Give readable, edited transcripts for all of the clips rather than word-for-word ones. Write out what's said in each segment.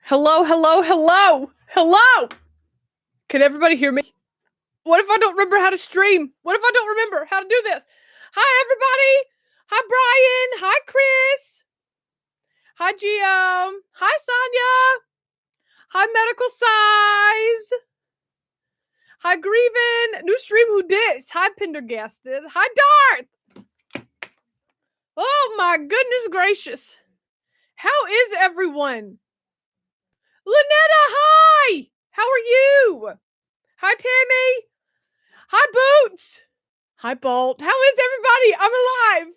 Hello, hello, hello, hello. Can everybody hear me? What if I don't remember how to stream? What if I don't remember how to do this? Hi, everybody. Hi, Brian. Hi, Chris. Hi, Gio. Hi, Sonia. Hi, Medical Size. Hi, Grieven. New stream who dis. Hi, Pendergasted. Hi, Darth. Oh, my goodness gracious. How is everyone? Lynetta, hi. How are you? Hi, Tammy. Hi, Boots. Hi, Bolt. How is everybody? I'm alive.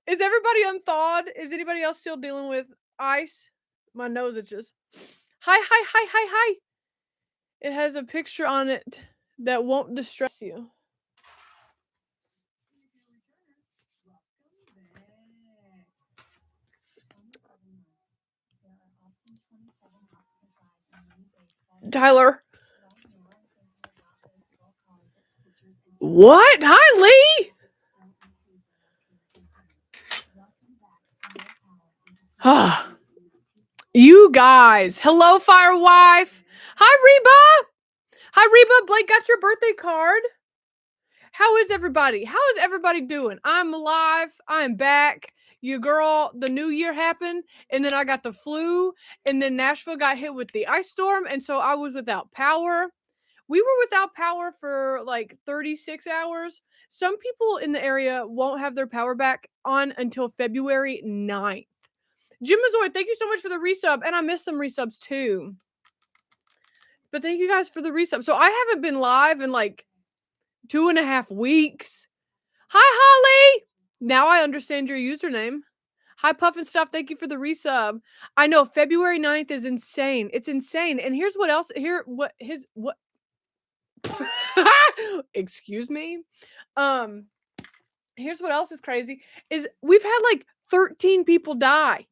Is everybody unthawed? Is anybody else still dealing with ice? My nose itches. Hi, hi, hi, hi, hi. It has a picture on it that won't distress you. Tyler. What? Hi, Lee. You guys. Hello, Firewife. Hi, Reba. Hi, Reba. Blake got your birthday card. How is everybody? How is everybody doing? I'm alive. I'm back. Your girl, the new year happened, and then I got the flu, and then Nashville got hit with the ice storm, and so I was without power. We were without power for like 36 hours. Some people in the area won't have their power back on until February 9th. Jim Mazoy, thank you so much for the resub, and I missed some resubs too. But thank you guys for the resub. So I haven't been live in like 2.5 weeks. Hi, Holly. Now I understand your username. Hi, Puff and Stuff. Thank you for the resub. I know February 9th is insane. It's insane. And here's what else. What? Excuse me. Here's what else is crazy is we've had like 13 people die.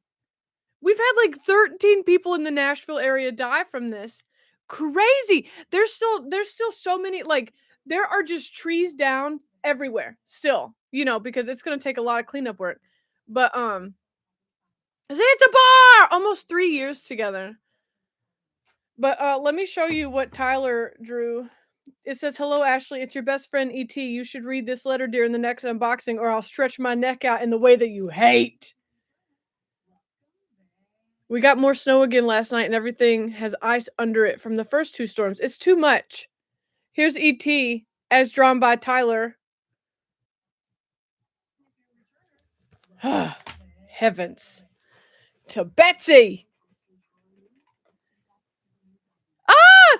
We've had like 13 people in the Nashville area die from this. Crazy. There's still so many, like, there are just trees down everywhere still, because it's going to take a lot of cleanup work. But, it's a bar! Almost 3 years together. But, let me show you what Tyler drew. It says, hello, Ashley. It's your best friend, E.T. You should read this letter during the next unboxing or I'll stretch my neck out in the way that you hate. We got more snow again last night and everything has ice under it from the first 2 storms. It's too much. Here's E.T. as drawn by Tyler. Heavens. To Betsy.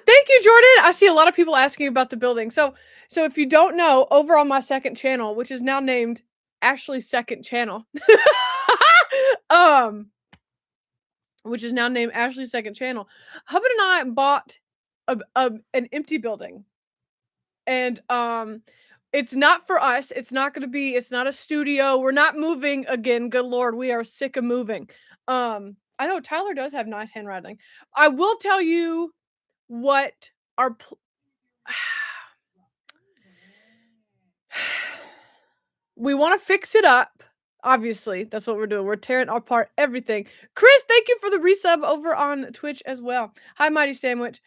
Thank you, Jordan. I see a lot of people asking about the building. So if you don't know, over on my second channel, which is now named Ashley's Second Channel, which is now named Ashley's Second Channel, Hubbard and I bought an empty building, and it's not for us. It's not a studio. We're not moving again. Good Lord, we are sick of moving. I know Tyler does have nice handwriting. I will tell you what our we want to fix it up. Obviously, that's what we're doing. We're tearing apart everything. Chris, thank you for the resub over on Twitch as well. Hi, Mighty Sandwich.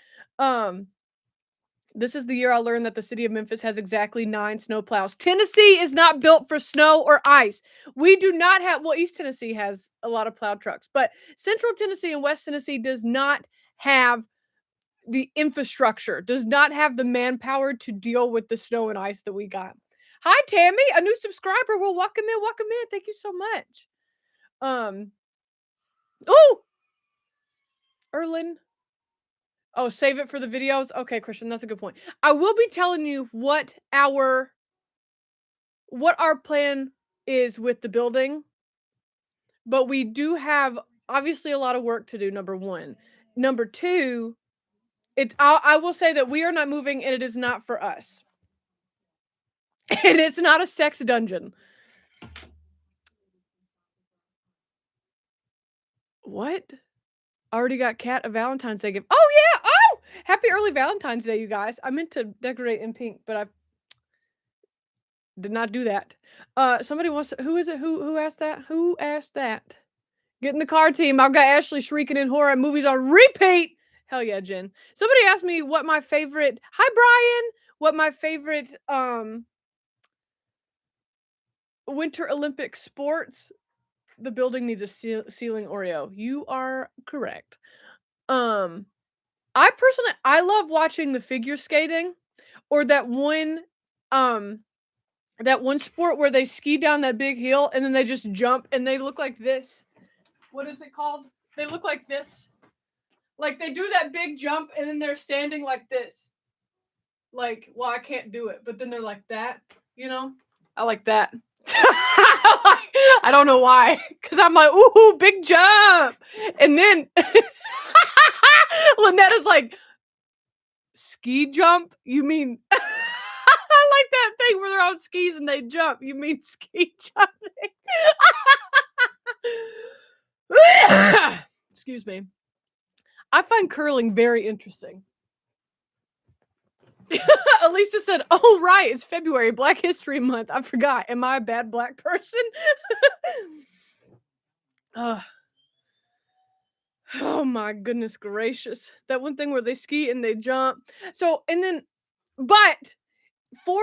This is the year I learned that the city of Memphis has exactly 9 snowplows. Tennessee is not built for snow or ice. We do not have, well, East Tennessee has a lot of plow trucks, but Central Tennessee and West Tennessee does not have the infrastructure, does not have the manpower to deal with the snow and ice that we got. Hi, Tammy, a new subscriber. Well, welcome in, welcome in. Thank you so much. Oh, Erlin. Oh, save it for the videos? Okay, Christian, that's a good point. I will be telling you what our plan is with the building, but we do have, obviously, a lot of work to do, number 1. Number 2, I will say that we are not moving, and it is not for us. And it's not a sex dungeon. What? Already got Kat a Valentine's Day gift. Oh, yeah! Oh! Happy early Valentine's Day, you guys. I meant to decorate in pink, but I did not do that. Somebody wants... Who is it? Who asked that? Who asked that? Get in the car, team. I've got Ashley shrieking in horror movies on repeat. Hell yeah, Jen. Somebody asked me what my favorite. Hi, Brian. What my favorite Winter Olympic sports. The building needs a ceiling Oreo. You are correct. I personally love watching the figure skating or that one sport where they ski down that big hill and then they just jump and they look like this. What is it called? They look like this. Like they do that big jump and then they're standing like this. Like, well, I can't do it, but then they're like that, you know? I like that. I don't know why. Because I'm like, ooh, big jump. And then Lynetta's like, ski jump? You mean I like that thing where they're on skis and they jump. You mean ski jumping? Excuse me. I find curling very interesting. Elisa said, oh, right, it's February, Black History Month. I forgot. Am I a bad black person? Oh, my goodness gracious. That one thing where they ski and they jump. So, and then, but for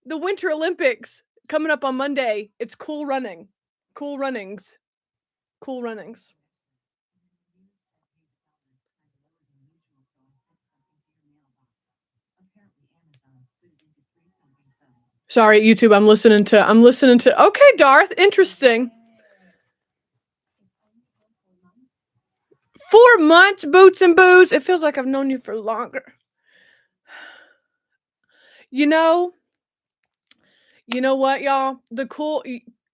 the Winter Olympics coming up on Monday, it's Cool Running. Cool Runnings. Cool Runnings. Sorry, YouTube. I'm listening to. Okay, Darth. Interesting. 4 months, Boots and Booze. It feels like I've known you for longer. You know what, y'all?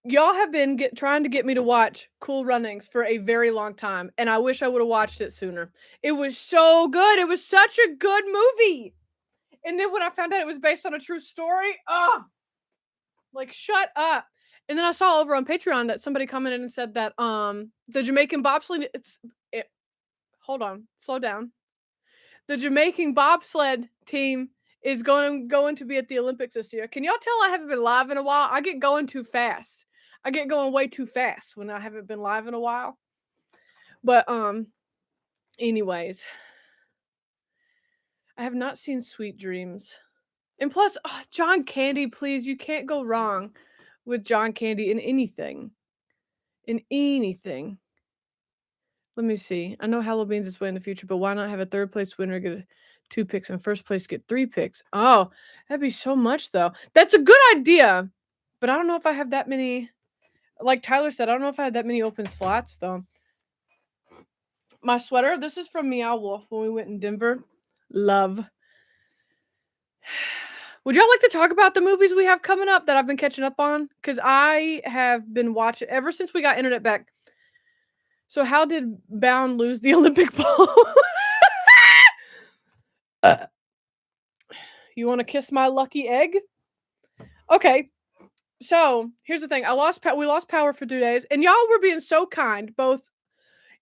Y'all have been trying to get me to watch Cool Runnings for a very long time, and I wish I would have watched it sooner. It was so good. It was such a good movie. And then when I found out it was based on a true story, like shut up. And then I saw over on Patreon that somebody commented and said that the Jamaican bobsled hold on, slow down. The Jamaican bobsled team is going to be at the Olympics this year. Can y'all tell I haven't been live in a while? I get going too fast. I get going way too fast when I haven't been live in a while. But anyways, I have not seen Sweet Dreams. And plus, John Candy, please, you can't go wrong with John Candy in anything. In anything. Let me see. I know Halloween's this way in the future, but why not have a third place winner get 2 picks and first place get 3 picks? Oh, that'd be so much, though. That's a good idea, but I don't know if I have that many. Like Tyler said, I don't know if I had that many open slots, though. My sweater, this is from Meow Wolf when we went in Denver. Love. Would y'all like to talk about the movies we have coming up that I've been catching up on? Because I have been watching ever since we got internet back. So how did Bound lose the Olympic ball? You want to kiss my lucky egg? Okay. So here's the thing. We lost power for 2 days, and y'all were being so kind, both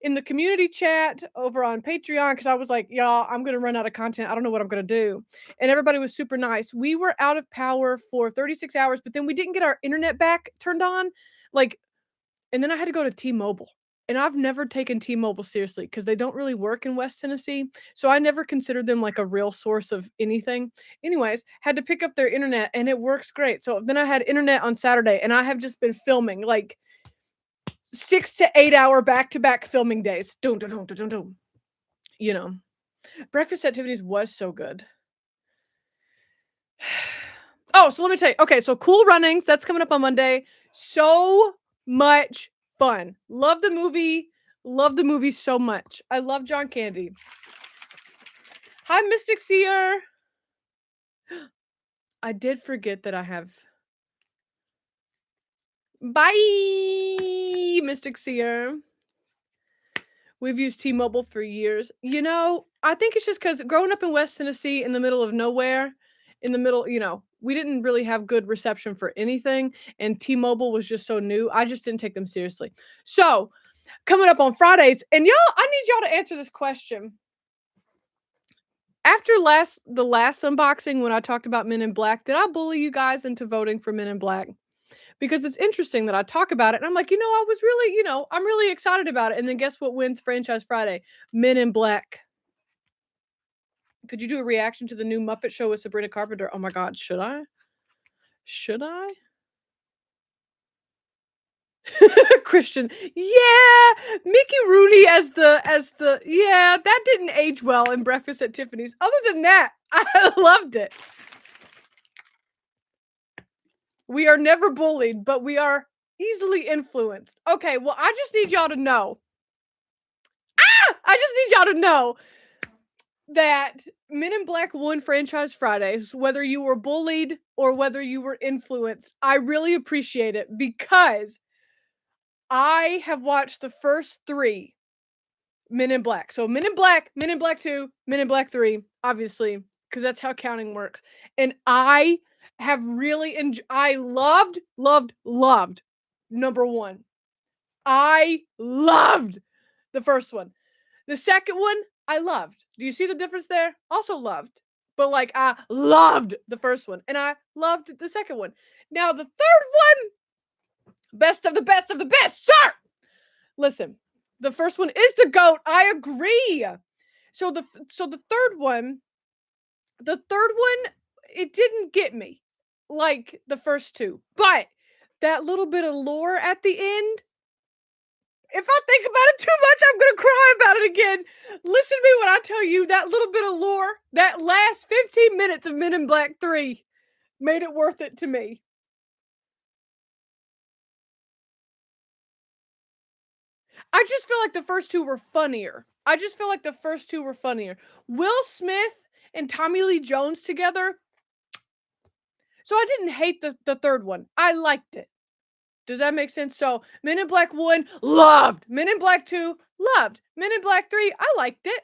in the community chat over on Patreon, because I was like, y'all, I'm going to run out of content. I don't know what I'm going to do. And everybody was super nice. We were out of power for 36 hours, but then we didn't get our internet back turned on. And then I had to go to T-Mobile. And I've never taken T-Mobile seriously because they don't really work in West Tennessee. So I never considered them like a real source of anything. Anyways, had to pick up their internet and it works great. So then I had internet on Saturday and I have just been filming like 6 to 8 hour back-to-back filming days. You know, breakfast activities was so good. Oh, so let me tell you. Okay, so Cool Runnings, that's coming up on Monday. So much fun. Love the movie. Love the movie so much. I love John Candy. Hi, Mystic Seer. I did forget that I have. Bye, Mystic Seer. We've used T-Mobile for years. You know, I think it's just because growing up in West Tennessee in the middle of nowhere, we didn't really have good reception for anything. And T-Mobile was just so new. I just didn't take them seriously. So coming up on Fridays, and y'all, I need y'all to answer this question. After the last unboxing, when I talked about Men in Black, did I bully you guys into voting for Men in Black? because it's interesting that I talk about it and I'm like, I was really, I'm really excited about it. And then guess what wins Franchise Friday? Men in Black. Could you do a reaction to the new Muppet Show with Sabrina Carpenter? Oh my God, should I? Should I? Christian, yeah, Mickey Rooney as the yeah, that didn't age well in Breakfast at Tiffany's. Other than that, I loved it. We are never bullied, but we are easily influenced. Okay, well, I just need y'all to know. I just need y'all to know that Men in Black won Franchise Fridays, whether you were bullied or whether you were influenced. I really appreciate it because I have watched the first 3 Men in Black. So Men in Black, Men in Black 2, Men in Black 3, obviously, because that's how counting works. And I have really I loved number 1. I loved the first one. The second one, I loved. Do you see the difference there? Also loved. But like I loved the first one and I loved the second one. Now the third one, best of the best of the best, sir. Listen, the first one is the GOAT. I agree. So the third one, it didn't get me like the first 2. But that little bit of lore at the end, if I think about it too much, I'm gonna cry about it again. Listen to me when I tell you that little bit of lore, that last 15 minutes of Men in Black 3 made it worth it to me. I just feel like the first 2 were funnier. Will Smith and Tommy Lee Jones together. So I didn't hate the third one. I liked it. Does that make sense? So Men in Black 1, loved. Men in Black 2, loved. Men in Black 3, I liked it.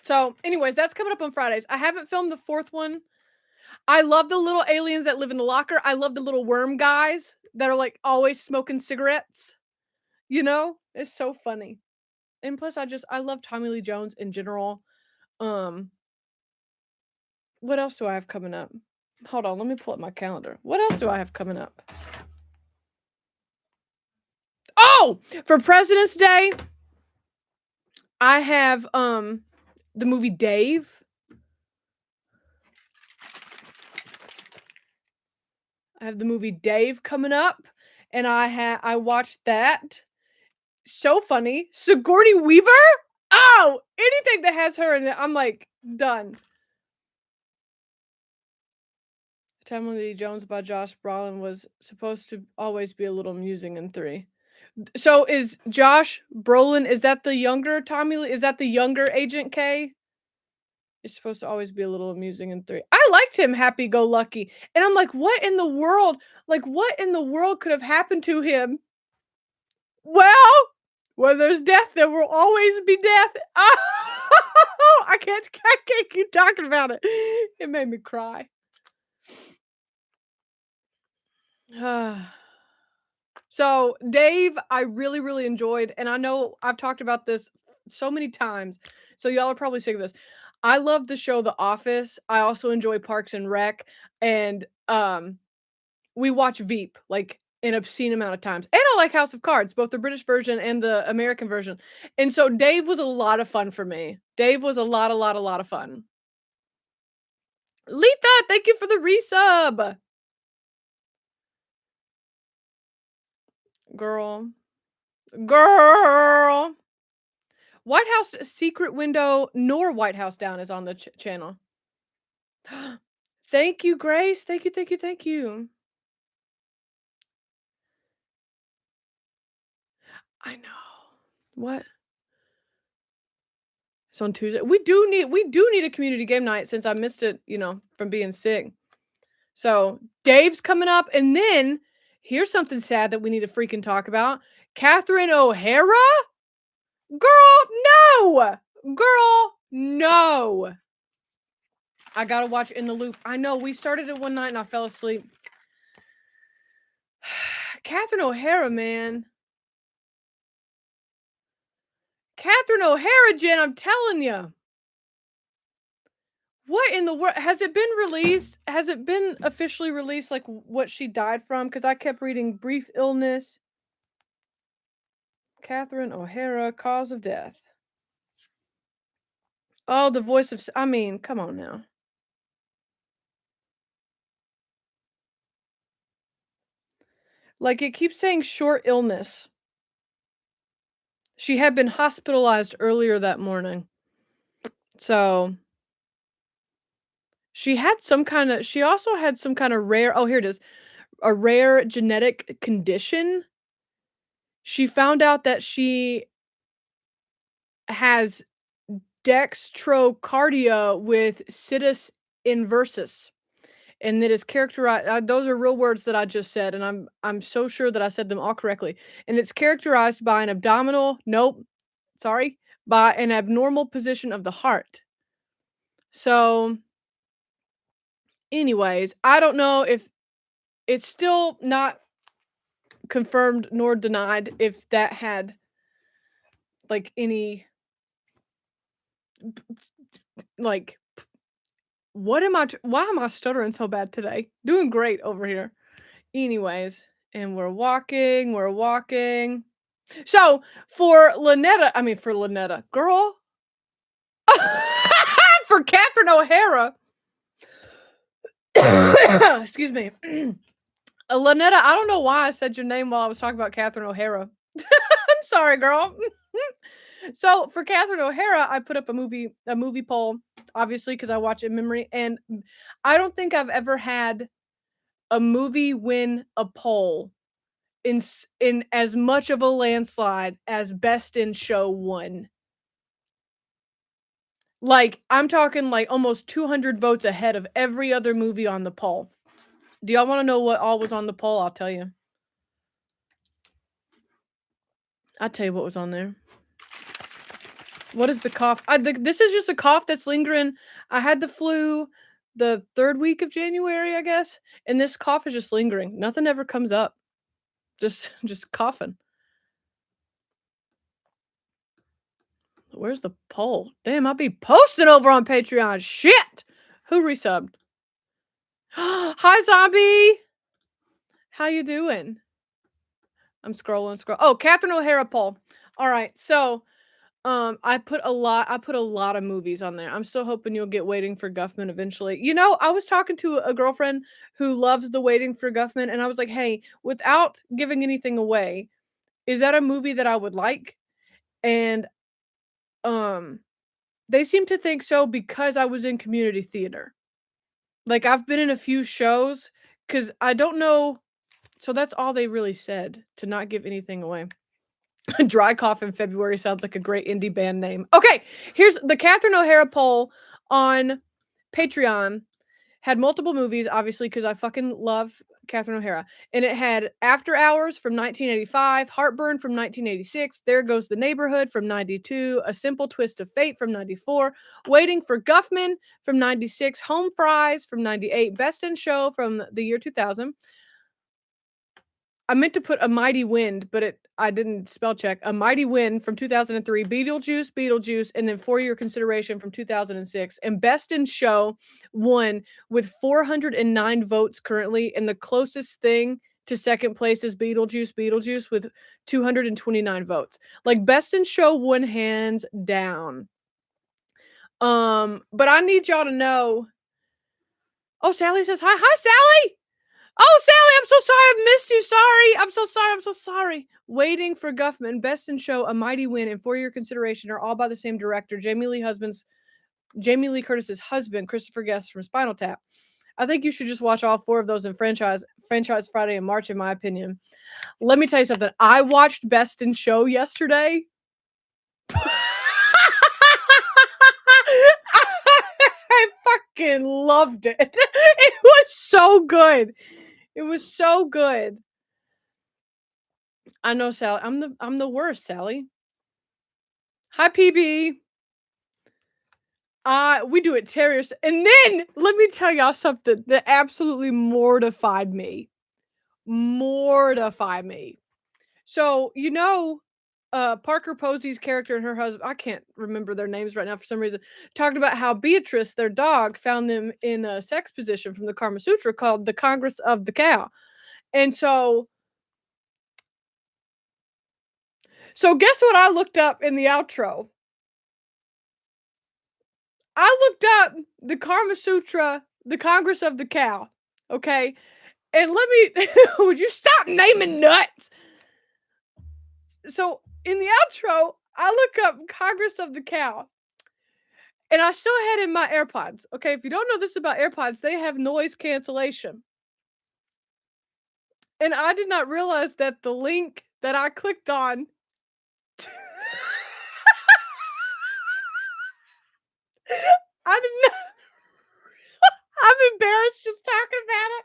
So anyways, that's coming up on Fridays. I haven't filmed the 4th one. I love the little aliens that live in the locker. I love the little worm guys that are like always smoking cigarettes. It's so funny. And plus I love Tommy Lee Jones in general. What else do I have coming up? Hold on, let me pull up my calendar. What else do I have coming up? Oh, for President's Day, I have the movie Dave. I have the movie Dave coming up, and I watched that. So funny. Sigourney Weaver? Oh, anything that has her in it, I'm like, done. Tommy Lee Jones by Josh Brolin was supposed to always be a little amusing in 3. So is Josh Brolin, is that the younger Tommy Lee? Is that the younger Agent K? It's supposed to always be a little amusing in 3. I liked him happy-go-lucky. And I'm like, what in the world? Like, what in the world could have happened to him? Well, where there's death, there will always be death. Oh, I can't keep talking about it. It made me cry. So Dave, I really, really enjoyed, and I know I've talked about this so many times, so y'all are probably sick of this. I love the show The Office. I also enjoy Parks and Rec, and we watch Veep like an obscene amount of times. And I like House of Cards, both the British version and the American version. And so Dave was a lot of fun for me. Dave was a lot of fun. Letha, thank you for the resub. Girl. White House Secret Window nor White House Down is on the channel. Thank you, Grace. Thank you. I know. What? It's on Tuesday. We do need a community game night since I missed it, from being sick. So Dave's coming up, and then here's something sad that we need to freaking talk about. Katherine O'Hara? Girl, no. I gotta watch In the Loop. I know, we started it one night and I fell asleep. Katherine O'Hara, man. Katherine O'Hara, Jen, I'm telling you. What in the world? Has it been released? Has it been officially released, like, what she died from? Because I kept reading brief illness. Katherine O'Hara, cause of death. Oh, the voice of I mean, come on now. Like, it keeps saying short illness. She had been hospitalized earlier that morning. So, she also had some kinda rare oh, here it is. A rare genetic condition. She found out that she has dextrocardia with situs inversus, and it is characterized. Those are real words that I just said, and I'm so sure that I said them all correctly. And it's characterized by an abdominal nope, sorry, by an abnormal position of the heart. So, anyways, I don't know if it's still not confirmed nor denied if that had like any like why am I stuttering so bad today? Doing great over here. Anyways, and we're walking. So for Lynetta, girl, for Katherine O'Hara, excuse me, Lynetta. I don't know why I said your name while I was talking about Katherine O'Hara. I'm sorry, girl. So for Katherine O'Hara, I put up a movie poll, obviously because I watch in memory, and I don't think I've ever had a movie win a poll in as much of a landslide as Best in Show won. Like, I'm talking like almost 200 votes ahead of every other movie on the poll. Do y'all want to know what all was on the poll? I'll tell you. I'll tell you what was on there. What is the cough? This is just a cough that's lingering. I had the flu the 3rd week of January, I guess, and this cough is just lingering. Nothing ever comes up. Just coughing. Where's the poll? Damn, I'll be posting over on Patreon. Shit! Who resubbed? Hi, Zombie! How you doing? I'm scrolling. Oh, Katherine O'Hara poll. Alright, so, I put a lot of movies on there. I'm still hoping you'll get Waiting for Guffman eventually. You know, I was talking to a girlfriend who loves the Waiting for Guffman, and I was like, "Hey, without giving anything away, is that a movie that I would like?" And, um, they seem to think so because I was in community theater. Like, I've been in a few shows, cause I don't know so that's all they really said, to not give anything away. Dry Cough in February sounds like a great indie band name. Okay, here's the Katherine O'Hara poll on Patreon. Had multiple movies, obviously, because I fucking love Katherine O'Hara. And it had After Hours from 1985, Heartburn from 1986, There Goes the Neighborhood from 92, A Simple Twist of Fate from 94, Waiting for Guffman from 96, Home Fries from 98, Best in Show from the year 2000. I meant to put A Mighty Wind, but I didn't spell check. A Mighty Wind from 2003, Beetlejuice, and then For Your Consideration from 2006. And Best in Show won with 409 votes currently, and the closest thing to second place is Beetlejuice with 229 votes. Like, Best in Show won hands down. But I need y'all to know. Oh, Sally says hi. Hi, Sally! Oh, Sally, I'm so sorry I missed you. Sorry. I'm so sorry. Waiting for Guffman, Best in Show, A Mighty Win, and For Your Consideration are all by the same director, Jamie Lee Curtis's husband, Christopher Guest from Spinal Tap. I think you should just watch all 4 of those in Franchise Friday in March, in my opinion. Let me tell you something. I watched Best in Show yesterday. I fucking loved it. It was so good. It was so good. I know, Sally. I'm the worst, Sally. Hi, PB. We do it terriers. And then let me tell y'all something that absolutely mortified me. So, you know, Parker Posey's character and her husband, I can't remember their names right now for some reason, talked about how Beatrice, their dog, found them in a sex position from the Kama Sutra called the Congress of the Cow. And so guess what I looked up in the outro? I looked up the Kama Sutra, the Congress of the Cow. Okay? And let me, would you stop naming nuts? So in the outro, I look up Congress of the Cow. And I still had in my AirPods. Okay, if you don't know this about AirPods, they have noise cancellation. And I did not realize that the link that I clicked on I did not. I'm embarrassed just talking about it.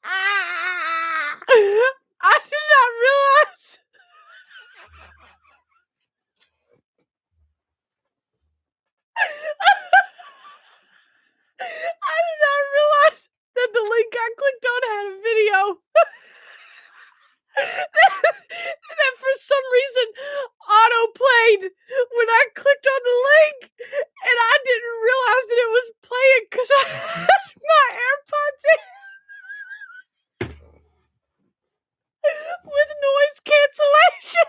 I did not realize. I did not realize that the link I clicked on had a video. That for some reason auto-played when I clicked on the link, and I didn't realize that it was playing because I had my AirPods in with noise cancellation.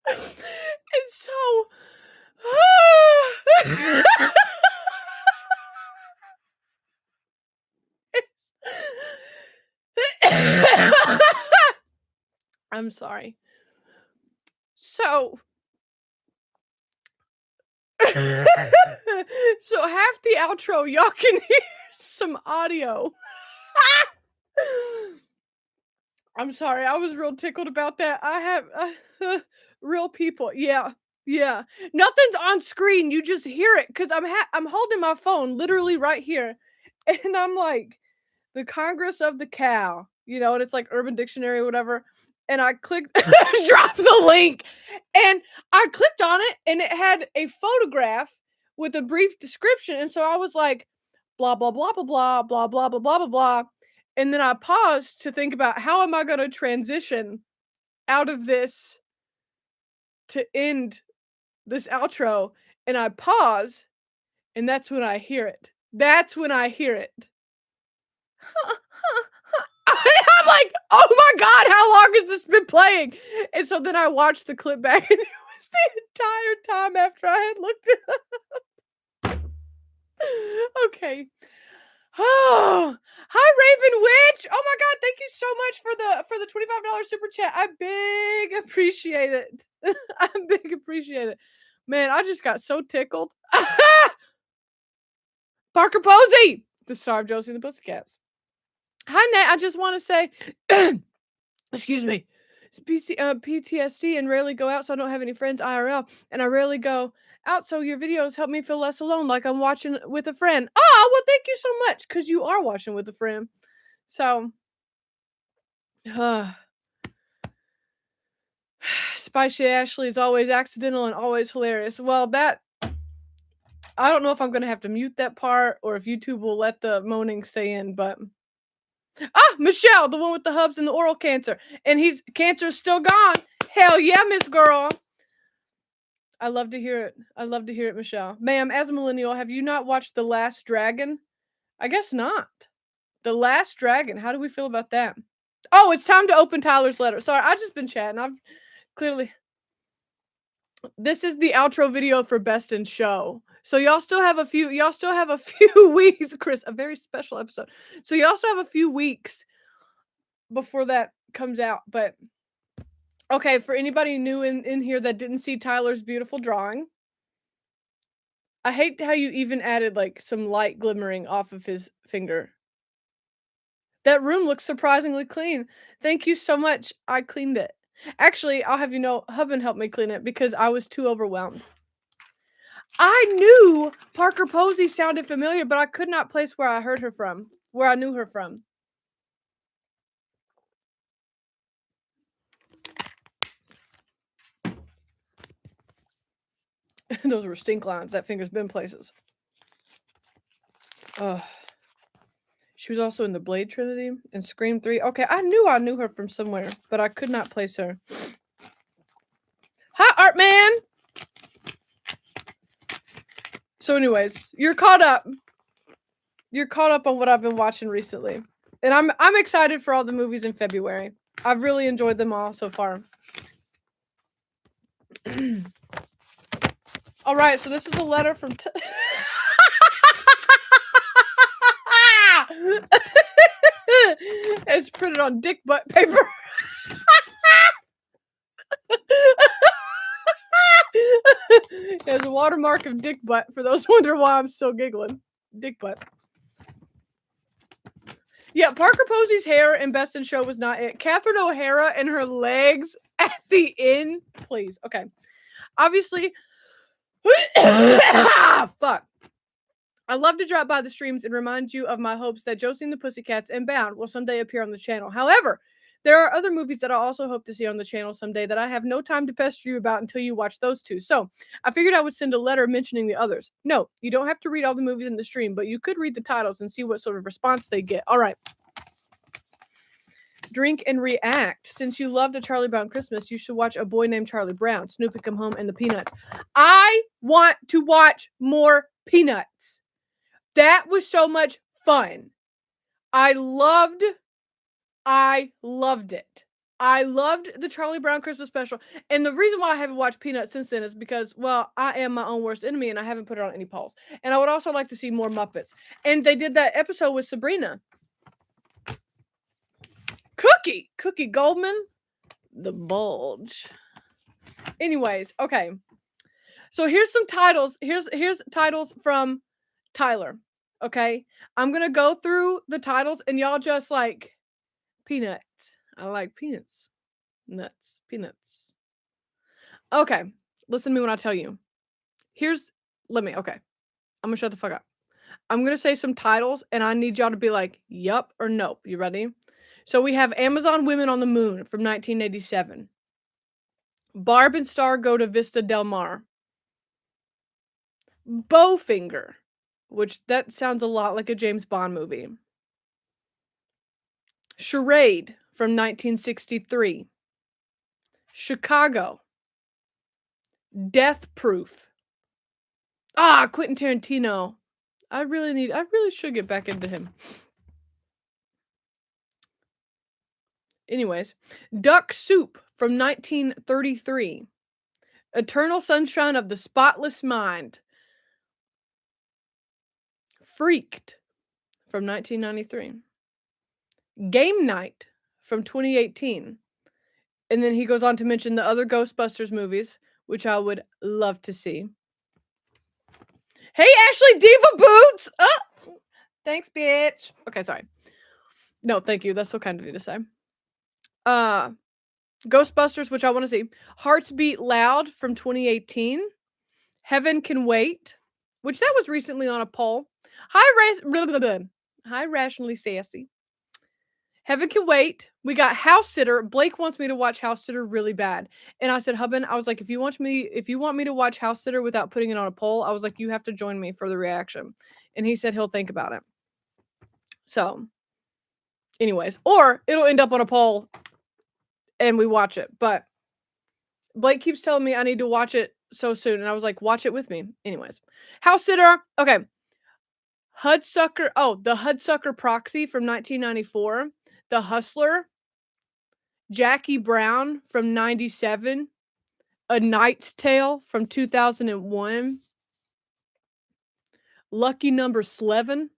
And so I'm sorry. So so half the outro y'all can hear some audio. I'm sorry. I was real tickled about that. I have real people. Yeah. Yeah. Nothing's on screen. You just hear it cuz I'm holding my phone literally right here. And I'm like, the Congress of the Cow, you know, and it's like Urban Dictionary or whatever. And I clicked, drop the link, and I clicked on it, and it had a photograph with a brief description. And so I was like, blah, blah, blah, blah, blah, blah, blah, blah, blah, blah, blah. And then I paused to think about how am I going to transition out of this to end this outro. And I pause, and that's when I hear it. That's when I hear it. I'm like, oh my god, how long has this been playing? And so then I watched the clip back, and it was the entire time after I had looked it up. Okay. Oh, hi Raven Witch. Oh my god, thank you so much for the $25 super chat. I big appreciate it. I big appreciate it. Man, I just got so tickled. Parker Posey, the star of Josie and the Pussycats. Hi, Nat. I just want to say, excuse me, it's PTSD and rarely go out, so I don't have any friends IRL, and I rarely go out, so your videos help me feel less alone, like I'm watching with a friend. Oh, well, thank you so much, because you are watching with a friend. So, Spicy Ashley is always accidental and always hilarious. Well, that, I don't know if I'm going to have to mute that part, or if YouTube will let the moaning stay in, but... Ah, Michelle, the one with the hubs and the oral cancer. And cancer's still gone. Hell yeah, Miss Girl. I love to hear it. I love to hear it, Michelle. Ma'am, as a millennial, have you not watched The Last Dragon? I guess not. The Last Dragon. How do we feel about that? Oh, it's time to open Tyler's letter. Sorry, I've just been chatting. I've clearly... This is the outro video for Best in Show. So y'all still have a few weeks, Chris, a very special episode. So you also have a few weeks before that comes out. But okay, for anybody new in here that didn't see Tyler's beautiful drawing, I hate how you even added like some light glimmering off of his finger. That room looks surprisingly clean. Thank you so much. I cleaned it. Actually, I'll have you know, Hubin helped me clean it because I was too overwhelmed. I knew Parker Posey sounded familiar, but I could not place where I heard her from, where I knew her from. Those were stink lines. That finger's been places. She was also in the Blade Trinity and Scream 3. Okay, I knew her from somewhere, but I could not place her. Hi, Art Man! So anyways, you're caught up. You're caught up on what I've been watching recently. And I'm excited for all the movies in February. I've really enjoyed them all so far. All right, so this is a letter from it's printed on dick butt paper. There's a watermark of dick butt for those wondering why I'm still giggling. Dick butt. Yeah, Parker Posey's hair in Best in Show was not it. Katherine O'Hara and her legs at the end. Please. Okay. Obviously. Fuck. I love to drop by the streams and remind you of my hopes that Josie and the Pussycats and Bound will someday appear on the channel. However, there are other movies that I also hope to see on the channel someday that I have no time to pester you about until you watch those two. So, I figured I would send a letter mentioning the others. No, you don't have to read all the movies in the stream, but you could read the titles and see what sort of response they get. All right. Drink and react. Since you loved A Charlie Brown Christmas, you should watch A Boy Named Charlie Brown, Snoopy Come Home, and the Peanuts. I want to watch more Peanuts. That was so much fun. I loved it. I loved the Charlie Brown Christmas special. And the reason why I haven't watched Peanuts since then is because, well, I am my own worst enemy and I haven't put it on any polls. And I would also like to see more Muppets. And they did that episode with Sabrina. Cookie Goldman, The Bulge. Anyways, okay. So here's some titles. Here's titles from Tyler. Okay, I'm gonna go through the titles and y'all just like peanuts. I like peanuts. Nuts. Peanuts. Okay, listen to me when I tell you. Okay. I'm gonna shut the fuck up. I'm gonna say some titles and I need y'all to be like, yup or nope. You ready? So we have Amazon Women on the Moon from 1987. Barb and Star Go to Vista Del Mar. Bowfinger, which that sounds a lot like a James Bond movie. Charade from 1963. Chicago. Death Proof. Quentin Tarantino. I really should get back into him. Anyways, Duck Soup from 1933. Eternal Sunshine of the Spotless Mind. Freaked from 1993. Game Night from 2018. And then he goes on to mention the other Ghostbusters movies, which I would love to see. Hey, Ashley Diva Boots! Oh, thanks, bitch. Okay, sorry. No, thank you. That's so kind of you to say. Ghostbusters, which I want to see. Hearts Beat Loud from 2018. Heaven Can Wait, which that was recently on a poll. Hi, Rationally Sassy. Heaven Can Wait. We got House Sitter. Blake wants me to watch House Sitter really bad. And I said, Hubban, I was like, if you want me to watch House Sitter without putting it on a poll, I was like, you have to join me for the reaction. And he said he'll think about it. So, anyways, or it'll end up on a poll and we watch it. But Blake keeps telling me I need to watch it so soon. And I was like, watch it with me. Anyways, House Sitter. Okay. Hudsucker. Oh, the Hudsucker Proxy from 1994. The Hustler. Jackie Brown from 97. A Knight's Tale from 2001. Lucky Number 11.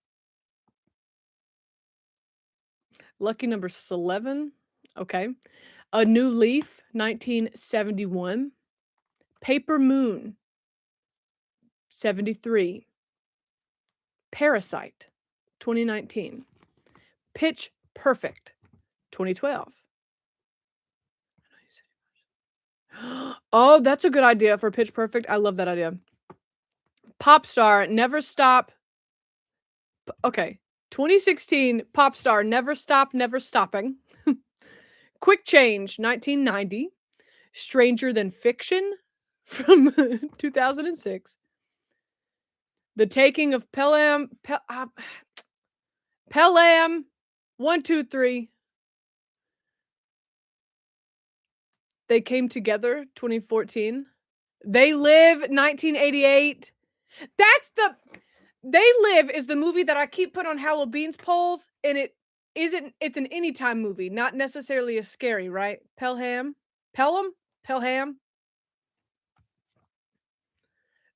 Lucky Number 11. Okay. A New Leaf, 1971. Paper Moon, 73. Parasite, 2019. Pitch Perfect, 2012. Oh, that's a good idea for Pitch Perfect. I love that idea. Popstar, Never Stop. Okay. 2016, Popstar, Never Stop, Never Stopping. Quick Change, 1990. Stranger Than Fiction from 2006. The Taking of Pelham Pelham, 1, 2, 3. They Came Together, 2014. They Live, 1988. That's the They Live is the movie that I keep putting on Halloween's polls, and it's an anytime movie, not necessarily a scary, right? Pelham? Pelham? Pelham?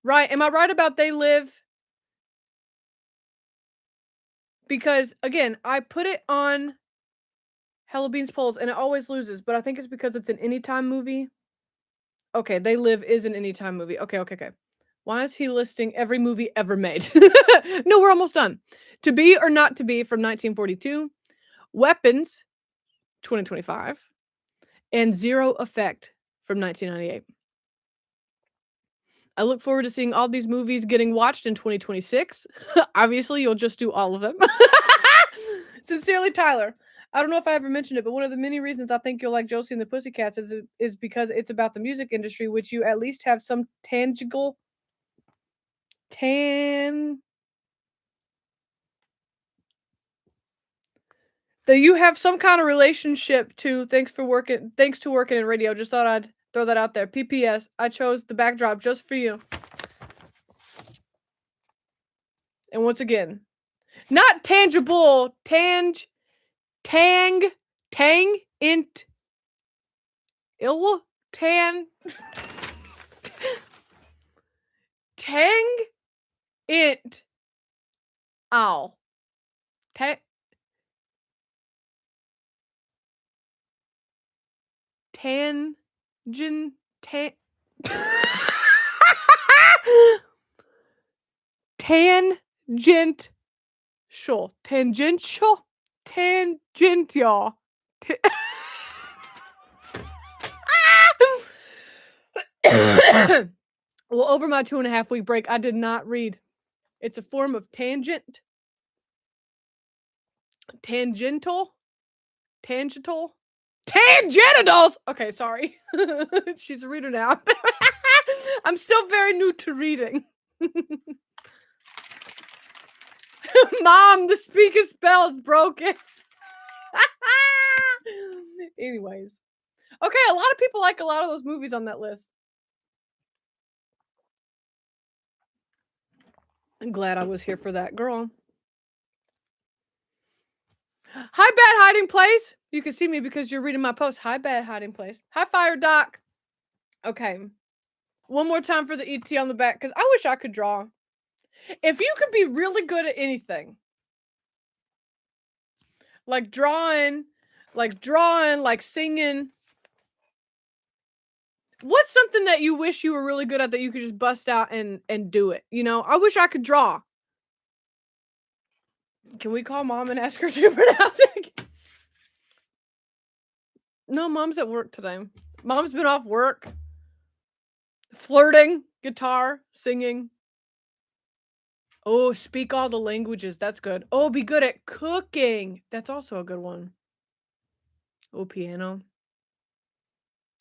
Right, am I right about They Live? Because, again, I put it on Halloween's polls, and it always loses, but I think it's because it's an anytime movie. Okay, They Live is an anytime movie. Okay. Why is he listing every movie ever made? No, we're almost done. To Be or Not to Be from 1942, Weapons, 2025, and Zero Effect from 1998. I look forward to seeing all these movies getting watched in 2026. Obviously, you'll just do all of them. Sincerely, Tyler. I don't know if I ever mentioned it, but one of the many reasons I think you'll like Josie and the Pussycats is because it's about the music industry, which you at least have some tangible that you have some kind of relationship to. Thanks to working in radio. Just thought I'd throw that out there. PPS, I chose the backdrop just for you. And once again, not tangible, tang, int, ill, tang, int, ow, tangential. Well, over my 2.5 week break, I did not read. It's a form of tangent. Tangential. Tangenitals! Okay, sorry. She's a reader now. I'm still very new to reading. Mom, the speaker spell is broken. Anyways. Okay, a lot of people like a lot of those movies on that list. I'm glad I was here for that, girl. Hi, Bad Hiding Place. You can see me because you're reading my post. Hi, Bad Hiding Place. Hi, Fire Doc. Okay. One more time for the ET on the back, because I wish I could draw. If you could be really good at anything, like drawing, like singing, what's something that you wish you were really good at that you could just bust out and do it? You know, I wish I could draw. Can we call Mom and ask her to pronounce it? No, Mom's at work today. Mom's been off work. Flirting, guitar, singing. Oh, speak all the languages. That's good. Oh, be good at cooking. That's also a good one. Oh, piano.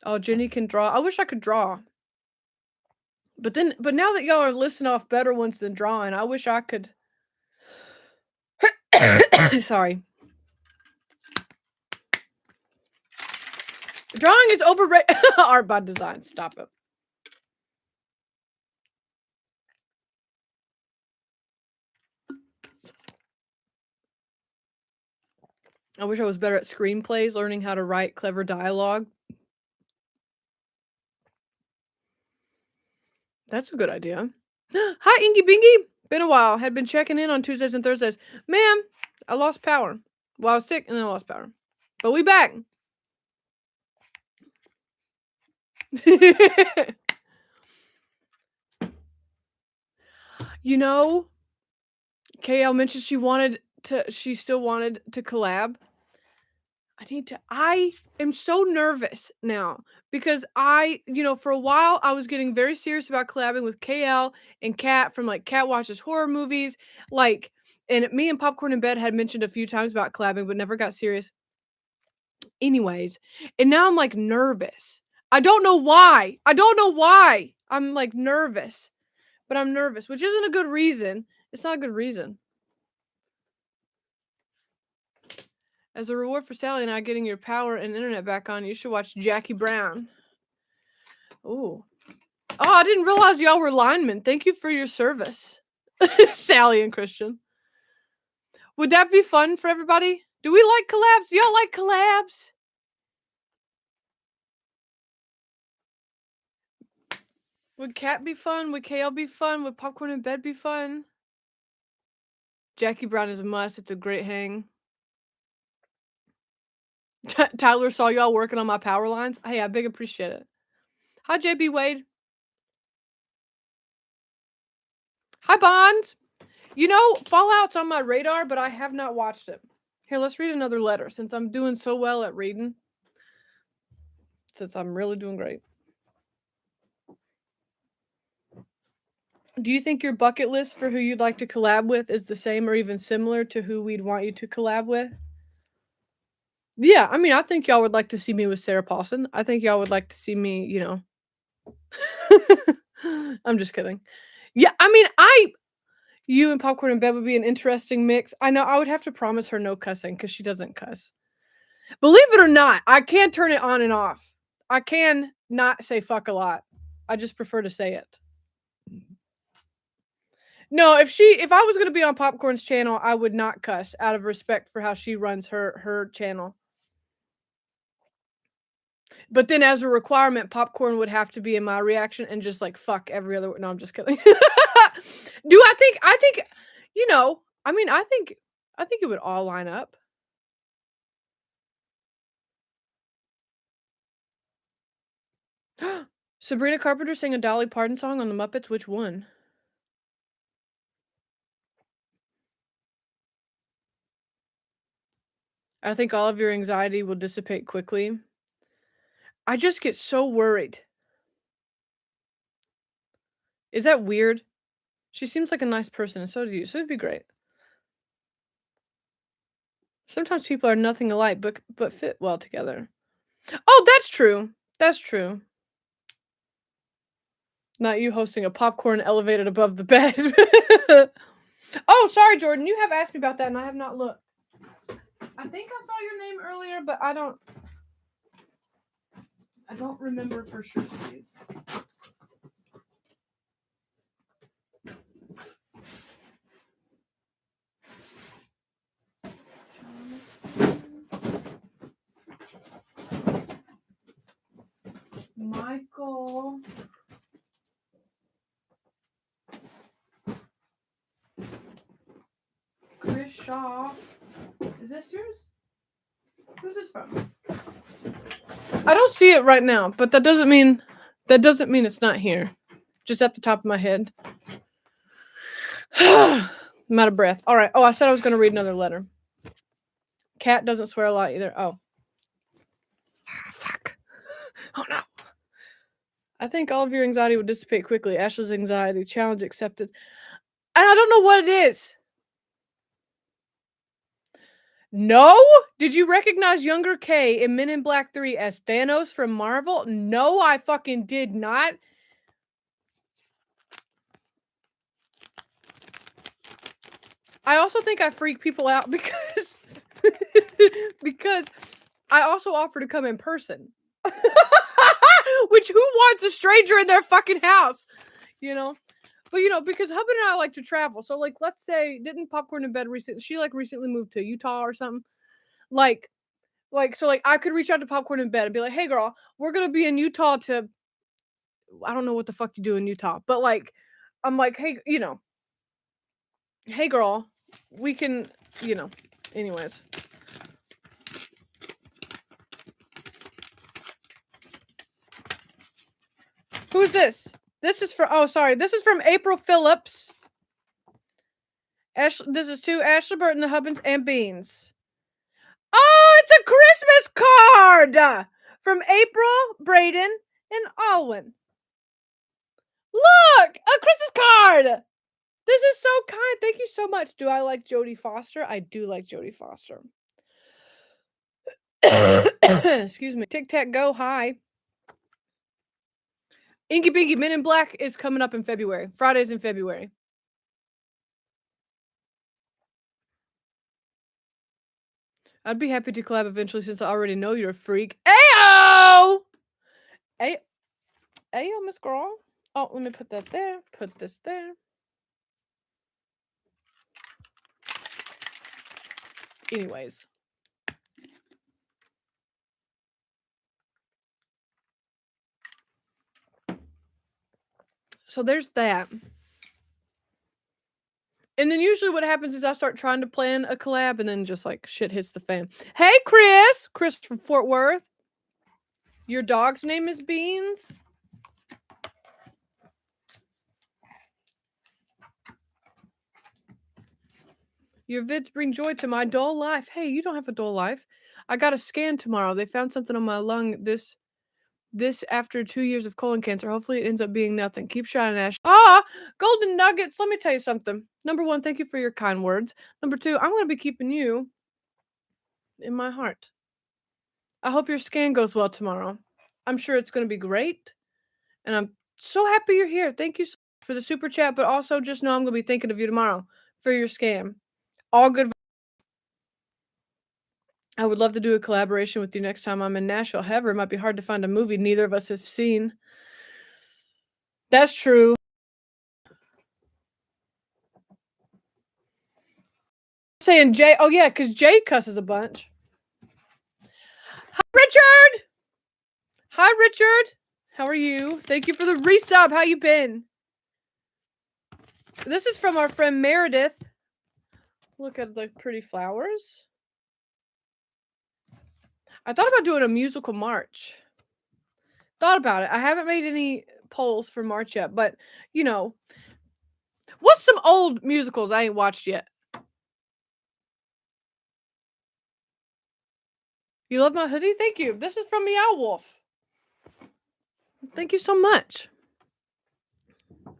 Oh, Jenny can draw. I wish I could draw. But now that y'all are listing off better ones than drawing, I wish I could. Sorry. Drawing is overrated. Art by design. Stop it. I wish I was better at screenplays, learning how to write clever dialogue. That's a good idea. Hi, Ingy Bingy. Been a while. Had been checking in on Tuesdays and Thursdays. Ma'am, I lost power. Well, I was sick and then I lost power. But we back. You know, KL mentioned she still wanted to collab. I am so nervous now because for a while I was getting very serious about collabing with KL and Kat from like Kat Watches Horror Movies. And me and Popcorn in Bed had mentioned a few times about collabing, but never got serious. Anyways, and now I'm like nervous. I don't know why. I'm like nervous, but I'm nervous, which isn't a good reason. It's not a good reason. As a reward for Sally and I getting your power and internet back on, you should watch Jackie Brown. Ooh. Oh, I didn't realize y'all were linemen. Thank you for your service. Sally and Christian. Would that be fun for everybody? Do we like collabs? Do y'all like collabs? Would Cat be fun? Would KL be fun? Would Popcorn in Bed be fun? Jackie Brown is a must. It's a great hang. Tyler saw y'all working on my power lines. Hey, I big appreciate it. Hi, JB Wade. Hi, Bonds. You know, Fallout's on my radar, but I have not watched it. Here, let's read another letter since I'm doing so well at reading. Since I'm really doing great. Do you think your bucket list for who you'd like to collab with is the same or even similar to who we'd want you to collab with? Yeah, I mean, I think y'all would like to see me with Sarah Paulson. I think y'all would like to see me, you know. I'm just kidding. Yeah, I mean, you and Popcorn in Bed would be an interesting mix. I know I would have to promise her no cussing because she doesn't cuss. Believe it or not, I can turn it on and off. I can not say fuck a lot. I just prefer to say it. No, if I was gonna be on Popcorn's channel, I would not cuss out of respect for how she runs her channel. But then as a requirement, Popcorn would have to be in my reaction and just like fuck every other. No, I'm just kidding. I think, you know, I mean, I think it would all line up. Sabrina Carpenter sang a Dolly Parton song on the Muppets. Which one? I think all of your anxiety will dissipate quickly. I just get so worried. Is that weird? She seems like a nice person, and so do you, so it'd be great. Sometimes people are nothing alike, but fit well together. Oh, that's true. That's true. Not you hosting a popcorn elevated above the bed. Oh, sorry, Jordan. You have asked me about that, and I have not looked. I think I saw your name earlier, but I don't remember for sure, please. Michael. Chris Shaw. Is this yours? Who's this from? I don't see it right now, but that doesn't mean it's not here. Just at the top of my head. I'm out of breath. All right. Oh, I said I was going to read another letter. Cat doesn't swear a lot either. Oh. Fuck. Oh no. I think all of your anxiety would dissipate quickly. Ashley's anxiety. Challenge accepted. And I don't know what it is. No? Did you recognize younger K in Men in Black 3 as Thanos from Marvel? No, I fucking did not. I also think I freak people out because because I also offer to come in person. Which who wants a stranger in their fucking house? You know? But you know, because Hub and I like to travel. So like let's say didn't Popcorn in Bed recently she like recently moved to Utah or something? Like so like I could reach out to Popcorn in Bed and be like, "Hey girl, we're going to be in Utah to I don't know what the fuck you do in Utah." But like I'm like, "Hey, you know, hey girl, we can, you know, anyways." Who's this? This is for oh sorry, this is from April Phillips. This is to Ashley Burton, the Hubbins and Beans. Oh, it's a Christmas card from April, Braden, and Alwyn. Look, a Christmas card. This is so kind. Thank you so much. Do I like Jodie Foster? I do like Jodie Foster. Excuse me. Tic Tac Go. Hi. Inky Binky Men in Black is coming up in February. Fridays in February. I'd be happy to collab eventually since I already know you're a freak. Ayo! Ayo, Miss Girl. Oh, let me put that there. Put this there. Anyways. So there's that. And then usually what happens is I start trying to plan a collab and then just like shit hits the fan. Hey, Chris! Chris from Fort Worth. Your dog's name is Beans? Your vids bring joy to my dull life. Hey, you don't have a dull life. I got a scan tomorrow. They found something on my lung this after 2 years of colon cancer. Hopefully it ends up being nothing. Keep shining, Ash. Golden nuggets. Let me tell you something. Number one, thank you for your kind words. Number two, I'm going to be keeping you in my heart. I hope your scan goes well tomorrow. I'm sure it's going to be great. And I'm so happy you're here. Thank you so much for the super chat, but also just know I'm going to be thinking of you tomorrow for your scan. All good. I would love to do a collaboration with you next time I'm in Nashville. However, it might be hard to find a movie neither of us have seen. That's true. I'm saying Jay. Oh, yeah, because Jay cusses a bunch. Hi, Richard! Hi, Richard! How are you? Thank you for the resub. How you been? This is from our friend Meredith. Look at the pretty flowers. I thought about doing a musical March. Thought about it. I haven't made any polls for March yet, but, you know. What's some old musicals I ain't watched yet? You love my hoodie? Thank you. This is from Meow Wolf. Thank you so much.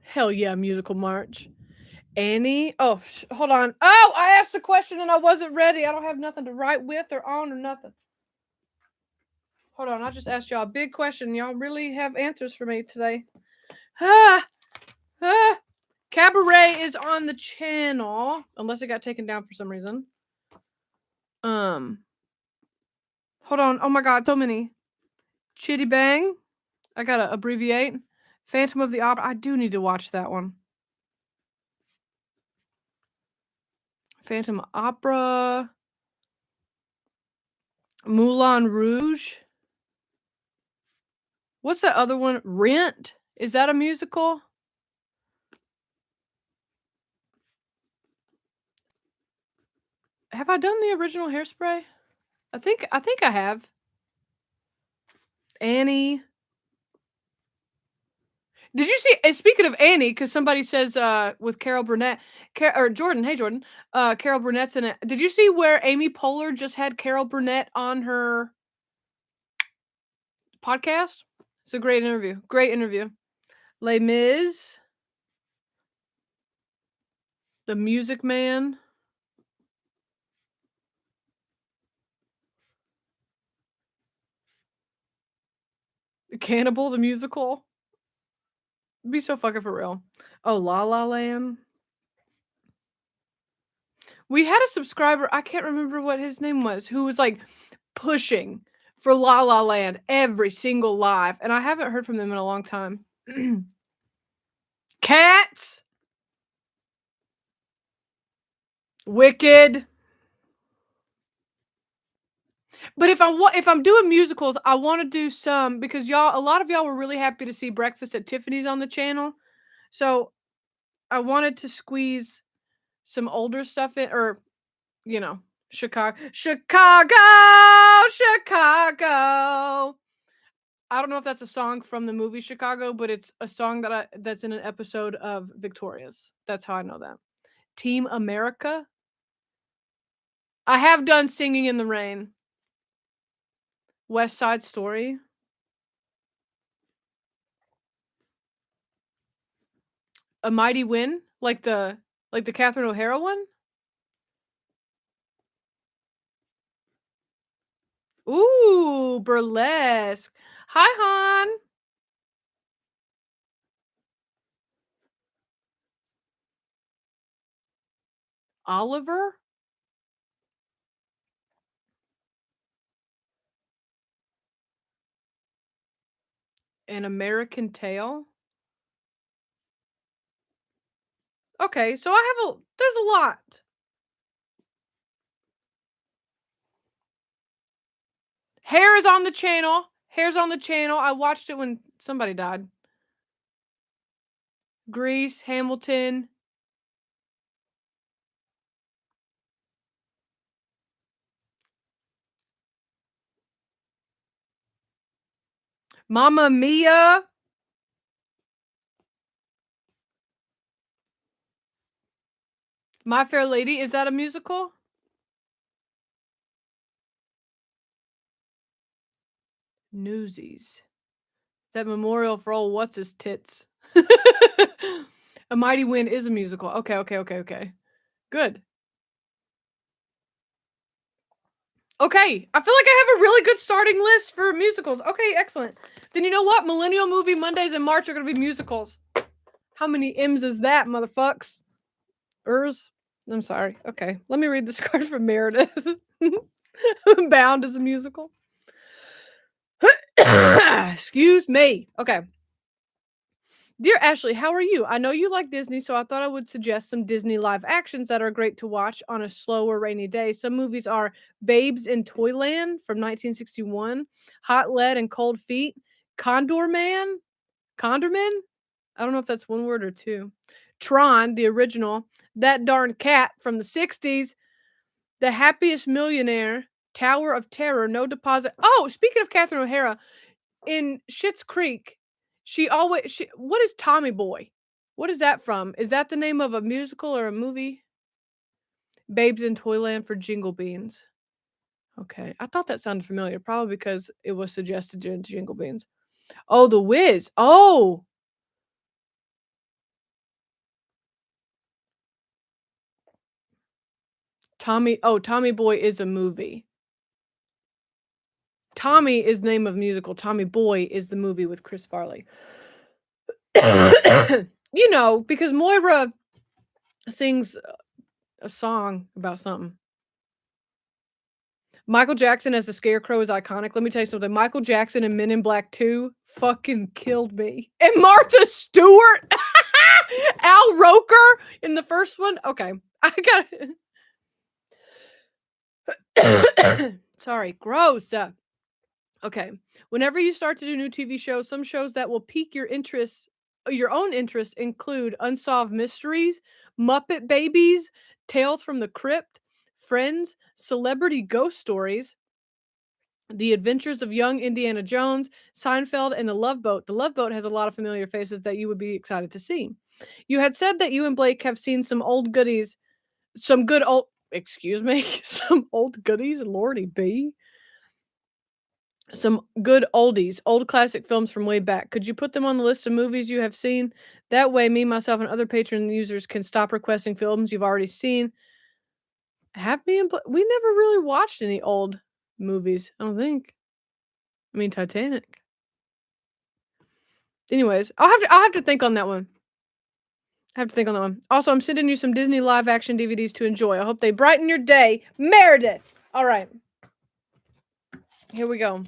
Hell yeah, musical March. Annie? Oh, hold on. Oh, I asked a question and I wasn't ready. I don't have nothing to write with or on or nothing. Hold on. I just asked y'all a big question. Y'all really have answers for me today. Cabaret is on the channel. Unless it got taken down for some reason. Hold on. Oh my god, so many. Chitty Bang. I gotta abbreviate. Phantom of the Opera. I do need to watch that one. Phantom Opera. Moulin Rouge. What's that other one? Rent? Is that a musical? Have I done the original Hairspray? I think I have. Annie. Did you see? And speaking of Annie, because somebody says with Carol Burnett, or Jordan. Hey Jordan, Carol Burnett's in it. Did you see where Amy Poehler just had Carol Burnett on her podcast? It's a great interview. Great interview. Les Mis, The Music Man. Cannibal the musical. Be so fucking for real. Oh, La La Land. We had a subscriber, I can't remember what his name was, who was like pushing for La La Land every single live, and I haven't heard from them in a long time. Cats. Wicked. But if I'm doing musicals, I want to do some because a lot of y'all were really happy to see Breakfast at Tiffany's on the channel. So I wanted to squeeze some older stuff in, or Chicago. I don't know if that's a song from the movie Chicago, but it's a song that's in an episode of Victorious. That's how I know that. Team America. I have done Singing in the Rain. West Side Story. A Mighty Wind, like the Katherine O'Hara one. Ooh, burlesque. Hi, Han. Oliver. An American Tail? Okay, so there's a lot. Hair is on the channel. Hair's on the channel. I watched it when somebody died. Grease, Hamilton. Mamma Mia. My Fair Lady. Is that a musical? Newsies. That memorial for old what's his tits. A Mighty Wind is a musical. Okay. Good. Okay, I feel like I have a really good starting list for musicals. Okay, excellent. Then you know what? Millennial Movie Mondays in March are going to be musicals. How many M's is that, motherfucks? I'm sorry. Okay, let me read this card from Meredith. Bound is a musical. Excuse me. Okay. Dear Ashley, how are you? I know you like Disney, so I thought I would suggest some Disney live actions that are great to watch on a slow or rainy day. Some movies are Babes in Toyland from 1961, Hot Lead and Cold Feet, Condorman? I don't know if that's one word or two. Tron, the original, That Darn Cat from the 60s, The Happiest Millionaire, Tower of Terror, No Deposit. Oh, speaking of Katherine O'Hara, in Schitt's Creek, what is Tommy Boy? What is that from? Is that the name of a musical or a movie? Babes in Toyland for Jingle Beans. Okay, I thought that sounded familiar, probably because it was suggested during Jingle Beans. Oh, The Wiz. Oh, Tommy Boy is a movie. Tommy is the name of musical. Tommy Boy is the movie with Chris Farley. You know, because Moira sings a song about something. Michael Jackson as a scarecrow is iconic. Let me tell you something. Michael Jackson in Men in Black 2 fucking killed me. And Martha Stewart, Al Roker in the first one. Okay, I got. Sorry, gross. Okay, whenever you start to do new TV shows, some shows that will pique your interest, your own interest, include Unsolved Mysteries, Muppet Babies, Tales from the Crypt, Friends, Celebrity Ghost Stories, The Adventures of Young Indiana Jones, Seinfeld, and The Love Boat. The Love Boat has a lot of familiar faces that you would be excited to see. You had said that you and Blake have seen some old goodies, some good old, excuse me, some old goodies, Lordy B. Some good oldies, old classic films from way back. Could you put them on the list of movies you have seen? That way, me, myself, and other patron users can stop requesting films you've already seen. Have me and we never really watched any old movies, I don't think. I mean, Titanic. Anyways, I'll have to think on that one. Also, I'm sending you some Disney live action DVDs to enjoy. I hope they brighten your day. Meredith. All right. Here we go.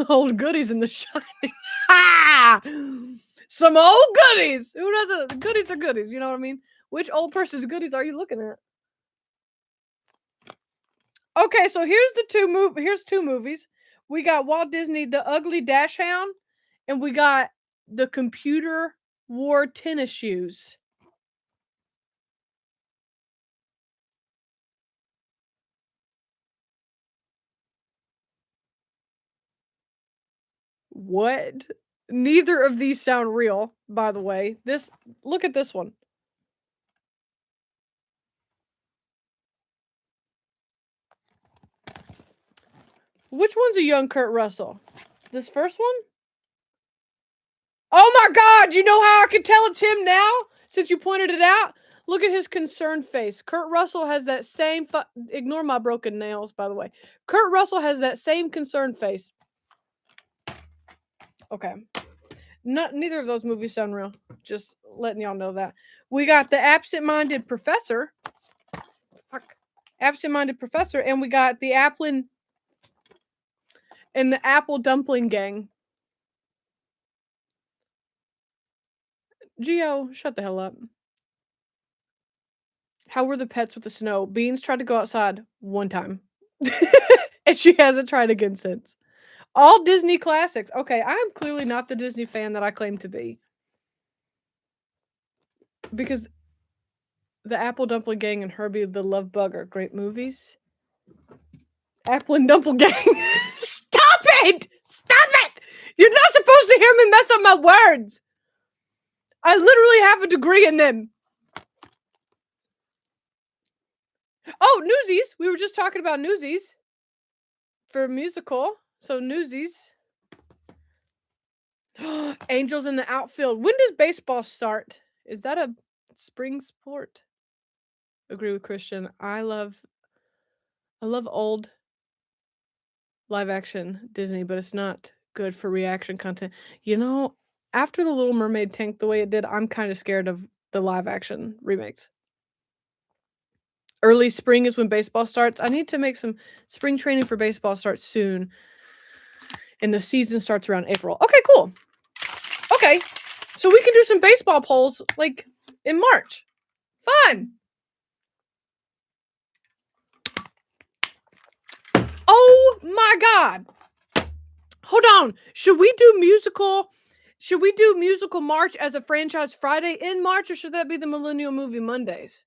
Old goodies in the Shining. Ha! Some old goodies. Who doesn't? Goodies are goodies. You know what I mean? Which old person's goodies are you looking at? Okay, so here's two movies. We got Walt Disney, The Ugly Dash Hound, and we got The Computer Wore Tennis Shoes. What? Neither of these sound real, by the way. Look at this one. Which one's a young Kurt Russell? This first one? Oh my God! You know how I can tell it's him now? Since you pointed it out? Look at his concerned face. Kurt Russell has that same... Ignore my broken nails, by the way. Kurt Russell has that same concerned face. Okay. Neither of those movies sound real. Just letting y'all know that. We got The Absent-Minded Professor. Fuck. Absent-Minded Professor. And we got The Applin... and the Apple Dumpling Gang. Geo, shut the hell up. How were the pets with the snow? Beans tried to go outside one time. And she hasn't tried again since. All Disney classics. Okay, I am clearly not the Disney fan that I claim to be. Because the Apple Dumpling Gang and Herbie the Love Bug are great movies. Apple and Dumpling Gang. Stop it! Stop it! You're not supposed to hear me mess up my words. I literally have a degree in them. Oh, Newsies. We were just talking about Newsies. For a musical. So Newsies. Angels in the outfield. When does baseball start? Is that a spring sport? Agree with Christian. I love old live action Disney, but it's not good for reaction content. You know, after The Little Mermaid tanked the way it did, I'm kind of scared of the live action remakes. Early spring is when baseball starts. I need to make some spring training for baseball starts soon. And the season starts around April. Okay, cool. Okay. So we can do some baseball polls like in March. Fun. Oh my God. Hold on. Should we do musical March as a franchise Friday in March, or should that be the Millennial Movie Mondays?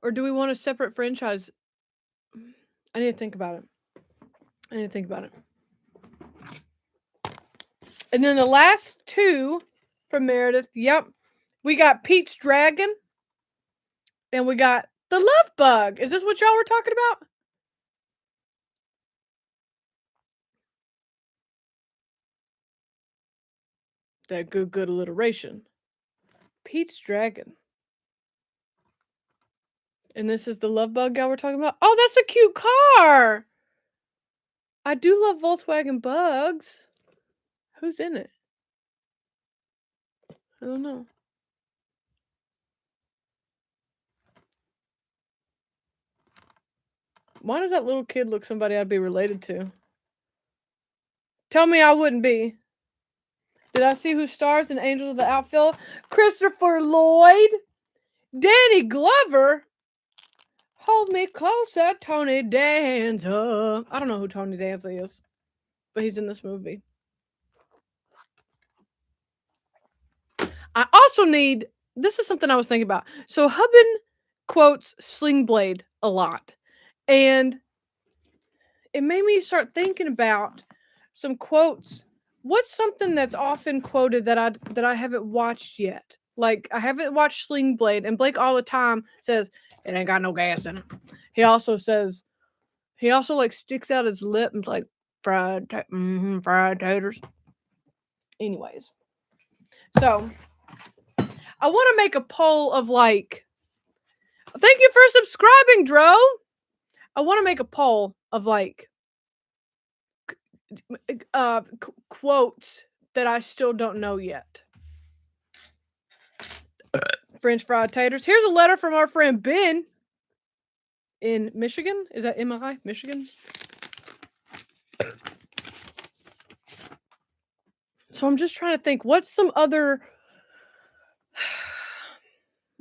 Or do we want a separate franchise? I need to think about it. And then the last two from Meredith. Yep. We got Pete's Dragon. And we got The Love Bug. Is this what y'all were talking about? That good alliteration. Pete's Dragon. And this is the Love Bug guy we're talking about? Oh, that's a cute car! I do love Volkswagen Bugs. Who's in it? I don't know. Why does that little kid look somebody I'd be related to? Tell me I wouldn't be. Did I see who stars in Angels of the Outfield? Christopher Lloyd. Danny Glover. Hold me closer, Tony Danza. I don't know who Tony Danza is, but he's in this movie. I also need, this is something I was thinking about. So Hubin quotes Sling Blade a lot. And it made me start thinking about some quotes. What's something that's often quoted that I haven't watched yet? Like, I haven't watched Sling Blade, and Blake all the time says, it ain't got no gas in it. He also like sticks out his lip and is like, fried taters. Anyways. So, I want to make a poll of like, thank you for subscribing, Dro. I want to make a poll of like quotes that I still don't know yet. French fried taters. Here's a letter from our friend Ben in Michigan. Is that MI? Michigan? So I'm just trying to think, what's some other...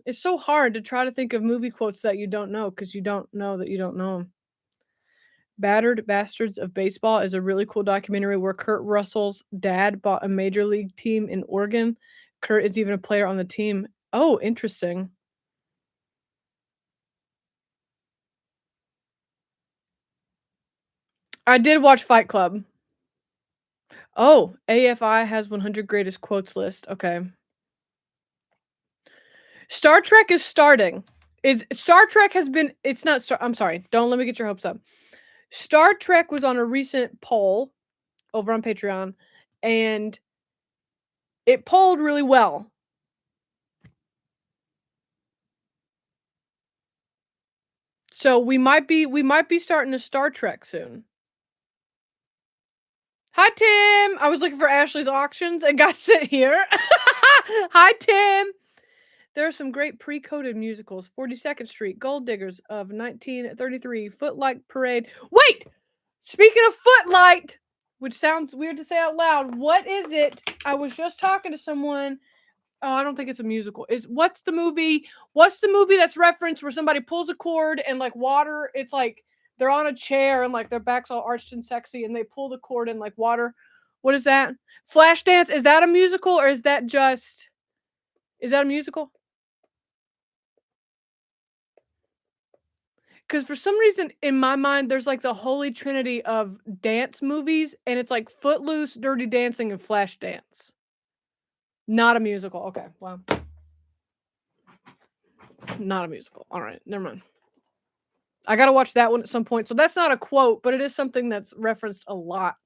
It's so hard to try to think of movie quotes that you don't know because you don't know that you don't know them. Battered Bastards of Baseball is a really cool documentary where Kurt Russell's dad bought a major league team in Oregon. Kurt is even a player on the team. Oh, interesting. I did watch Fight Club. Oh, AFI has 100 greatest quotes list. Okay. Star Trek is starting. I'm sorry. Don't let me get your hopes up. Star Trek was on a recent poll over on Patreon, and it polled really well. So we might be starting a Star Trek soon. Hi, Tim. I was looking for Ashley's auctions and got sent here. Hi, Tim. There are some great pre-coded musicals. 42nd Street, Gold Diggers of 1933, Footlight Parade. Wait! Speaking of Footlight, which sounds weird to say out loud. What is it? I was just talking to someone. Oh, I don't think it's a musical. What's the movie? What's the movie that's referenced where somebody pulls a cord and like water? It's like they're on a chair and like their back's all arched and sexy, and they pull the cord and like water. What is that? Flashdance. Is that a musical or is that just? Is that a musical? Because for some reason in my mind, there's like the holy trinity of dance movies, and it's like Footloose, Dirty Dancing, and Flashdance. Not a musical. Okay, wow. Not a musical. All right, never mind. I gotta watch that one at some point. So that's not a quote, but it is something that's referenced a lot.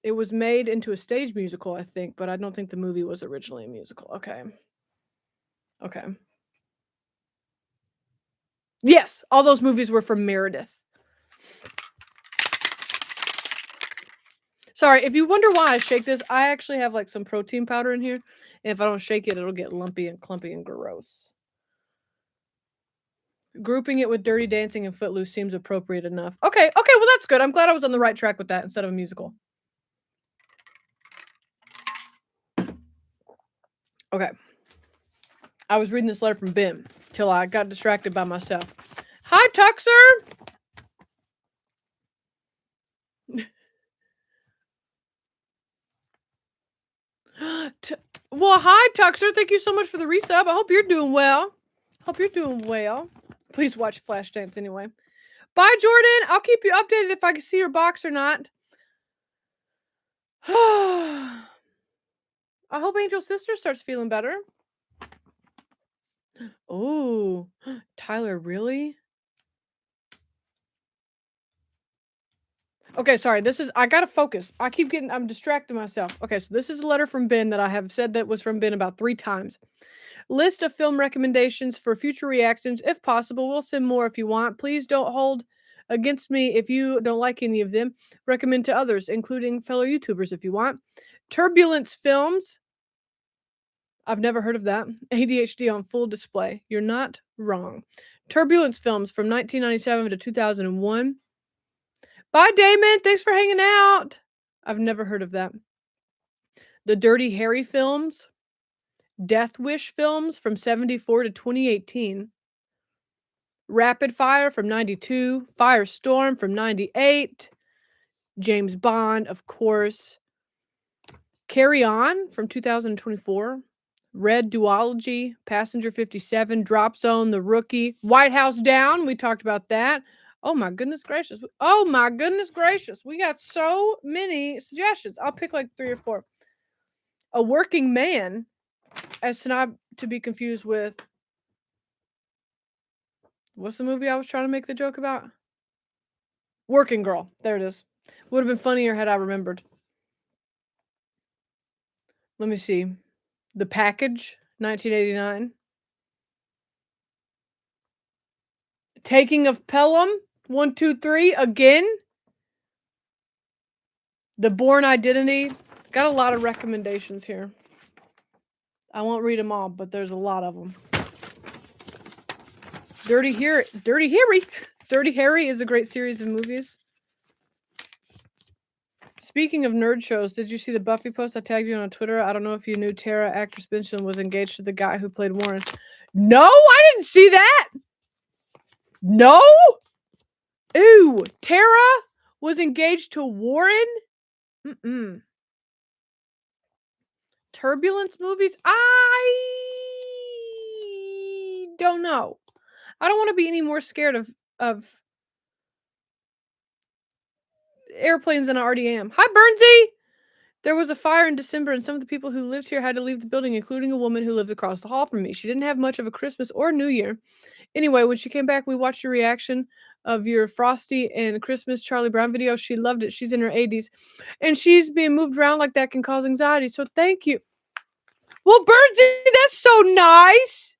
It was made into a stage musical, I think, but I don't think the movie was originally a musical. Okay. Okay. Yes, all those movies were from Meredith. Sorry, if you wonder why I shake this, I actually have like some protein powder in here. And if I don't shake it, it'll get lumpy and clumpy and gross. Grouping it with Dirty Dancing and Footloose seems appropriate enough. Okay, well that's good. I'm glad I was on the right track with that instead of a musical. Okay. I was reading this letter from Ben till I got distracted by myself. Hi, Tuxer! Well, hi, Tuxer. Thank you so much for the resub. I hope you're doing well. Please watch Flashdance anyway. Bye, Jordan. I'll keep you updated if I can see your box or not. I hope Angel's sister starts feeling better. Oh, Tyler, really? Okay, sorry. I gotta focus. I'm distracting myself. Okay, so this is a letter from Ben that I have said that was from Ben about 3 times. List of film recommendations for future reactions. If possible, we'll send more if you want. Please don't hold against me if you don't like any of them. Recommend to others, including fellow YouTubers if you want. Turbulence films. I've never heard of that. ADHD on full display. You're not wrong. Turbulence films from 1997 to 2001. Bye, Damon. Thanks for hanging out. I've never heard of that. The Dirty Harry films. Death Wish films from 74 to 2018. Rapid Fire from 92. Firestorm from 98. James Bond, of course. Carry On from 2024. Red Duology. Passenger 57. Drop Zone. The Rookie. White House Down. We talked about that. Oh my goodness gracious. We got so many suggestions. I'll pick like 3 or 4. A Working Man, as not to be confused with, what's the movie I was trying to make the joke about? Working Girl. There it is. Would have been funnier had I remembered. Let me see. The Package, 1989. Taking of Pelham, 1, 2, 3, again. The Bourne Identity. Got a lot of recommendations here. I won't read them all, but there's a lot of them. Dirty Harry. Dirty Harry is a great series of movies. Speaking of nerd shows, did you see the Buffy post I tagged you on Twitter? I don't know if you knew Tara, actress Benson, was engaged to the guy who played Warren. No, I didn't see that. No? Ooh, Tara was engaged to Warren? Mm-mm. Turbulence movies? I don't know. I don't want to be any more scared of airplanes than I already am. Hi, Bernsey! There was a fire in December, and some of the people who lived here had to leave the building, including a woman who lives across the hall from me. She didn't have much of a Christmas or New Year. Anyway, when she came back, we watched your reaction of your Frosty and Christmas Charlie Brown video. She loved it. She's in her 80s. And she's being moved around like that can cause anxiety. So thank you. Well, Bernsey, that's so nice.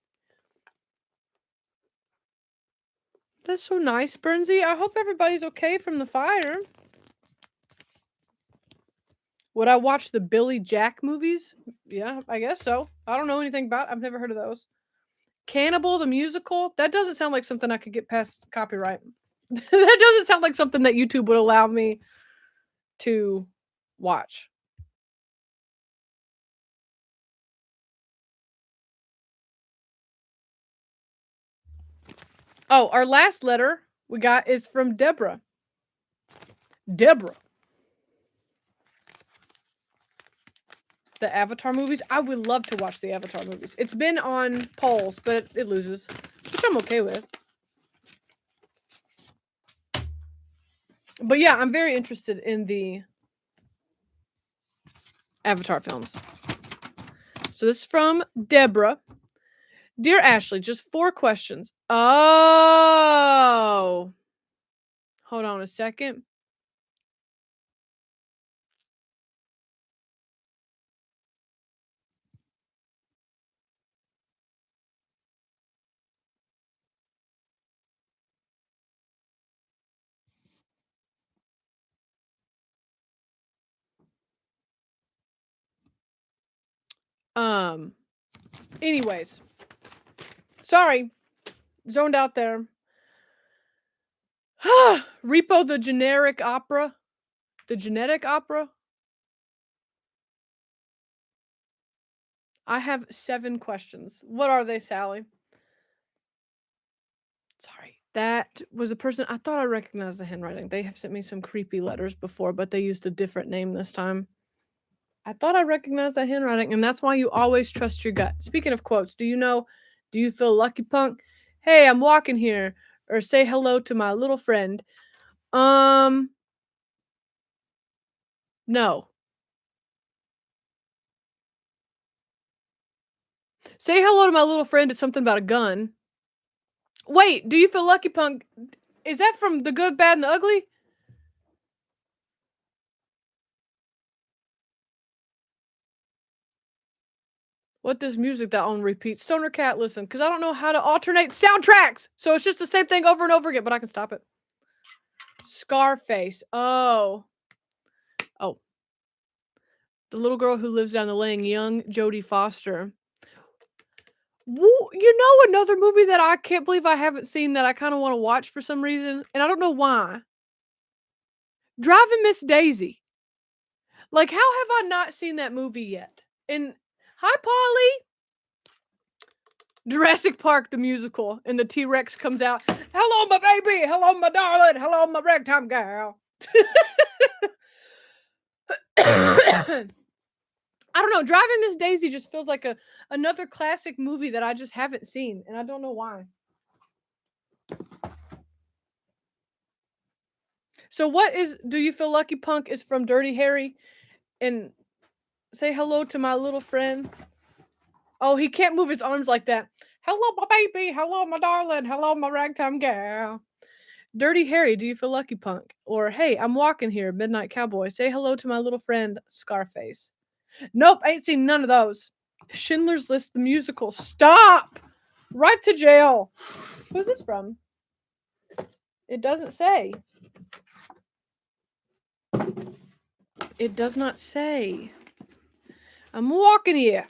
That's so nice, Bernsey. I hope everybody's okay from the fire. Would I watch the Billy Jack movies? Yeah, I guess so. I don't know anything about it. I've never heard of those. Cannibal the musical? That doesn't sound like something I could get past copyright. That doesn't sound like something that YouTube would allow me to watch. Oh, our last letter we got is from Deborah. Deborah. The Avatar movies. I would love to watch the Avatar movies. It's been on polls, but it loses, which I'm okay with. But yeah, I'm very interested in the Avatar films. So this is from Deborah. Dear Ashley, just 4 questions. Oh. Hold on a second. Anyways. Sorry. Zoned out there. Repo the generic opera. The genetic opera. I have 7 questions. What are they, Sally? Sorry. That was a person. I thought I recognized the handwriting. They have sent me some creepy letters before, but they used a different name this time. I thought I recognized that handwriting, and that's why you always trust your gut. Speaking of quotes, do you feel lucky, punk? Hey, I'm walking here. Or say hello to my little friend. No. Say hello to my little friend is something about a gun. Wait, do you feel lucky, punk? Is that from The Good, Bad, and the Ugly? What this music that on repeat? Stoner Cat, listen, because I don't know how to alternate soundtracks. So it's just the same thing over and over again, but I can stop it. Scarface. Oh. The little girl who lives down the lane, young Jodie Foster. You know another movie that I can't believe I haven't seen that I kind of want to watch for some reason, and I don't know why. Driving Miss Daisy. Like, how have I not seen that movie yet? And hi, Polly. Jurassic Park the musical, and the T-Rex comes out. Hello, my baby. Hello, my darling. Hello, my ragtime gal. I don't know. Driving Miss Daisy just feels like another classic movie that I just haven't seen, and I don't know why. So what is Do You Feel Lucky, Punk is from Dirty Harry, and say hello to my little friend. Oh, he can't move his arms like that. Hello, my baby. Hello, my darling. Hello, my ragtime gal. Dirty Harry, Do You Feel Lucky, Punk? Or, hey, I'm walking here, Midnight Cowboy. Say hello to my little friend, Scarface. Nope, ain't seen none of those. Schindler's List, the musical. Stop! Right to jail. Who's this from? It doesn't say. It does not say. I'm walking here.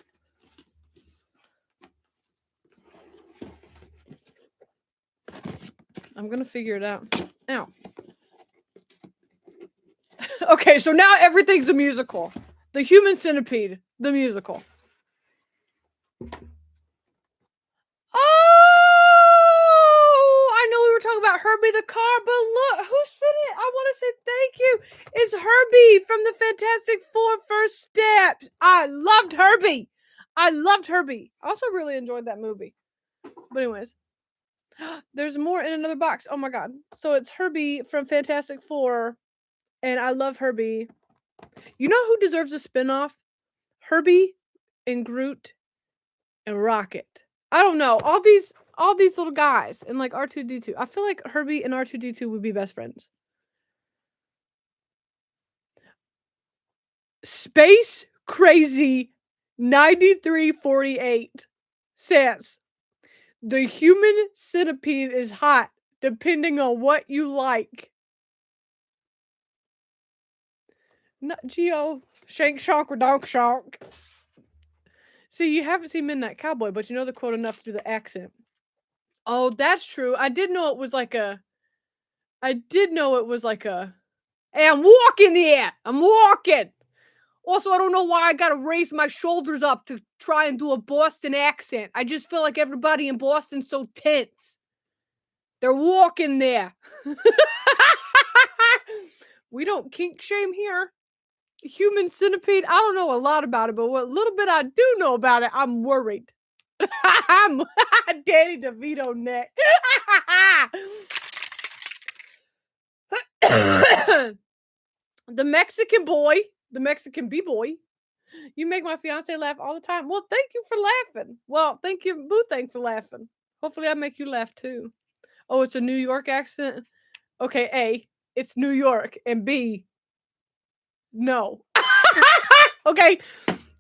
I'm gonna figure it out. Ow. Okay, so now everything's a musical. The Human Centipede, the musical. Oh, I know we were talking about Herbie the car, but look, who said it? I want to say thank you. It's Herbie from the Fantastic Four First Steps. I loved Herbie. I also really enjoyed that movie. But anyways, there's more in another box. Oh my god. So it's Herbie from Fantastic Four, and I love Herbie. You know who deserves a spinoff? Herbie and Groot and Rocket. I don't know. All these little guys and like R2D2. I feel like Herbie and R2D2 would be best friends. Space Crazy 9348 says the human centipede is hot depending on what you like. Not Geo Shank Shonk or Donk Shonk. See, you haven't seen Midnight Cowboy, but you know the quote enough to do the accent. Oh, that's true. I did know it was like a I did know it was like a, hey, I'm walking here. I'm walking. Also, I don't know why I gotta raise my shoulders up to try and do a Boston accent. I just feel like everybody in Boston's so tense. They're walking there. We don't kink shame here. Human centipede, I don't know a lot about it, but what little bit I do know about it, I'm worried. I'm Danny DeVito neck. The Mexican boy, the Mexican B-boy. You make my fiance laugh all the time. Well, thank you for laughing. Well, thank you, Boo Thang, for laughing. Hopefully I make you laugh too. Oh, it's a New York accent? Okay, A, it's New York, and B, no. Okay,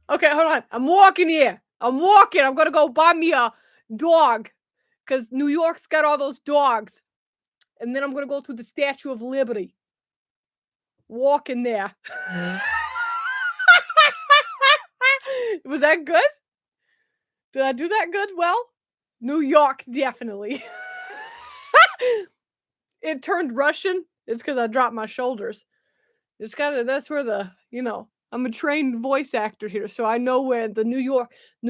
hold on. I'm walking here. I'm walking. I'm gonna go buy me a dog, because New York's got all those dogs. And then I'm gonna go to the Statue of Liberty. Walking there. Was that good? Did I do that good? Well, New York, definitely. It turned Russian. It's because I dropped my shoulders. That's where the, I'm a trained voice actor here, so I know where the New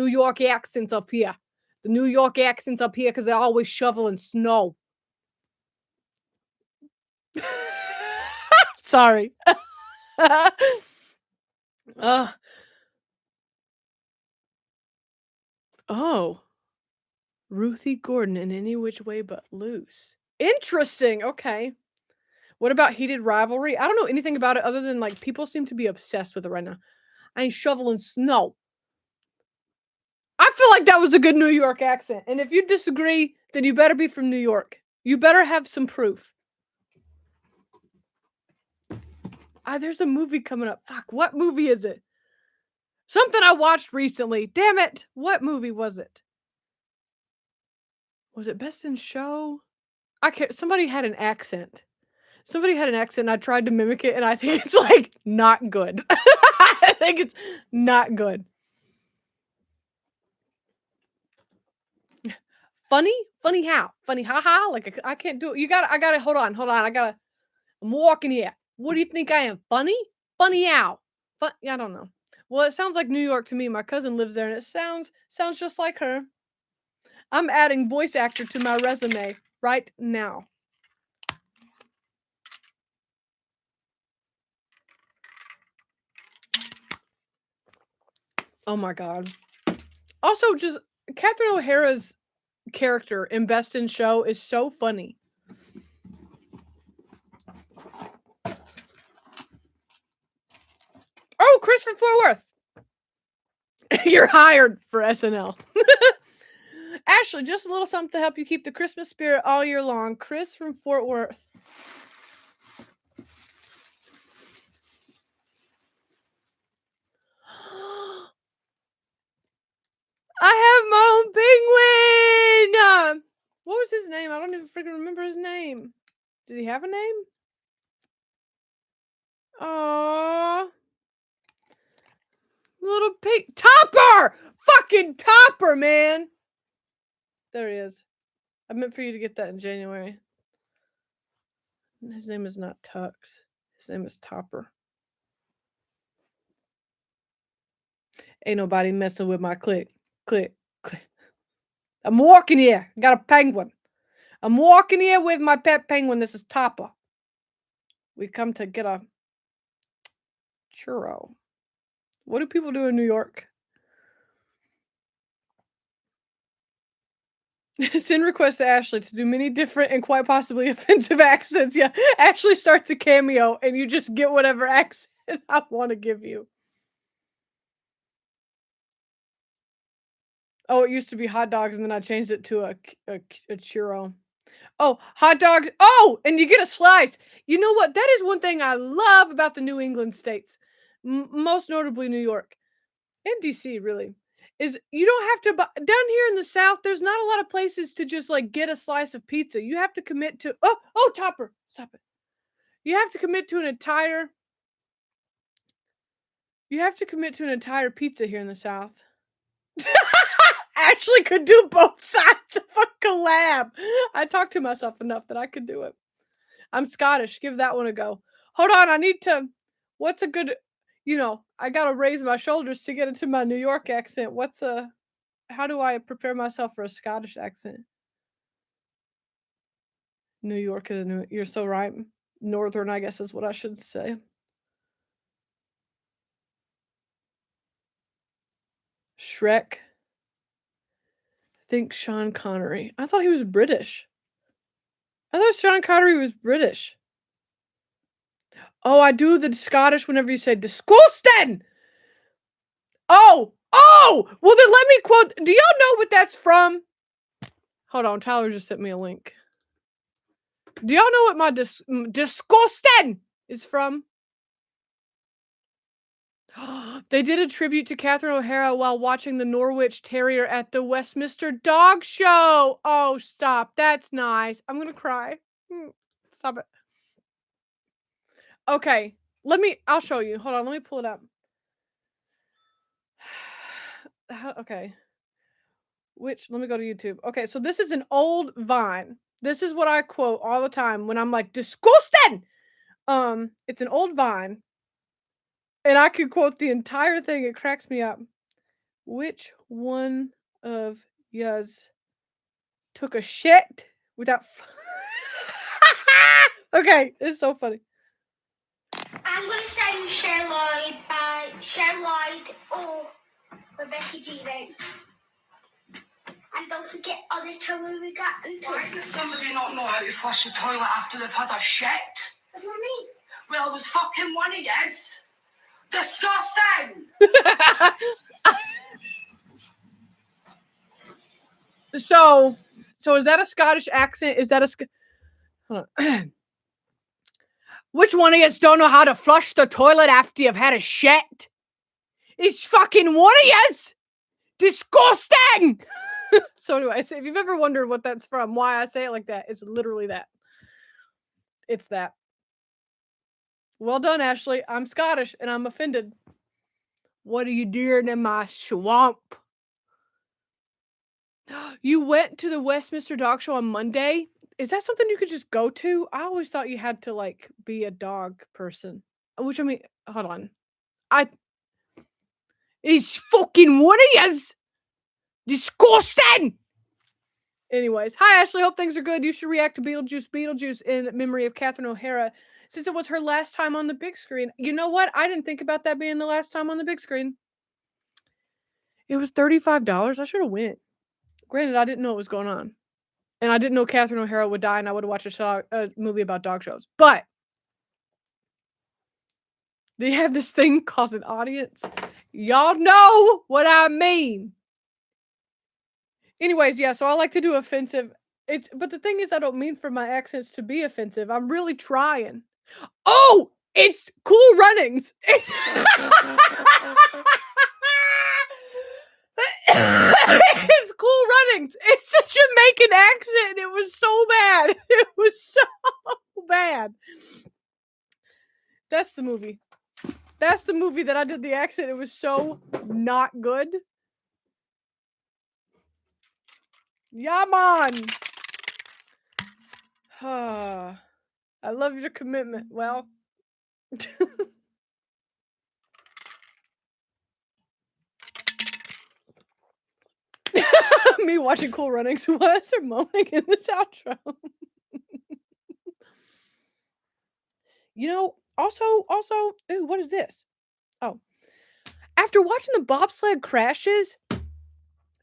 York accent's up here. The New York accent's up here because they're always shoveling snow. Sorry. Oh. Ruthie Gordon in Any Which Way But Loose. Interesting. Okay. What about Heated Rivalry? I don't know anything about it other than like people seem to be obsessed with it right now. I ain't shoveling snow. I feel like that was a good New York accent. And if you disagree, then you better be from New York. You better have some proof. There's a movie coming up. Fuck, what movie is it? Something I watched recently. Damn it. What movie was it? Was it Best in Show? Somebody had an accent. And I tried to mimic it, and I think it's, like, not good. I think it's not good. Funny? Funny how? Funny haha? Like, I can't do it. I gotta, hold on. I'm walking here. What do you think I am? Funny? Funny how? I don't know. Well, it sounds like New York to me. My cousin lives there, and it sounds just like her. I'm adding voice actor to my resume right now. Oh my god. Also, just Katherine O'Hara's character in Best in Show is so funny. Oh, Chris from Fort Worth. You're hired for SNL. Ashley, just a little something to help you keep the Christmas spirit all year long. Chris from Fort Worth. I have my own penguin! What was his name? I don't even freaking remember his name. Did he have a name? Aww. Little pig. Topper! Fucking Topper, man! There he is. I meant for you to get that in January. His name is not Tux. His name is Topper. Ain't nobody messing with my click. Click. I'm walking here. I got a penguin. I'm walking here with my pet penguin. This is Topper. We come to get a churro. What do people do in New York? Send requests to Ashley to do many different and quite possibly offensive accents. Yeah, Ashley starts a cameo and you just get whatever accent I want to give you. Oh, it used to be hot dogs and then I changed it to a churro. Oh, hot dogs. Oh, and you get a slice. You know what? That is one thing I love about the New England states, most notably New York and DC, really, is you don't have to buy. Down here in the South, there's not a lot of places to just like get a slice of pizza. You have to commit to, oh, Topper, stop it. You have to commit to an entire pizza here in the South. Actually could do both sides of a collab. I talked to myself enough that I could do it. I'm Scottish. Give that one a go. Hold on, I need to. What's a good? I gotta raise my shoulders to get into my New York accent. How do I prepare myself for a Scottish accent? New York is you're so right. Northern, I guess, is what I should say. Shrek. Think Sean Connery. I thought he was British. I thought Sean Connery was British. Oh, I do the Scottish whenever you say disgusting. Oh, well then let me quote. Do y'all know what that's from? Hold on, Tyler just sent me a link. Do y'all know what my disgusting is from? They did a tribute to Katherine O'Hara while watching the Norwich Terrier at the Westminster Dog Show. Oh, stop. That's nice. I'm gonna cry. Stop it. Okay, I'll show you. Hold on, let me pull it up. Okay. Let me go to YouTube. Okay, so this is an old Vine. This is what I quote all the time when I'm like, disgusting! It's an old Vine. And I could quote the entire thing. It cracks me up. Which one of yous took a shit without... Okay, it's so funny. I'm going to sing Share Lloyd by Share Lloyd or Rebecca G. Rowe. And don't forget other two we got into. Why does somebody not know how to flush the toilet after they've had a shit? What do you mean? Well, it was fucking one of yous. Disgusting! So is that a Scottish accent? Is that hold on. Which one of yous don't know how to flush the toilet after you've had a shit? It's fucking one of yous! Disgusting! So anyways, if you've ever wondered what that's from, why I say it like that, it's literally that. It's that. Well done, Ashley. I'm Scottish and I'm offended. What are you doing in my swamp? You went to the Westminster Dog Show on Monday? Is that something you could just go to? I always thought you had to, like, be a dog person. Which, I mean, hold on. It's fucking one of yous! Disgusting! Anyways, hi Ashley, hope things are good. You should react to Beetlejuice in memory of Katherine O'Hara, since it was her last time on the big screen. You know what? I didn't think about that being the last time on the big screen. It was $35. I should have went. Granted, I didn't know what was going on. And I didn't know Katherine O'Hara would die and I would have watched a movie about dog shows. But they have this thing called an audience. Y'all know what I mean. Anyways, yeah, so I like to do offensive. But the thing is, I don't mean for my accents to be offensive. I'm really trying. Oh, it's Cool Runnings. It's Cool Runnings. It's a Jamaican accent. It was so bad. It was so bad. That's the movie. That's the movie that I did the accent. It was so not good. Yeah, man. I love your commitment. Well. Me watching Cool Runnings. Why is there moaning in this outro? Also, ooh, what is this? Oh. After watching the bobsled crashes,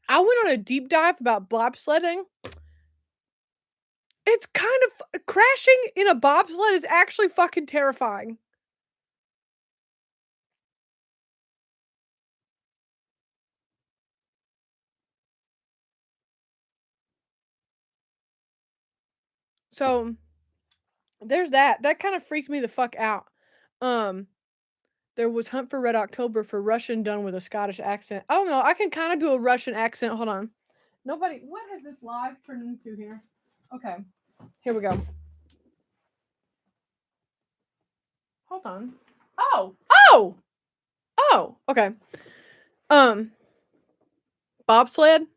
I went on a deep dive about bobsledding. It's kind of crashing in a bobsled is actually fucking terrifying. So there's that. That kind of freaked me the fuck out. There was Hunt for Red October for Russian done with a Scottish accent. I don't know. I can kind of do a Russian accent. Hold on. What has this live turned into here? Okay. Here we go. Hold on. Oh, okay. Bobsled.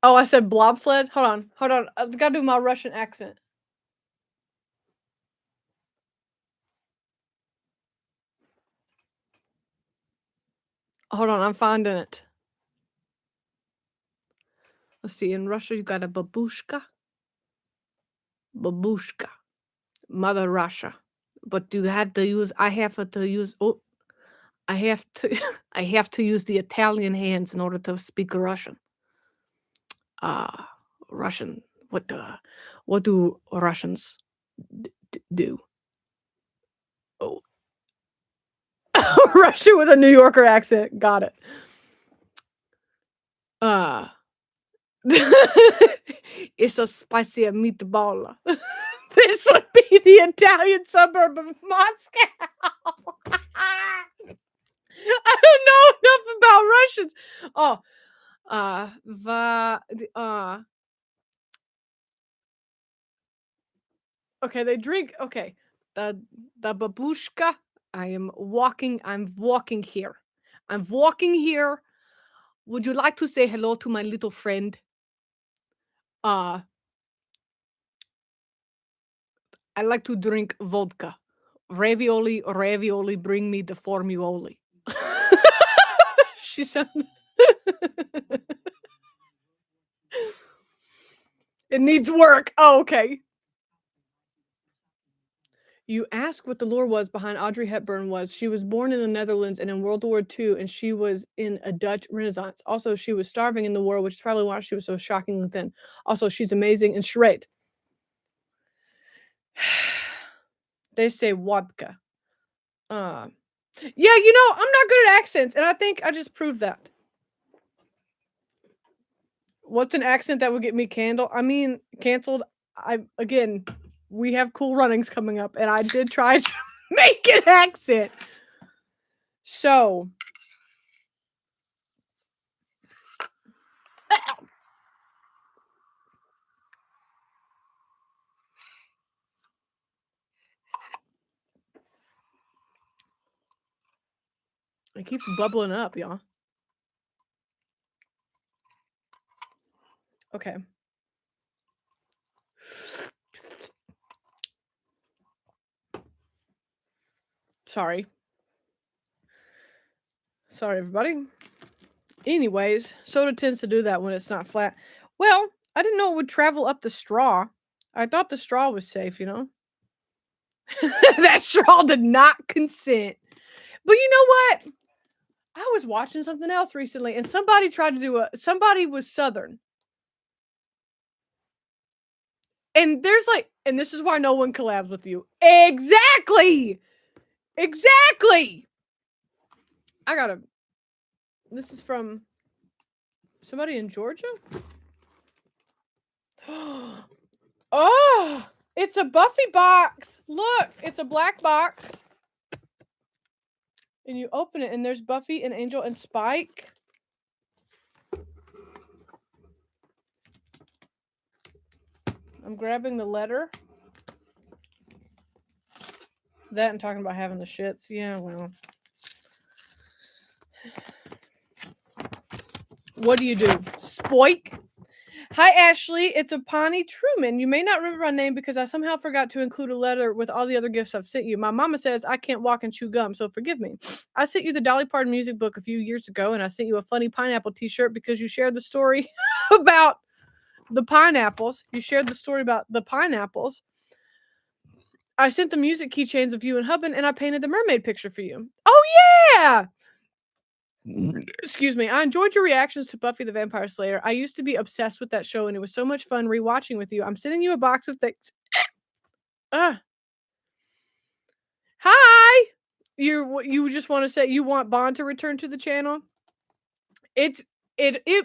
Oh, I said blobsled. Hold on. I gotta do my Russian accent. Hold on, I'm finding it. Let's see. In Russia, you got a babushka. Babushka. Mother Russia. But you have to use. I have to use. Oh, I have to. I have to use the Italian hands in order to speak Russian. Russian. What do Russians do? Oh, Russian with a New Yorker accent. Got it. It's a spicy meatball. This would be the Italian suburb of Moscow. I don't know enough about Russians. Okay, they drink. Okay, the babushka. I'm walking here. I'm walking here. Would you like to say hello to my little friend? I like to drink vodka. Ravioli, bring me the formuoli. She said. It needs work. Oh, okay. You ask what the lore was behind Audrey Hepburn was. She was born in the Netherlands and in World War II, and she was in a Dutch Renaissance. Also, she was starving in the war, which is probably why she was so shockingly thin. Also, she's amazing and straight. They say vodka. Yeah, you know, I'm not good at accents, and I think I just proved that. What's an accent that would get me canceled? Again, we have cool runnings coming up, and I did try to make an accent. So, it keeps bubbling up, y'all. Okay. Sorry, everybody. Anyways, soda tends to do that when it's not flat. Well, I didn't know it would travel up the straw. I thought the straw was safe, you know? That straw did not consent. But you know what? I was watching something else recently, and somebody tried to do somebody was Southern. And there's and this is why no one collabs with you. Exactly! This is from somebody in Georgia? Oh, it's a Buffy box. Look, it's a black box. And you open it, and there's Buffy and Angel and Spike. I'm grabbing the letter. That and talking about having the shits. Yeah, well. What do you do? Spoik? Hi, Ashley. It's a Pawnee Truman. You may not remember my name because I somehow forgot to include a letter with all the other gifts I've sent you. My mama says I can't walk and chew gum, so forgive me. I sent you the Dolly Parton music book a few years ago, and I sent you a funny pineapple t-shirt because you shared the story about the pineapples. You shared the story about the pineapples. I sent the music keychains of you and Hubban, and I painted the mermaid picture for you. Oh, yeah! Excuse me. I enjoyed your reactions to Buffy the Vampire Slayer. I used to be obsessed with that show, and it was so much fun rewatching with you. I'm sending you a box of things. Hi! You just want to say you want Bond to return to the channel? It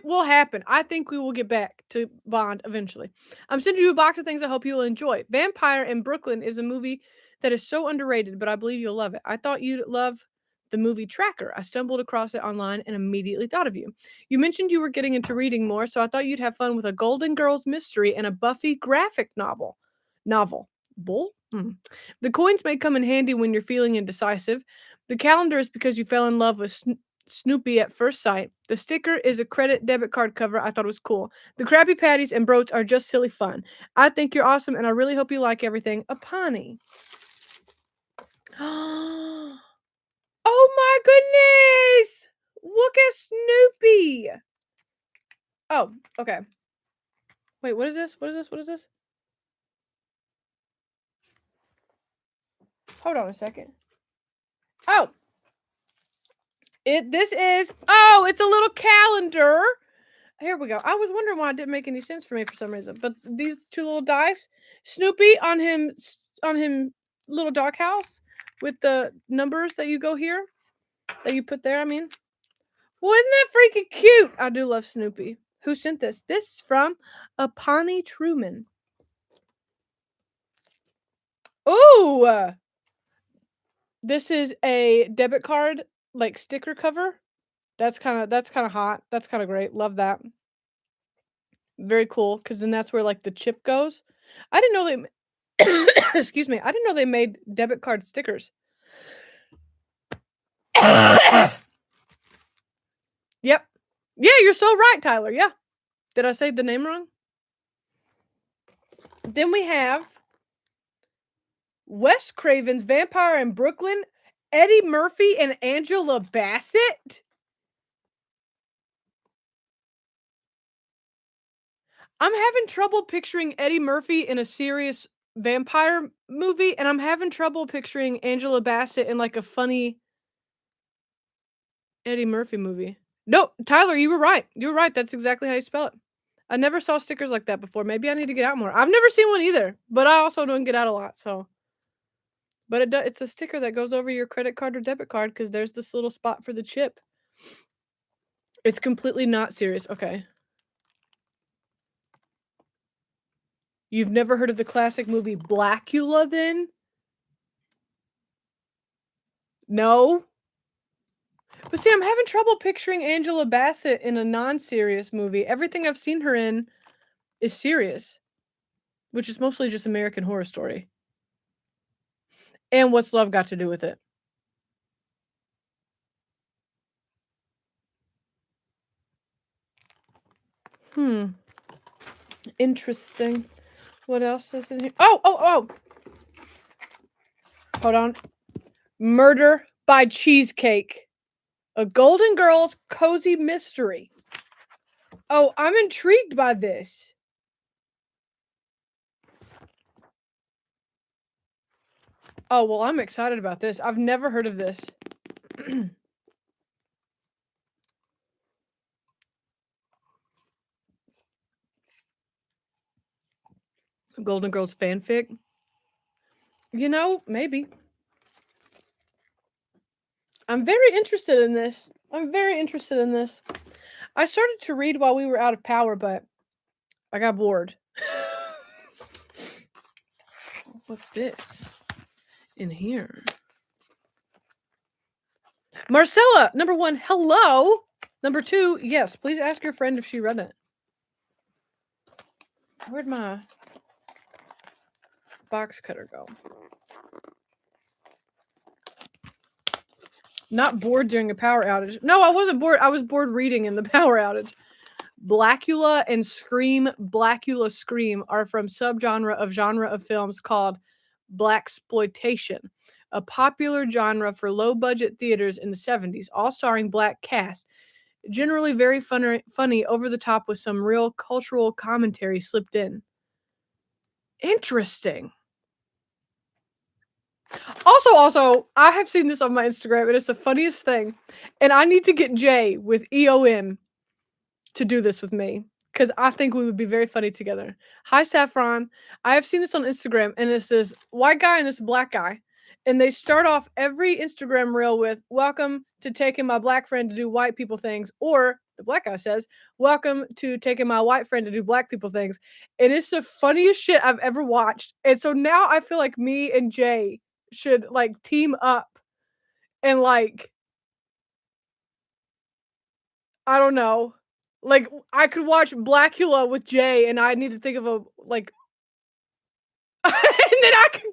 will happen. I think we will get back to Bond eventually. I'm sending you a box of things I hope you will enjoy. Vampire in Brooklyn is a movie that is so underrated, but I believe you'll love it. I thought you'd love the movie Tracker. I stumbled across it online and immediately thought of you. You mentioned you were getting into reading more, so I thought you'd have fun with a Golden Girls mystery and a Buffy graphic novel. Bull? The coins may come in handy when you're feeling indecisive. The calendar is because you fell in love with Snoopy at first sight. The sticker is a credit debit card cover. I thought it was cool. The Krabby Patties and Broats are just silly fun. I think you're awesome, and I really hope you like everything. Apani. Oh my goodness! Look at Snoopy. Oh, okay. Wait, what is this? What is this? What is this? Hold on a second. Oh. This is, oh, it's a little calendar. Here we go. I was wondering why it didn't make any sense for me for some reason. But these two little dice, Snoopy on him little doghouse with the numbers that you go here, that you put there, I mean. Well, isn't that freaking cute? I do love Snoopy. Who sent this? This is from Apani Truman. Ooh! This is a debit card, like, sticker cover. That's kind of hot. That's kind of great. Love that. Very cool, because then that's where, like, the chip goes. I didn't know they excuse me. I didn't know they made debit card stickers. Yep. Yeah, you're so right, Tyler. Yeah. Did I say the name wrong? Then we have Wes Craven's Vampire in Brooklyn, Eddie Murphy and Angela Bassett. I'm having trouble picturing Eddie Murphy in a serious vampire movie, and I'm having trouble picturing Angela Bassett in, like, a funny Eddie Murphy movie. No, Tyler, you were right. You were right. That's exactly how you spell it. I never saw stickers like that before. Maybe I need to get out more. I've never seen one either, but I also don't get out a lot, so. But it's a sticker that goes over your credit card or debit card because there's this little spot for the chip. It's completely not serious. Okay. You've never heard of the classic movie Blackula, then? No? But see, I'm having trouble picturing Angela Bassett in a non-serious movie. Everything I've seen her in is serious, which is mostly just American Horror Story. And what's love got to do with it? Interesting. What else is in here? Oh! Hold on. Murder by Cheesecake. A Golden Girls cozy mystery. Oh, I'm intrigued by this. Oh, well, I'm excited about this. I've never heard of this. Golden Girls fanfic? You know, maybe. I'm very interested in this. I started to read while we were out of power, but I got bored. What's this in here? Marcella, number 1, hello. Number 2, yes, please ask your friend if she read it. Where'd my box cutter go? Not bored during a power outage. No, I wasn't bored. I was bored reading in the power outage. Blackula and Scream, Blackula Scream are from subgenre of films called blaxploitation, a popular genre for low-budget theaters in the 70s, all starring black cast. Generally very funny, over the top with some real cultural commentary slipped in. Interesting. Also, I have seen this on my Instagram, and it's the funniest thing. And I need to get Jay with EOM to do this with me, because I think we would be very funny together. Hi, Saffron. I have seen this on Instagram, and it's this white guy and this black guy. And they start off every Instagram reel with, welcome to taking my black friend to do white people things. Or the black guy says, welcome to taking my white friend to do black people things. And it's the funniest shit I've ever watched. And so now I feel like me and Jay should, like, team up and, like, I don't know. Like, I could watch Blackula with Jay, and I need to think of a, like and then I could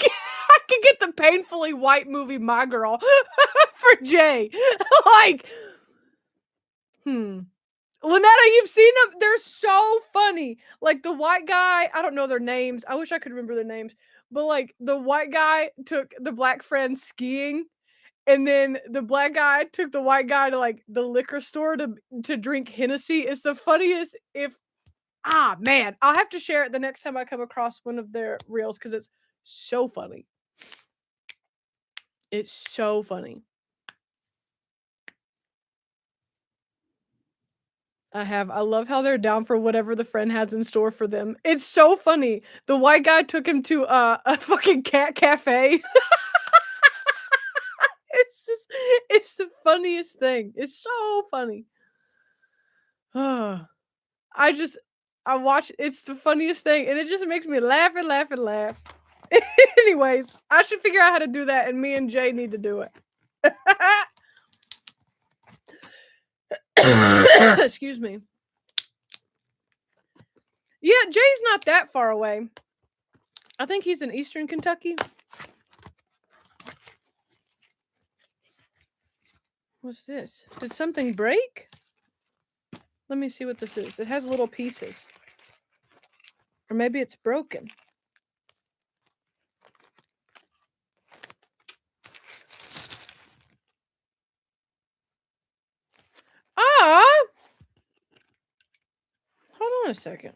get the painfully white movie My Girl for Jay. Like, Lynetta, you've seen them? They're so funny. Like, the white guy, I don't know their names. I wish I could remember their names. But, like, the white guy took the black friend skiing, And then the black guy took the white guy to like the liquor store to drink Hennessy. It's the funniest. Man, I'll have to share it the next time I come across one of their reels because it's so funny. It's so funny. I love how they're down for whatever the friend has in store for them. It's so funny. The white guy took him to a fucking cat cafe. It's the funniest thing. It's so funny. I watch, it's the funniest thing, and it just makes me laugh and laugh and laugh. Anyways, I should figure out how to do that, and me and Jay need to do it. Excuse me. Yeah, Jay's not that far away. I think he's in Eastern Kentucky. What's this? Did something break? Let me see what this is. It has little pieces. Or maybe it's broken. Hold on a second.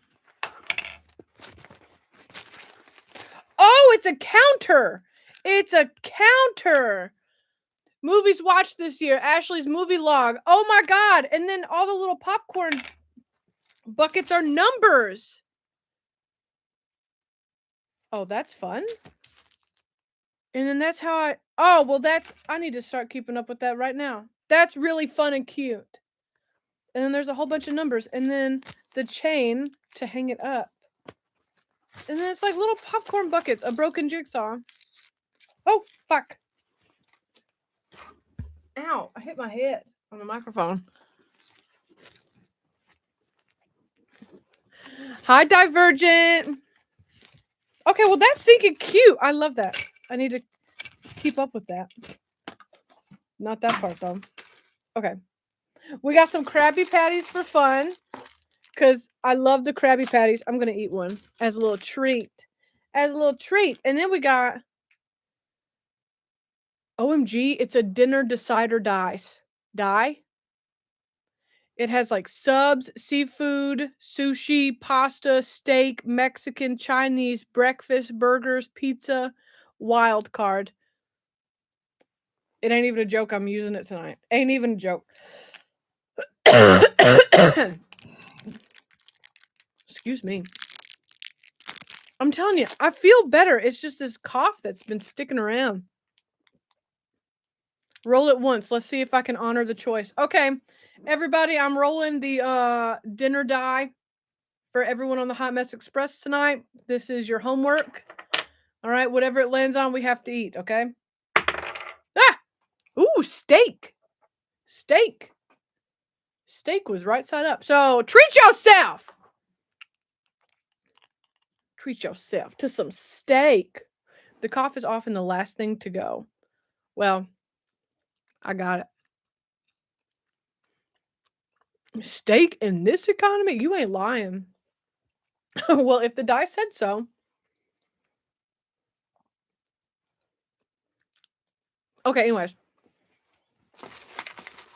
Oh, it's a counter. It's a counter. Movies watched this year. Ashley's movie log. Oh my God. And then all the little popcorn buckets are numbers. Oh, that's fun. And then that's how I need to start keeping up with that right now. That's really fun and cute. And then there's a whole bunch of numbers. And then the chain to hang it up. And then it's like little popcorn buckets, a broken jigsaw. Oh, fuck. Ow, I hit my head on the microphone. Hi, Divergent. Okay, well, that's stinking cute. I love that. I need to keep up with that. Not that part, though. Okay. We got some Krabby Patties for fun. Because I love the Krabby Patties. I'm going to eat one as a little treat. And then we got... OMG, it's a dinner decider die. It has like subs, seafood, sushi, pasta, steak, Mexican, Chinese, breakfast, burgers, pizza, wild card. It ain't even a joke. I'm using it tonight. Ain't even a joke. Excuse me. I'm telling you, I feel better. It's just this cough that's been sticking around. Roll it once. Let's see if I can honor the choice. Okay, everybody, I'm rolling the dinner die for everyone on the Hot Mess Express tonight. This is your homework. All right, whatever it lands on, we have to eat, okay? Ah! Ooh, steak. Steak was right side up. So treat yourself. Treat yourself to some steak. The cough is often the last thing to go. Well, I got it. Steak in this economy? You ain't lying. Well, if the die said so. Okay, anyways.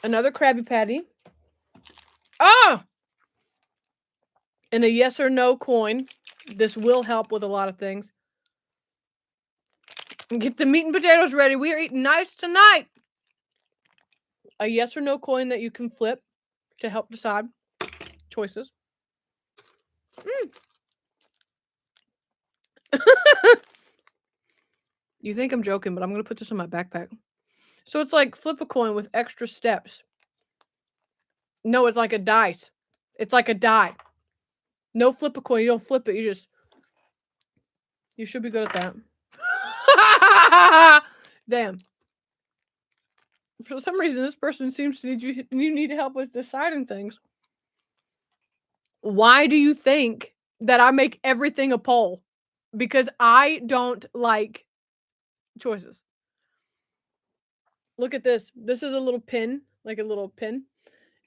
Another Krabby Patty. Oh! And a yes or no coin. This will help with a lot of things. Get the meat and potatoes ready. We are eating nice tonight. A yes or no coin that you can flip to help decide choices. You think I'm joking, but I'm going to put this in my backpack. So it's like flip a coin with extra steps. No, it's like a dice. It's like a die. No flip a coin. You don't flip it. You should be good at that. Damn. For some reason, this person seems to you need help with deciding things. Why do you think that I make everything a poll? Because I don't like choices. Look at this. This is a little pin, like a little pin.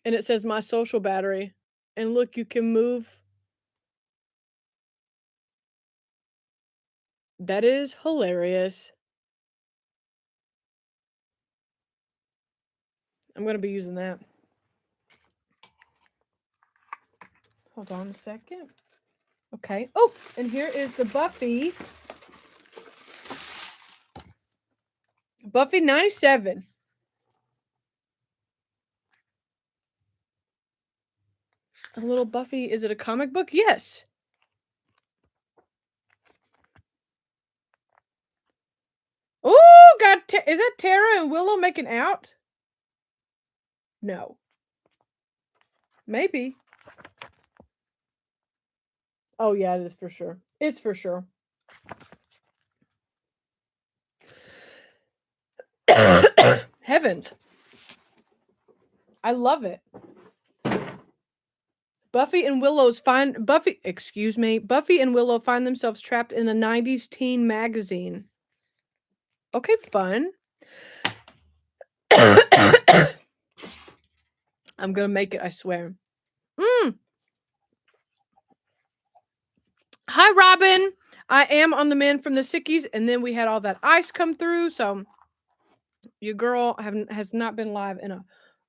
And it says my social battery. And look, you can move. That is hilarious. I'm going to be using that. Hold on a second. Okay. Oh, and here is the Buffy. Buffy 97. A little Buffy. Is it a comic book? Yes. Oh, God. Is that Tara and Willow making out? No. Maybe. Oh, yeah, it is for sure. It's for sure. Heavens. I love it. Buffy and Willow find themselves trapped in a 90s teen magazine. Okay, fun. I'm gonna make it, I swear. Hi, Robin. I am on the mend from the sickies, and then we had all that ice come through, so your girl has not been live in a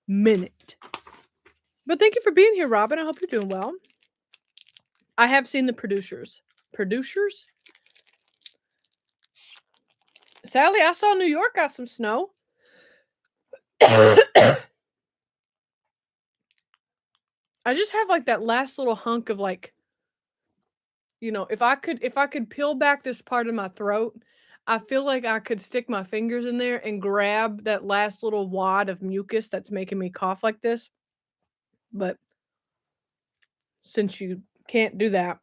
minute. But thank you for being here, Robin. I hope you're doing well. I have seen the producers. Producers? Sadly, I saw New York got some snow. I just have like that last little hunk of like, you know, if I could peel back this part of my throat, I feel like I could stick my fingers in there and grab that last little wad of mucus that's making me cough like this. But since you can't do that,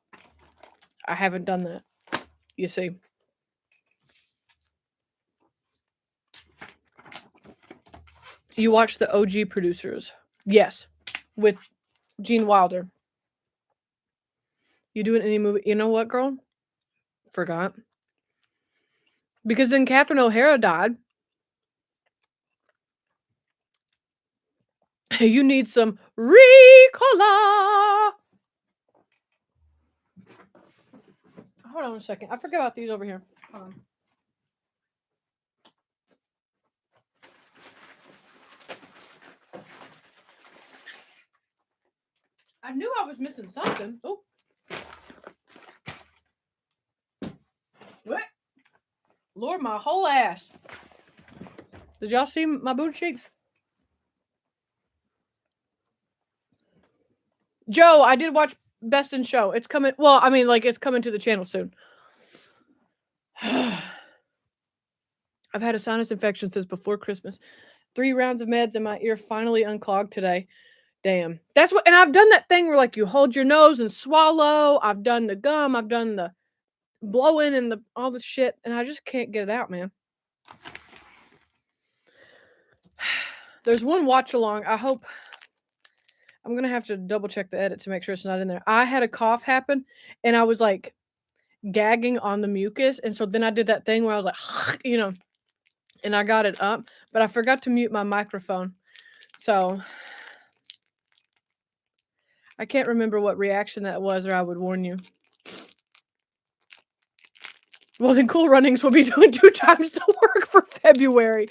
I haven't done that. You see. You watch the OG producers. Yes. With Gene Wilder. You doing any movie? You know what, girl? Forgot. Because then Katherine O'Hara died. You need some Ricola. Hold on a second. I forgot about these over here. Hold on. I knew I was missing something. Oh. What? Lord, my whole ass. Did y'all see my booty cheeks? Joe, I did watch Best in Show. It's coming. Well, I mean, like, it's coming to the channel soon. I've had a sinus infection since before Christmas. 3 rounds of meds and my ear finally unclogged today. Damn. That's what, and I've done that thing where like you hold your nose and swallow. I've done the gum. I've done the blowing and all the shit, and I just can't get it out, man. There's one watch along. I hope I'm gonna have to double check the edit to make sure it's not in there. I had a cough happen, and I was like gagging on the mucus, and so then I did that thing where I was like, you know, and I got it up, but I forgot to mute my microphone, so I can't remember what reaction that was, or I would warn you. Well, then Cool Runnings will be doing 2 times the work for February.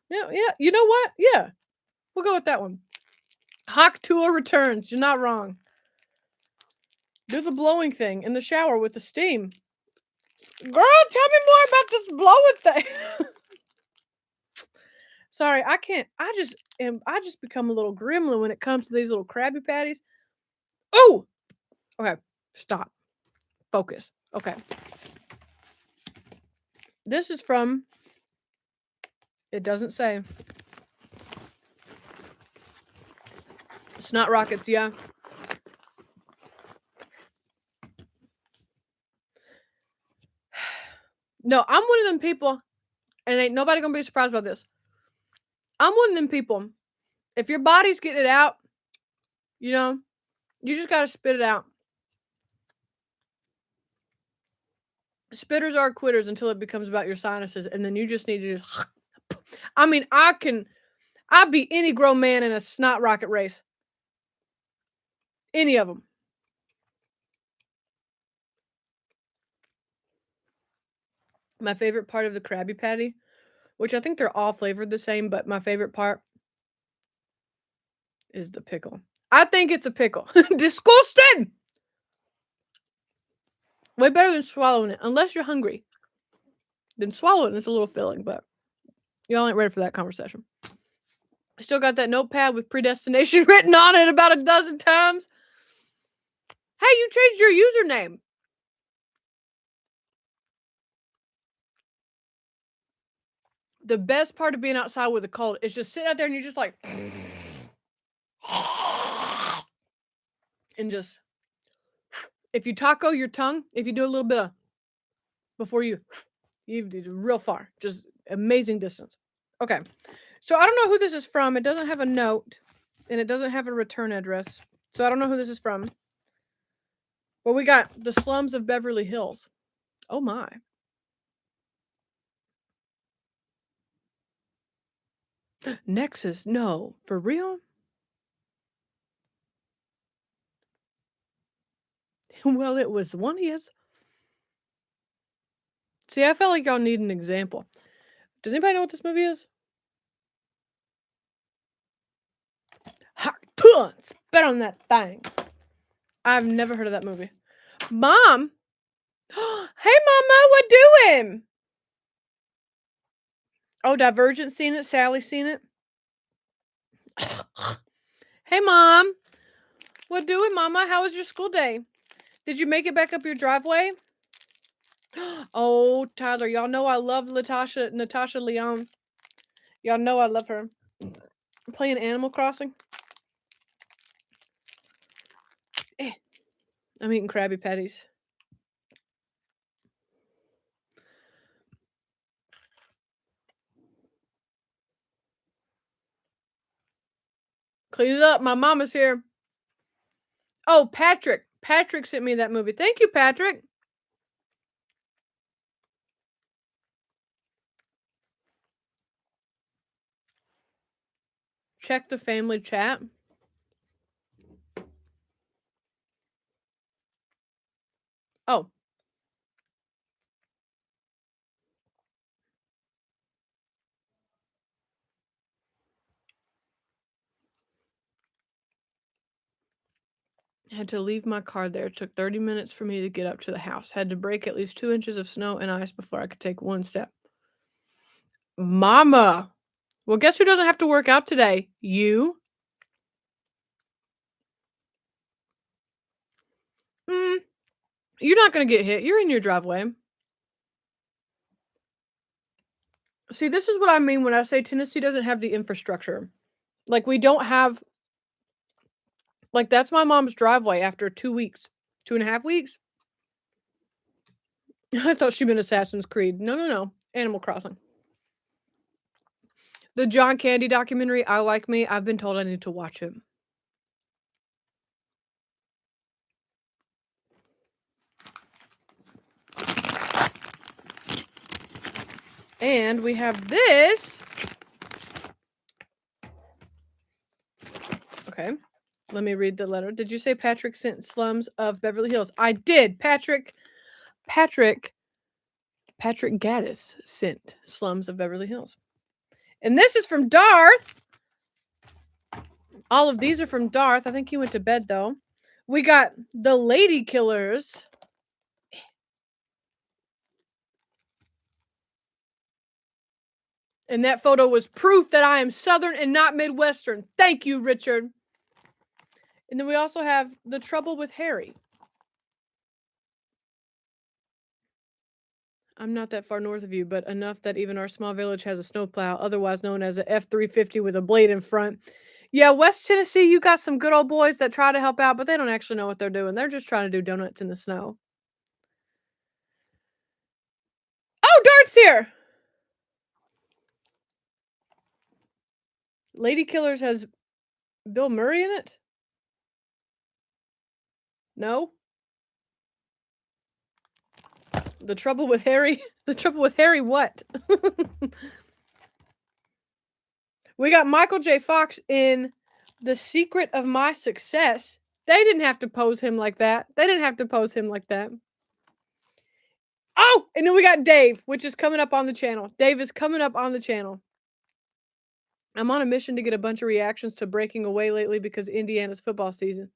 Yeah, you know what? Yeah, we'll go with that one. Hawk Tour returns. You're not wrong. Do the blowing thing in the shower with the steam. Girl, tell me more about this blowing thing. Sorry, I can't. I just become a little gremlin when it comes to these little Krabby Patties. Oh! Okay, stop. Focus. Okay. This is from, it doesn't say. Snot Rockets, yeah. No, I'm one of them people, and ain't nobody gonna be surprised about this. I'm one of them people. If your body's getting it out, you know, you just gotta spit it out. Spitters are quitters until it becomes about your sinuses, and then you just need to just. I mean, I'd beat any grown man in a snot rocket race. Any of them. My favorite part of the Krabby Patty, which I think they're all flavored the same, but my favorite part is the pickle. I think it's a pickle. Disgusting! Way better than swallowing it. Unless you're hungry. Then swallow it and it's a little filling, but y'all ain't ready for that conversation. I still got that notepad with predestination written on it about a dozen times. Hey, you changed your username. The best part of being outside with a cold is just sitting out there and you're just like... and just... If you taco your tongue, if you do a little bit of... Before you do real far. Just amazing distance. Okay. So I don't know who this is from. It doesn't have a note. And it doesn't have a return address. So I don't know who this is from. But we got the slums of Beverly Hills. Oh my. Nexus. No. For real? Well, it was one yes. See, I felt like y'all need an example. Does anybody know what this movie is? Hot tun! Spit on that thing. I've never heard of that movie. Mom? Hey, Mama, what doing? Oh, Divergent seen it? Sally seen it? Hey, Mom. What doing, Mama? How was your school day? Did you make it back up your driveway? Oh, Tyler, y'all know I love Natasha Leon. Y'all know I love her. Playing Animal Crossing. I'm eating Krabby Patties. Clean it up. My mama's here. Oh, Patrick. Patrick sent me that movie. Thank you, Patrick. Check the family chat. Oh. Had to leave my car there. It took 30 minutes for me to get up to the house. Had to break at least 2 inches of snow and ice before I could take one step. Mama. Well, guess who doesn't have to work out today? You. You're not going to get hit. You're in your driveway. See, this is what I mean when I say Tennessee doesn't have the infrastructure. Like, we don't have... Like, that's my mom's driveway after 2 weeks. 2.5 weeks? I thought she'd been Assassin's Creed. No. Animal Crossing. The John Candy documentary, I Like Me. I've been told I need to watch it. And we have this. Okay. Let me read the letter. Did you say Patrick sent Slums of Beverly Hills? I did. Patrick Gaddis sent Slums of Beverly Hills. And this is from Darth. All of these are from Darth. I think he went to bed, though. We got The Lady Killers. And that photo was proof that I am Southern and not Midwestern. Thank you, Richard. And then we also have The Trouble with Harry. I'm not that far north of you, but enough that even our small village has a snowplow, otherwise known as a F-350 with a blade in front. Yeah, West Tennessee, you got some good old boys that try to help out, but they don't actually know what they're doing. They're just trying to do donuts in the snow. Oh, Dart's here! Lady Killers has Bill Murray in it? No? The Trouble with Harry? The Trouble with Harry what? We got Michael J. Fox in The Secret of My Success. They didn't have to pose him like that. Oh! And then we got Dave, which is coming up on the channel. Dave is coming up on the channel. I'm on a mission to get a bunch of reactions to Breaking Away lately because Indiana's football season.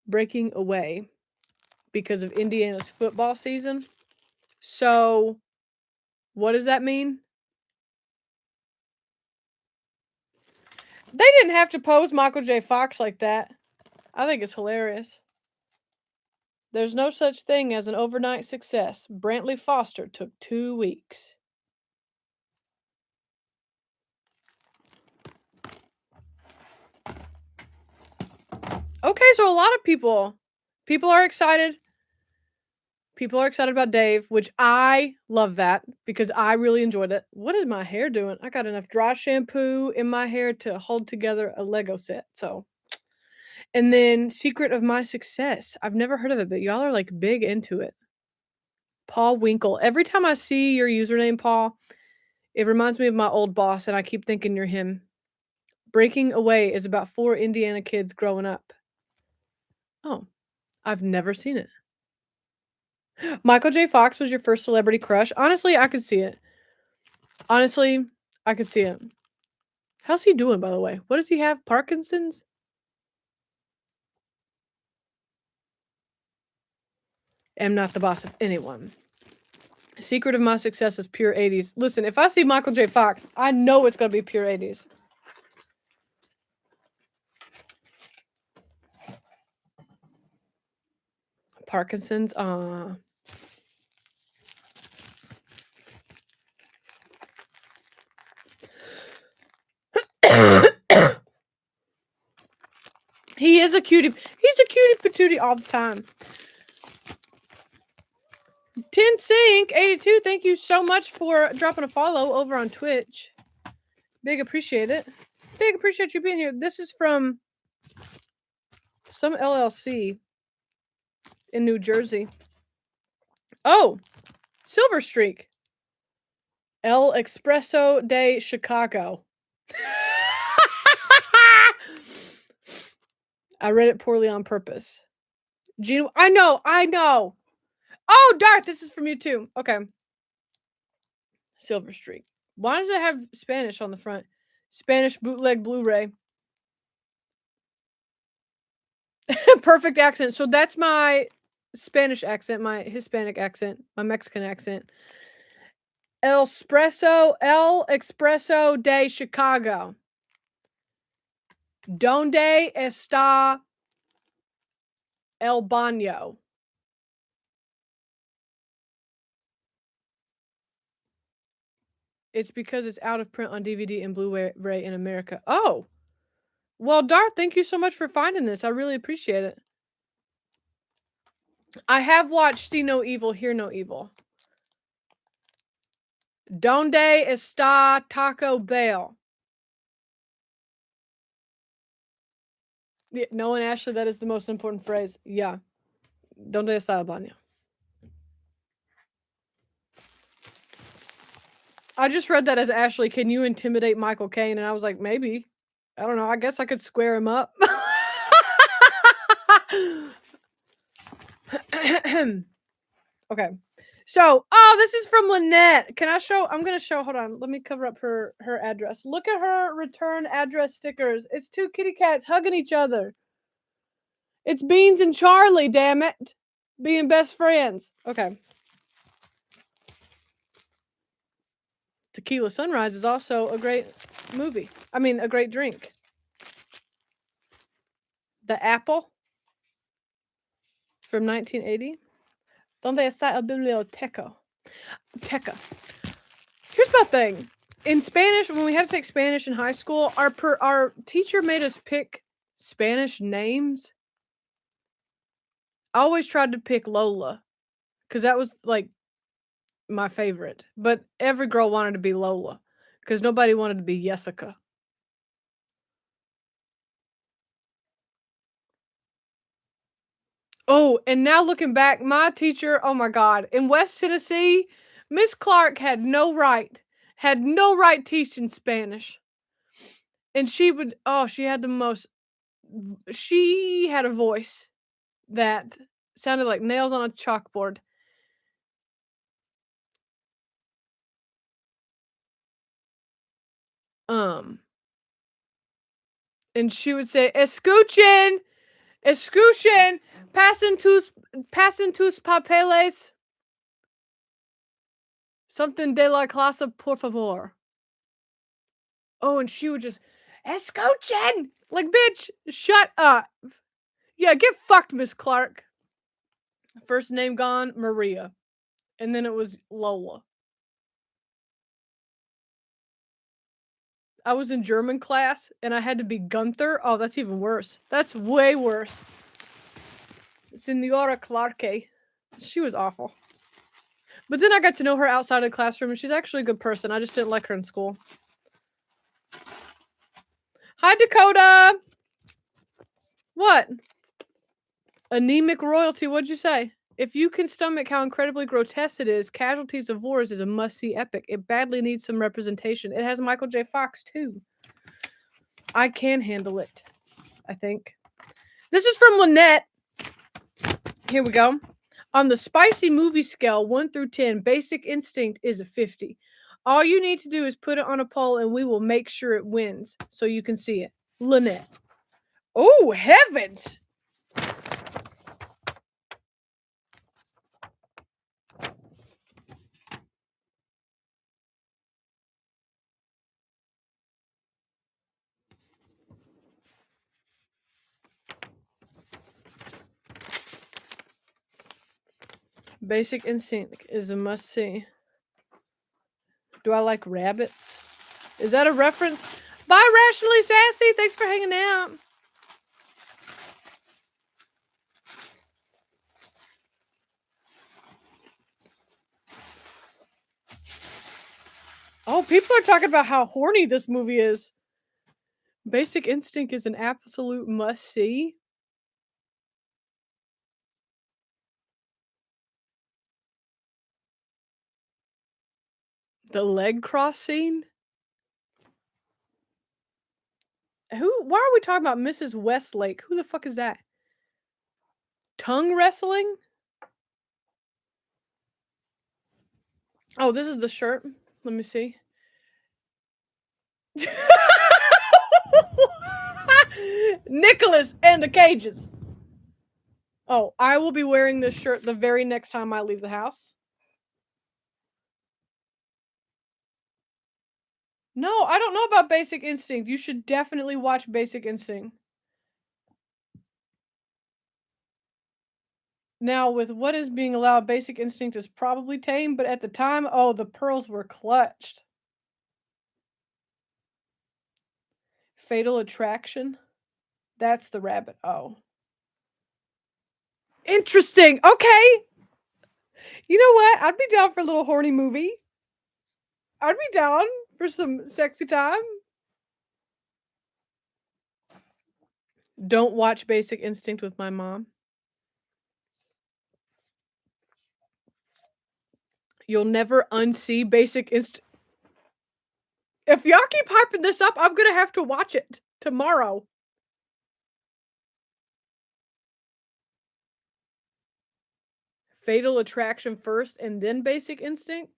Breaking Away because of Indiana's football season. So, what does that mean? They didn't have to pose Michael J. Fox like that. I think it's hilarious. There's no such thing as an overnight success. Brantley Foster took 2 weeks. Okay, so a lot of people are excited. People are excited about Dave, which I love that because I really enjoyed it. What is my hair doing? I got enough dry shampoo in my hair to hold together a Lego set. So, and then Secret of My Success. I've never heard of it, but y'all are like big into it. Paul Winkle. Every time I see your username, Paul, it reminds me of my old boss, and I keep thinking you're him. Breaking Away is about 4 Indiana kids growing up. Oh, I've never seen it. Michael J. Fox was your first celebrity crush? Honestly, I could see it. How's he doing, by the way? What does he have? Parkinson's? Am not the boss of anyone. Secret of My Success is pure 80s. Listen, if I see Michael J. Fox, I know it's going to be pure 80s. Parkinson's? He is a cutie. He's a cutie patootie all the time. Tin Sink 82, thank you so much for dropping a follow over on Twitch. Big appreciate it. Big appreciate you being here. This is from some LLC in New Jersey. Oh, Silver Streak. El Expresso de Chicago. I read it poorly on purpose. Gino, I know. Oh, Darth, this is from you too. Okay. Silver Streak. Why does it have Spanish on the front? Spanish bootleg Blu-ray. Perfect accent. So that's my Spanish accent, my Hispanic accent, my Mexican accent. El Expreso de Chicago. Donde está el baño? It's because it's out of print on DVD and Blu-ray in America. Oh! Well, Darth, thank you so much for finding this. I really appreciate it. I have watched See No Evil, Hear No Evil. Donde está Taco Bell? Yeah, no and Ashley, that is the most important phrase. Yeah. Donde está el baño? I just read that as Ashley, can you intimidate Michael Caine? And I was like, maybe. I don't know. I guess I could square him up. Okay. So, this is from Lynette. Can I show? I'm going to show. Hold on. Let me cover up her address. Look at her return address stickers. It's 2 kitty cats hugging each other. It's Beans and Charlie, damn it. Being best friends. Okay. Tequila Sunrise is also a great movie. I mean, a great drink. The Apple from 1980. Donde está el biblioteca? Teca. Here's my thing. In Spanish, when we had to take Spanish in high school, our teacher made us pick Spanish names. I always tried to pick Lola because that was like my favorite. But every girl wanted to be Lola because nobody wanted to be Jessica. Oh, and now looking back, my teacher, oh my God, in West Tennessee, Miss Clark had no right teaching Spanish. And she would, she had a voice that sounded like nails on a chalkboard. And she would say, escuchen, pasen tus papeles. Something de la clase, por favor. Oh, and she would just, escuchen! Like, bitch, shut up. Yeah, get fucked, Miss Clark. First name gone, Maria. And then it was Lola. I was in German class, and I had to be Gunther. Oh, that's even worse. That's way worse. Senora Clarke. She was awful. But then I got to know her outside of the classroom, and she's actually a good person. I just didn't like her in school. Hi, Dakota! What? Anemic royalty, what'd you say? If you can stomach how incredibly grotesque it is, Casualties of Wars is a must-see epic. It badly needs some representation. It has Michael J. Fox, too. I can handle it, I think. This is from Lynette. Here we go. On the spicy movie scale, 1 through 10, Basic Instinct is a 50. All you need to do is put it on a poll and we will make sure it wins so you can see it. Lynette. Oh, heavens! Basic Instinct is a must-see. Do I like rabbits? Is that a reference? Bye, Rationally Sassy! Thanks for hanging out. Oh, people are talking about how horny this movie is. Basic Instinct is an absolute must-see. The leg cross scene? Why are we talking about Mrs. Westlake? Who the fuck is that? Tongue wrestling? Oh, this is the shirt. Let me see. Nicholas and the Cages. Oh, I will be wearing this shirt the very next time I leave the house. No, I don't know about Basic Instinct. You should definitely watch Basic Instinct. Now, with what is being allowed, Basic Instinct is probably tame, but at the time, oh, the pearls were clutched. Fatal Attraction? That's the rabbit. Oh. Interesting. Okay. You know what? I'd be down for a little horny movie. I'd be down for some sexy time. Don't watch Basic Instinct with my mom. You'll never unsee Basic Instinct. If y'all keep hyping this up, I'm gonna have to watch it tomorrow. Fatal Attraction first and then Basic Instinct?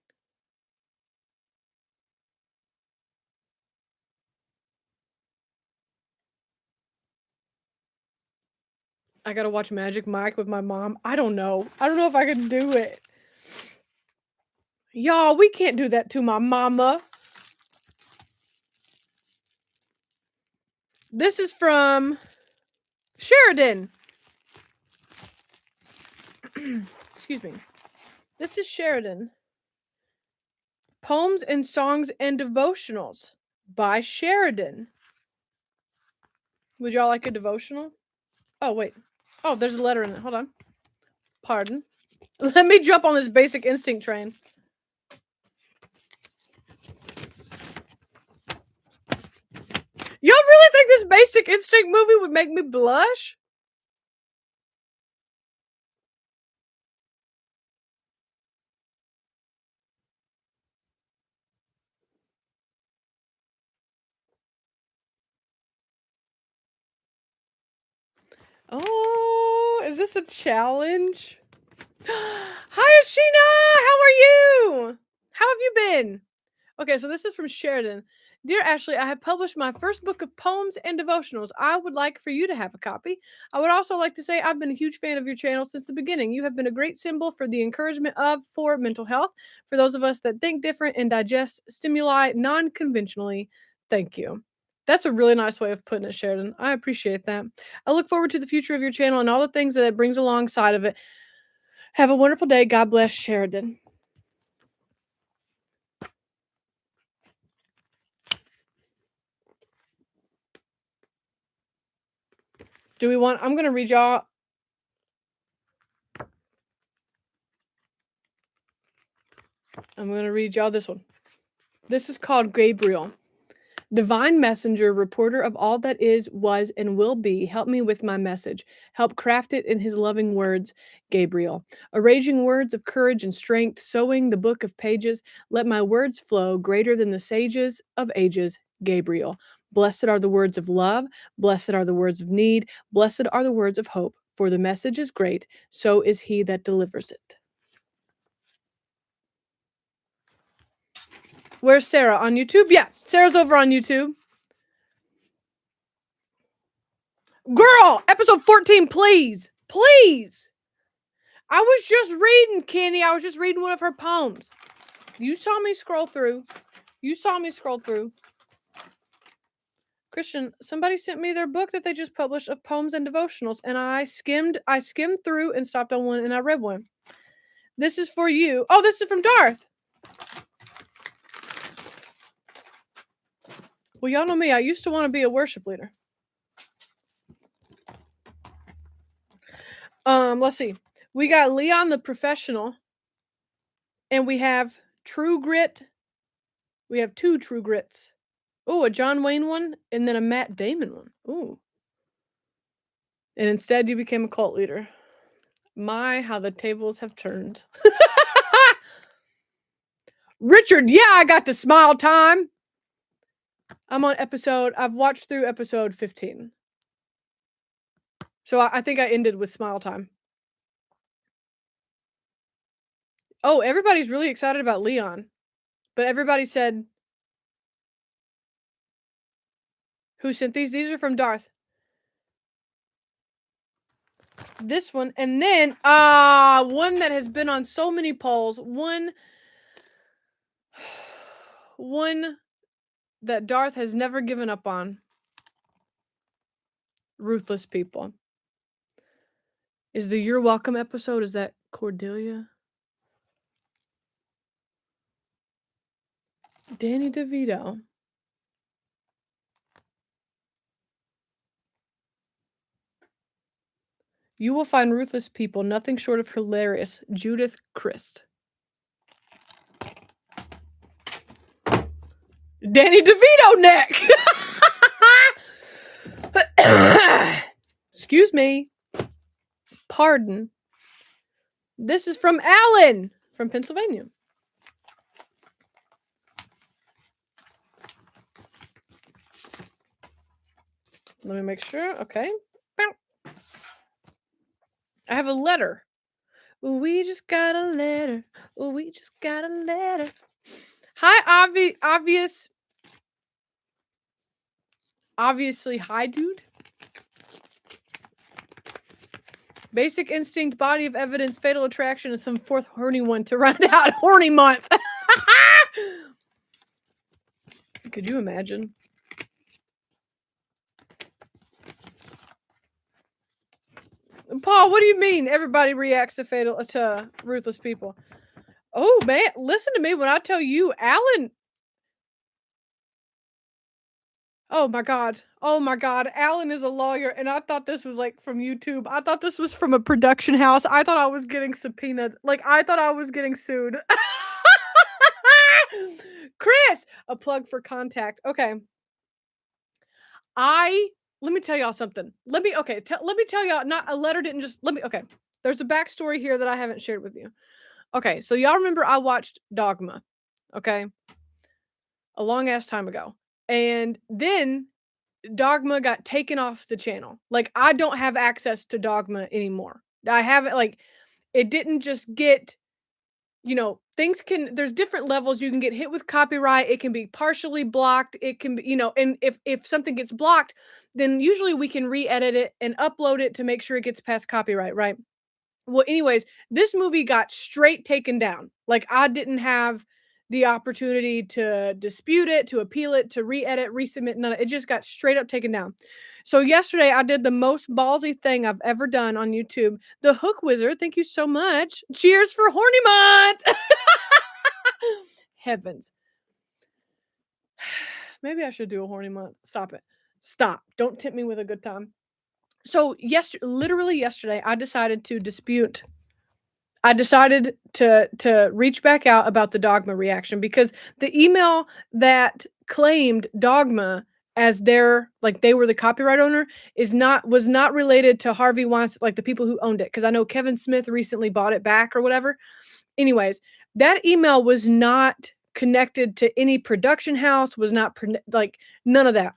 I gotta watch Magic Mike with my mom. I don't know. I don't know if I can do it. Y'all, we can't do that to my mama. This is from Sheridan. Excuse me. This is Sheridan. Poems and Songs and Devotionals by Sheridan. Would y'all like a devotional? Oh, wait. Oh, there's a letter in it. Hold on. Pardon. Let me jump on this Basic Instinct train. Y'all really think this Basic Instinct movie would make me blush? Oh, is this a challenge? Hi, Ashina! How are you? How have you been? Okay, so this is from Sheridan. Dear Ashley, I have published my first book of poems and devotionals. I would like for you to have a copy. I would also like to say I've been a huge fan of your channel since the beginning. You have been a great symbol for the encouragement for mental health, for those of us that think different and digest stimuli non-conventionally. Thank you. That's a really nice way of putting it, Sheridan. I appreciate that. I look forward to the future of your channel and all the things that it brings alongside of it. Have a wonderful day. God bless, Sheridan. I'm going to read y'all. I'm going to read y'all this one. This is called Gabriel. Divine messenger, reporter of all that is, was, and will be, help me with my message. Help craft it in his loving words, Gabriel. Arranging words of courage and strength, sowing the book of pages, let my words flow greater than the sages of ages, Gabriel. Blessed are the words of love, blessed are the words of need, blessed are the words of hope, for the message is great, so is he that delivers it. Where's Sarah? On YouTube? Yeah, Sarah's over on YouTube. Girl, episode 14, please. Please. I was just reading, Kenny. I was just reading one of her poems. You saw me scroll through. Christian, somebody sent me their book that they just published of poems and devotionals, and I skimmed through and stopped on one, and I read one. This is for you. Oh, this is from Darth. Well, y'all know me. I used to want to be a worship leader. Let's see. We got Leon the Professional, and we have True Grit. We have 2 True Grits. Oh, a John Wayne one, and then a Matt Damon one. Ooh. And instead, you became a cult leader. My, how the tables have turned. Richard, yeah, I got to smile time. I've watched through episode 15. So I think I ended with smile time. Oh, everybody's really excited about Leon. But everybody said, who sent these? These are from Darth. This one. And then, one that has been on so many polls. One that Darth has never given up on. Ruthless People. Is the You're Welcome episode, is that Cordelia? Danny DeVito. You will find ruthless people, nothing short of hilarious. Judith Christ. Danny DeVito neck! Excuse me. Pardon. This is from Alan from Pennsylvania. Let me make sure. Okay. I have a letter. We just got a letter. We just got a letter. Hi, obviously, hi, dude. Basic Instinct, Body of Evidence, Fatal Attraction, and some 4th horny one to round out horny month. Could you imagine? Paul, what do you mean everybody reacts to Ruthless People? Oh, man, listen to me when I tell you, Alan. Oh my God. Alan is a lawyer, and I thought this was like from YouTube. I thought this was from a production house. I thought I was getting subpoenaed. Like, I thought I was getting sued. Chris, a plug for Contact. Okay. Let me tell y'all something. Let me tell y'all, not a letter didn't just, okay. There's a backstory here that I haven't shared with you. Okay, so y'all remember I watched Dogma, okay? A long ass time ago. And then Dogma got taken off the channel. Like, I don't have access to Dogma anymore. I haven't, like, it didn't just get, there's different levels. You can get hit with copyright. It can be partially blocked. It can be, and if something gets blocked, then usually we can re-edit it and upload it to make sure it gets past copyright, right? Well, anyways, this movie got straight taken down. Like, I didn't have the opportunity to dispute it, to appeal it, to re-edit, resubmit. None of it. It just got straight up taken down. So yesterday I did the most ballsy thing I've ever done on YouTube. The Hook Wizard, thank you so much. Cheers for Horny Month. Heavens. Maybe I should do a horny month. Stop it. Stop. Don't tempt me with a good time. So literally yesterday, I decided to dispute. I decided to reach back out about the Dogma reaction, because the email that claimed Dogma as their, like, they were the copyright owner was not related to Harvey Weinstein, like the people who owned it, because I know Kevin Smith recently bought it back or whatever. Anyways, that email was not connected to any production house, was not like none of that.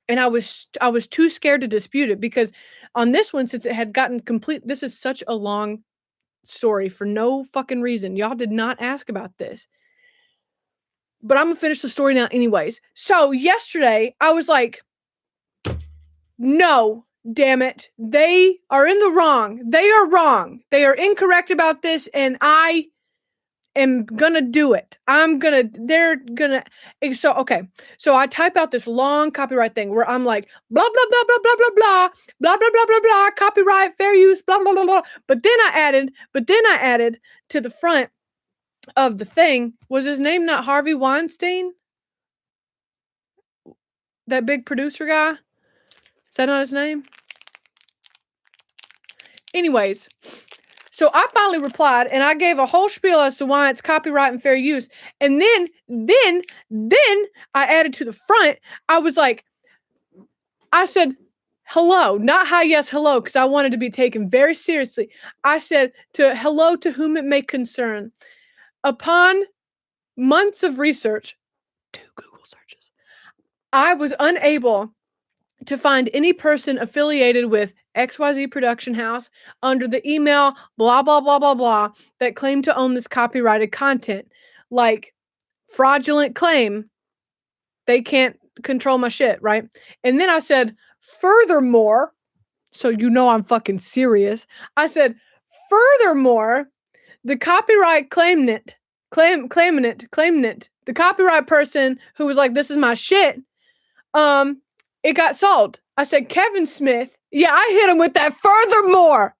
And I was too scared to dispute it, because on this one, since it had gotten complete, this is such a long story for no fucking reason. Y'all did not ask about this. But I'm gonna finish the story now anyways. So yesterday, I was like, no, damn it. They are in the wrong. They are wrong. They are incorrect about this, and I am gonna do it. They're gonna. So, okay. So I type out this long copyright thing where I'm like, blah, blah, blah, blah, blah, blah, blah, blah, blah, blah, blah, blah, copyright, fair use, blah, blah, blah, blah. But then I added to the front of the thing, was his name not Harvey Weinstein? That big producer guy? Is that not his name? Anyways, so I finally replied, and I gave a whole spiel as to why it's copyright and fair use. And then I added to the front, I said, hello, not hi, yes, hello, because I wanted to be taken very seriously. I said, hello to whom it may concern. Upon months of research, 2 Google searches, I was unable to find any person affiliated with XYZ Production House under the email blah, blah, blah, blah, blah that claimed to own this copyrighted content. Like, fraudulent claim, they can't control my shit, right? And then I said, furthermore, so you know I'm fucking serious. I said, furthermore, the copyright claimant, the copyright person who was like, this is my shit, it got sold. I said, Kevin Smith. Yeah, I hit him with that. Furthermore,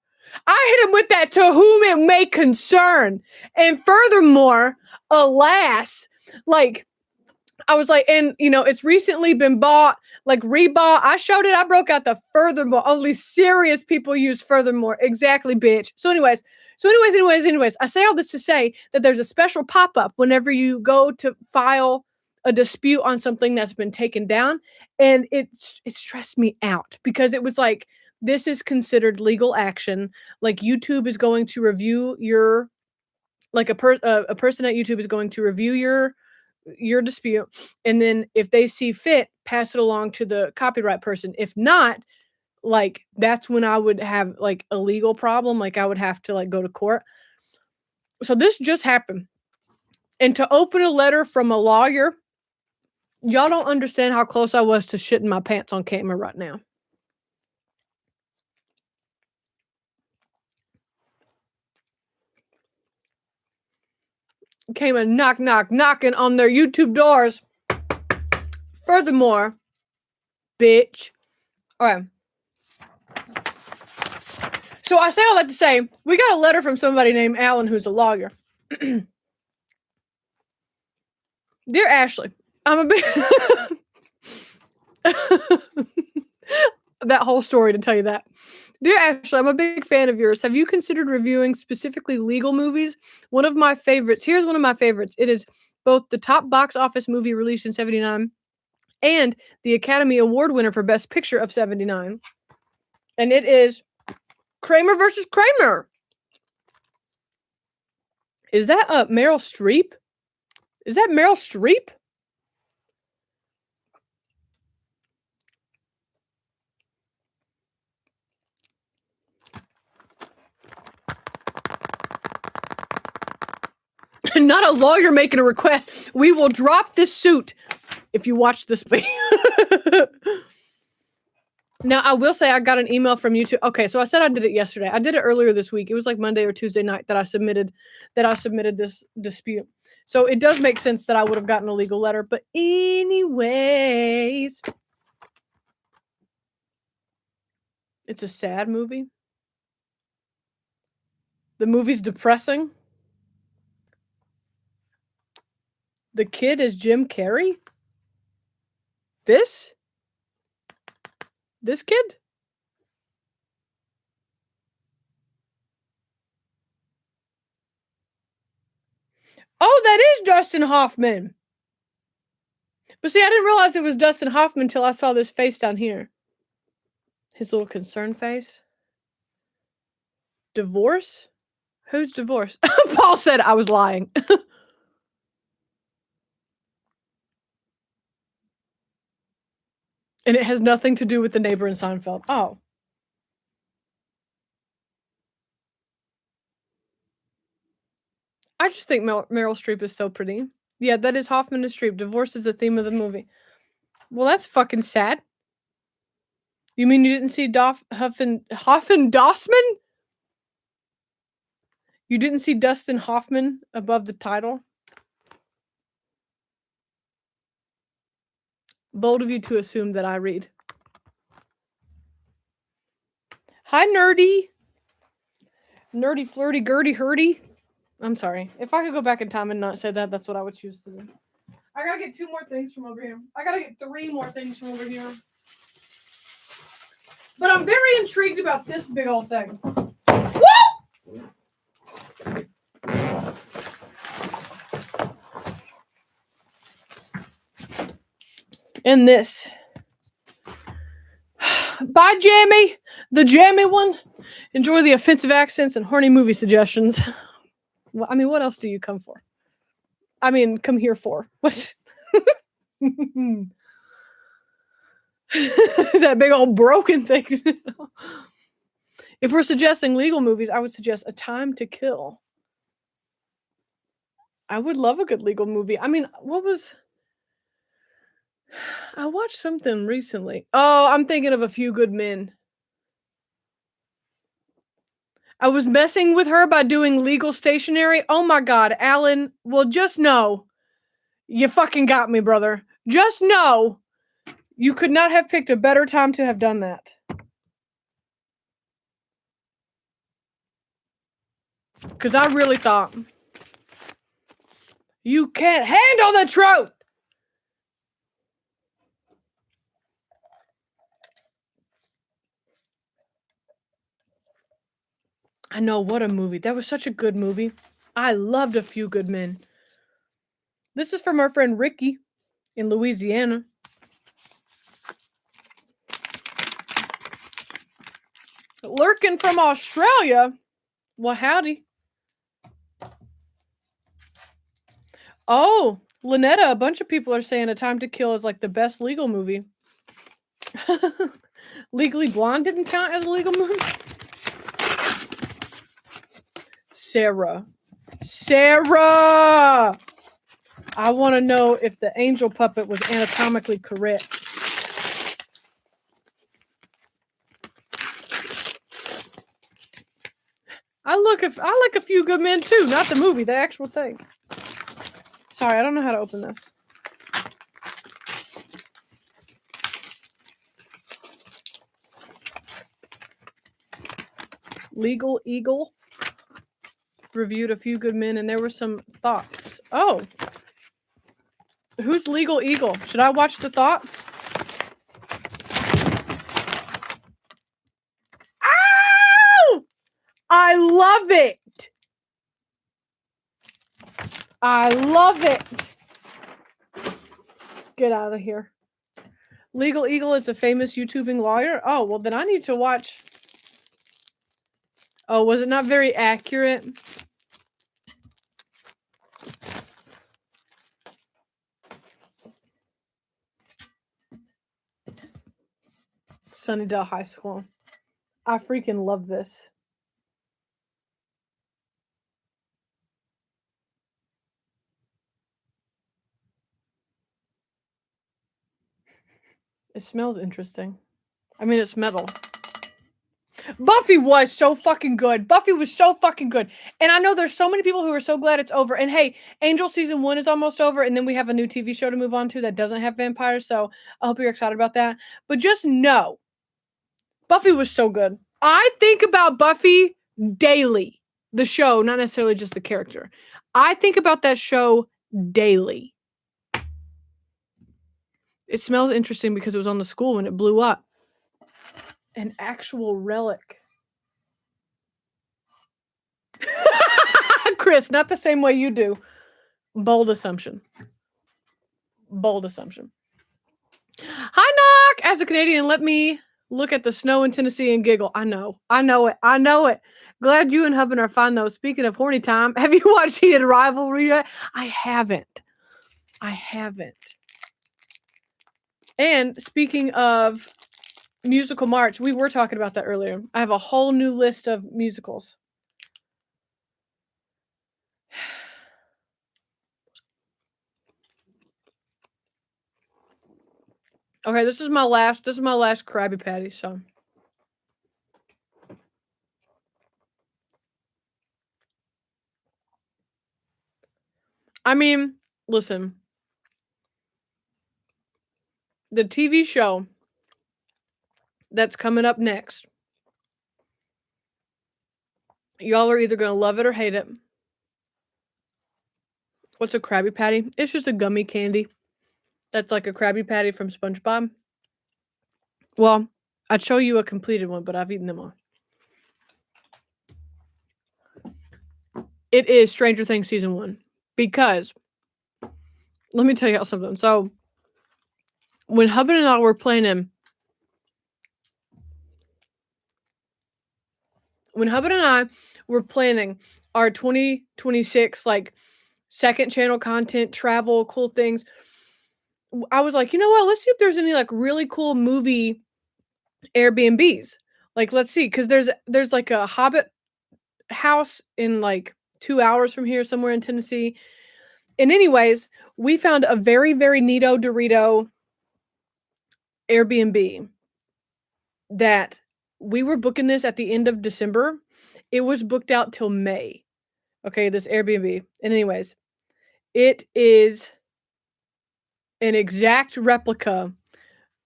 I hit him with that, to whom it may concern. And furthermore, alas, like, I was like, and it's recently been bought, like rebought. I showed it. I broke out the furthermore. Only serious people use furthermore. Exactly, bitch. So anyways, I say all this to say that there's a special pop-up whenever you go to file a dispute on something that's been taken down. And it stressed me out, because it was like, this is considered legal action. Like, YouTube is going to review your, like a person at YouTube is going to review your dispute, and then if they see fit, pass it along to the copyright person. If not, like, that's when I would have like a legal problem. Like, I would have to like go to court. So this just happened. And to open a letter from a lawyer, y'all don't understand how close I was to shitting my pants on camera right now. Came a knocking on their YouTube doors. Furthermore, bitch. Okay. So I say all that to say, we got a letter from somebody named Alan, who's a lawyer. Dear Ashley, I'm a big... that whole story to tell you that. Dear Ashley, I'm a big fan of yours. Have you considered reviewing specifically legal movies? One of my favorites. Here's one of my favorites. It is both the top box office movie released in 79 and the Academy Award winner for Best Picture of 79. And it is Kramer versus Kramer. Is that Meryl Streep? Is that Meryl Streep? Not a lawyer making a request. We will drop this suit if you watch this video. Now, I will say I got an email from YouTube. Okay, so I said I did it yesterday. I did it earlier this week. It was like Monday or Tuesday night that I submitted this dispute. So it does make sense that I would have gotten a legal letter. But anyways, it's a sad movie. The movie's depressing. The kid is Jim Carrey? This kid? Oh, that is Dustin Hoffman. But see, I didn't realize it was Dustin Hoffman until I saw this face down here. His little concerned face. Divorce? Who's divorced? Paul said I was lying. And it has nothing to do with the neighbor in Seinfeld. Oh. I just think Meryl Streep is so pretty. Yeah, that is Hoffman and Streep. Divorce is the theme of the movie. Well, that's fucking sad. You mean you didn't see Hoffen Dossman? You didn't see Dustin Hoffman above the title? Bold of you to assume that I read. Hi, nerdy. Nerdy, flirty, gerty, hurdy. I'm sorry. If I could go back in time and not say that, that's what I would choose to do. I gotta get 2 more things from over here. I gotta get 3 more things from over here. But I'm very intrigued about this big old thing. Woo! And this. Bye, Jamie. The jammy one. Enjoy the offensive accents and horny movie suggestions. Well, I mean, what else do you come for? I mean, come here for. What? That big old broken thing. If we're suggesting legal movies, I would suggest A Time to Kill. I would love a good legal movie. I mean, I watched something recently. Oh, I'm thinking of A Few Good Men. I was messing with her by doing legal stationery. Oh my God, Alan. Well, just know. You fucking got me, brother. Just know. You could not have picked a better time to have done that. Because I really thought, you can't handle the truth. I know, what a movie. That was such a good movie. I loved A Few Good Men. This is from our friend Ricky in Louisiana. Lurking from Australia. Well, howdy. Oh, Lynetta, a bunch of people are saying A Time to Kill is like the best legal movie. Legally Blonde didn't count as a legal movie? Sarah. I want to know if the angel puppet was anatomically correct. I like A Few Good Men too, not the movie, the actual thing. Sorry, I don't know how to open this. Legal Eagle reviewed A Few Good Men, and there were some thoughts. Oh. Who's Legal Eagle? Should I watch the thoughts? Ow! I love it. I love it. Get out of here. Legal Eagle is a famous YouTubing lawyer. Oh, well, then I need to watch. Oh, was it not very accurate? Sunnydale High School. I freaking love this. It smells interesting. I mean, it's metal. Buffy was so fucking good. Buffy was so fucking good. And I know there's so many people who are so glad it's over. And hey, Angel season 1 is almost over. And then we have a new TV show to move on to that doesn't have vampires. So I hope you're excited about that. But just know, Buffy was so good. I think about Buffy daily. The show, not necessarily just the character. I think about that show daily. It smells interesting because it was on the school when it blew up. An actual relic. Chris, not the same way you do. Bold assumption. Bold assumption. Hi, Knock! As a Canadian, let me look at the snow in Tennessee and giggle. I know it. Glad you and Hubin are fine, though. Speaking of horny time, have you watched Heated Rivalry yet? I haven't. And speaking of musical March, we were talking about that earlier. I have a whole new list of musicals. Okay, this is my last Krabby Patty, so. I mean, listen. The TV show that's coming up next. Y'all are either going to love it or hate it. What's a Krabby Patty? It's just a gummy candy. That's like a Krabby Patty from SpongeBob. Well, I'd show you a completed one, but I've eaten them all. It is Stranger Things Season 1. Because, let me tell y'all something. So, when Hubin and I were planning, our 2026, like, second channel content, travel, cool things, I was like, you know what? Let's see if there's any, like, really cool movie Airbnbs. Like, let's see. Because there's, like, a Hobbit house in, like, 2 hours from here, somewhere in Tennessee. And anyways, we found a very, very neato Dorito Airbnb that we were booking this at the end of December. It was booked out till May. Okay, this Airbnb. And anyways, it is an exact replica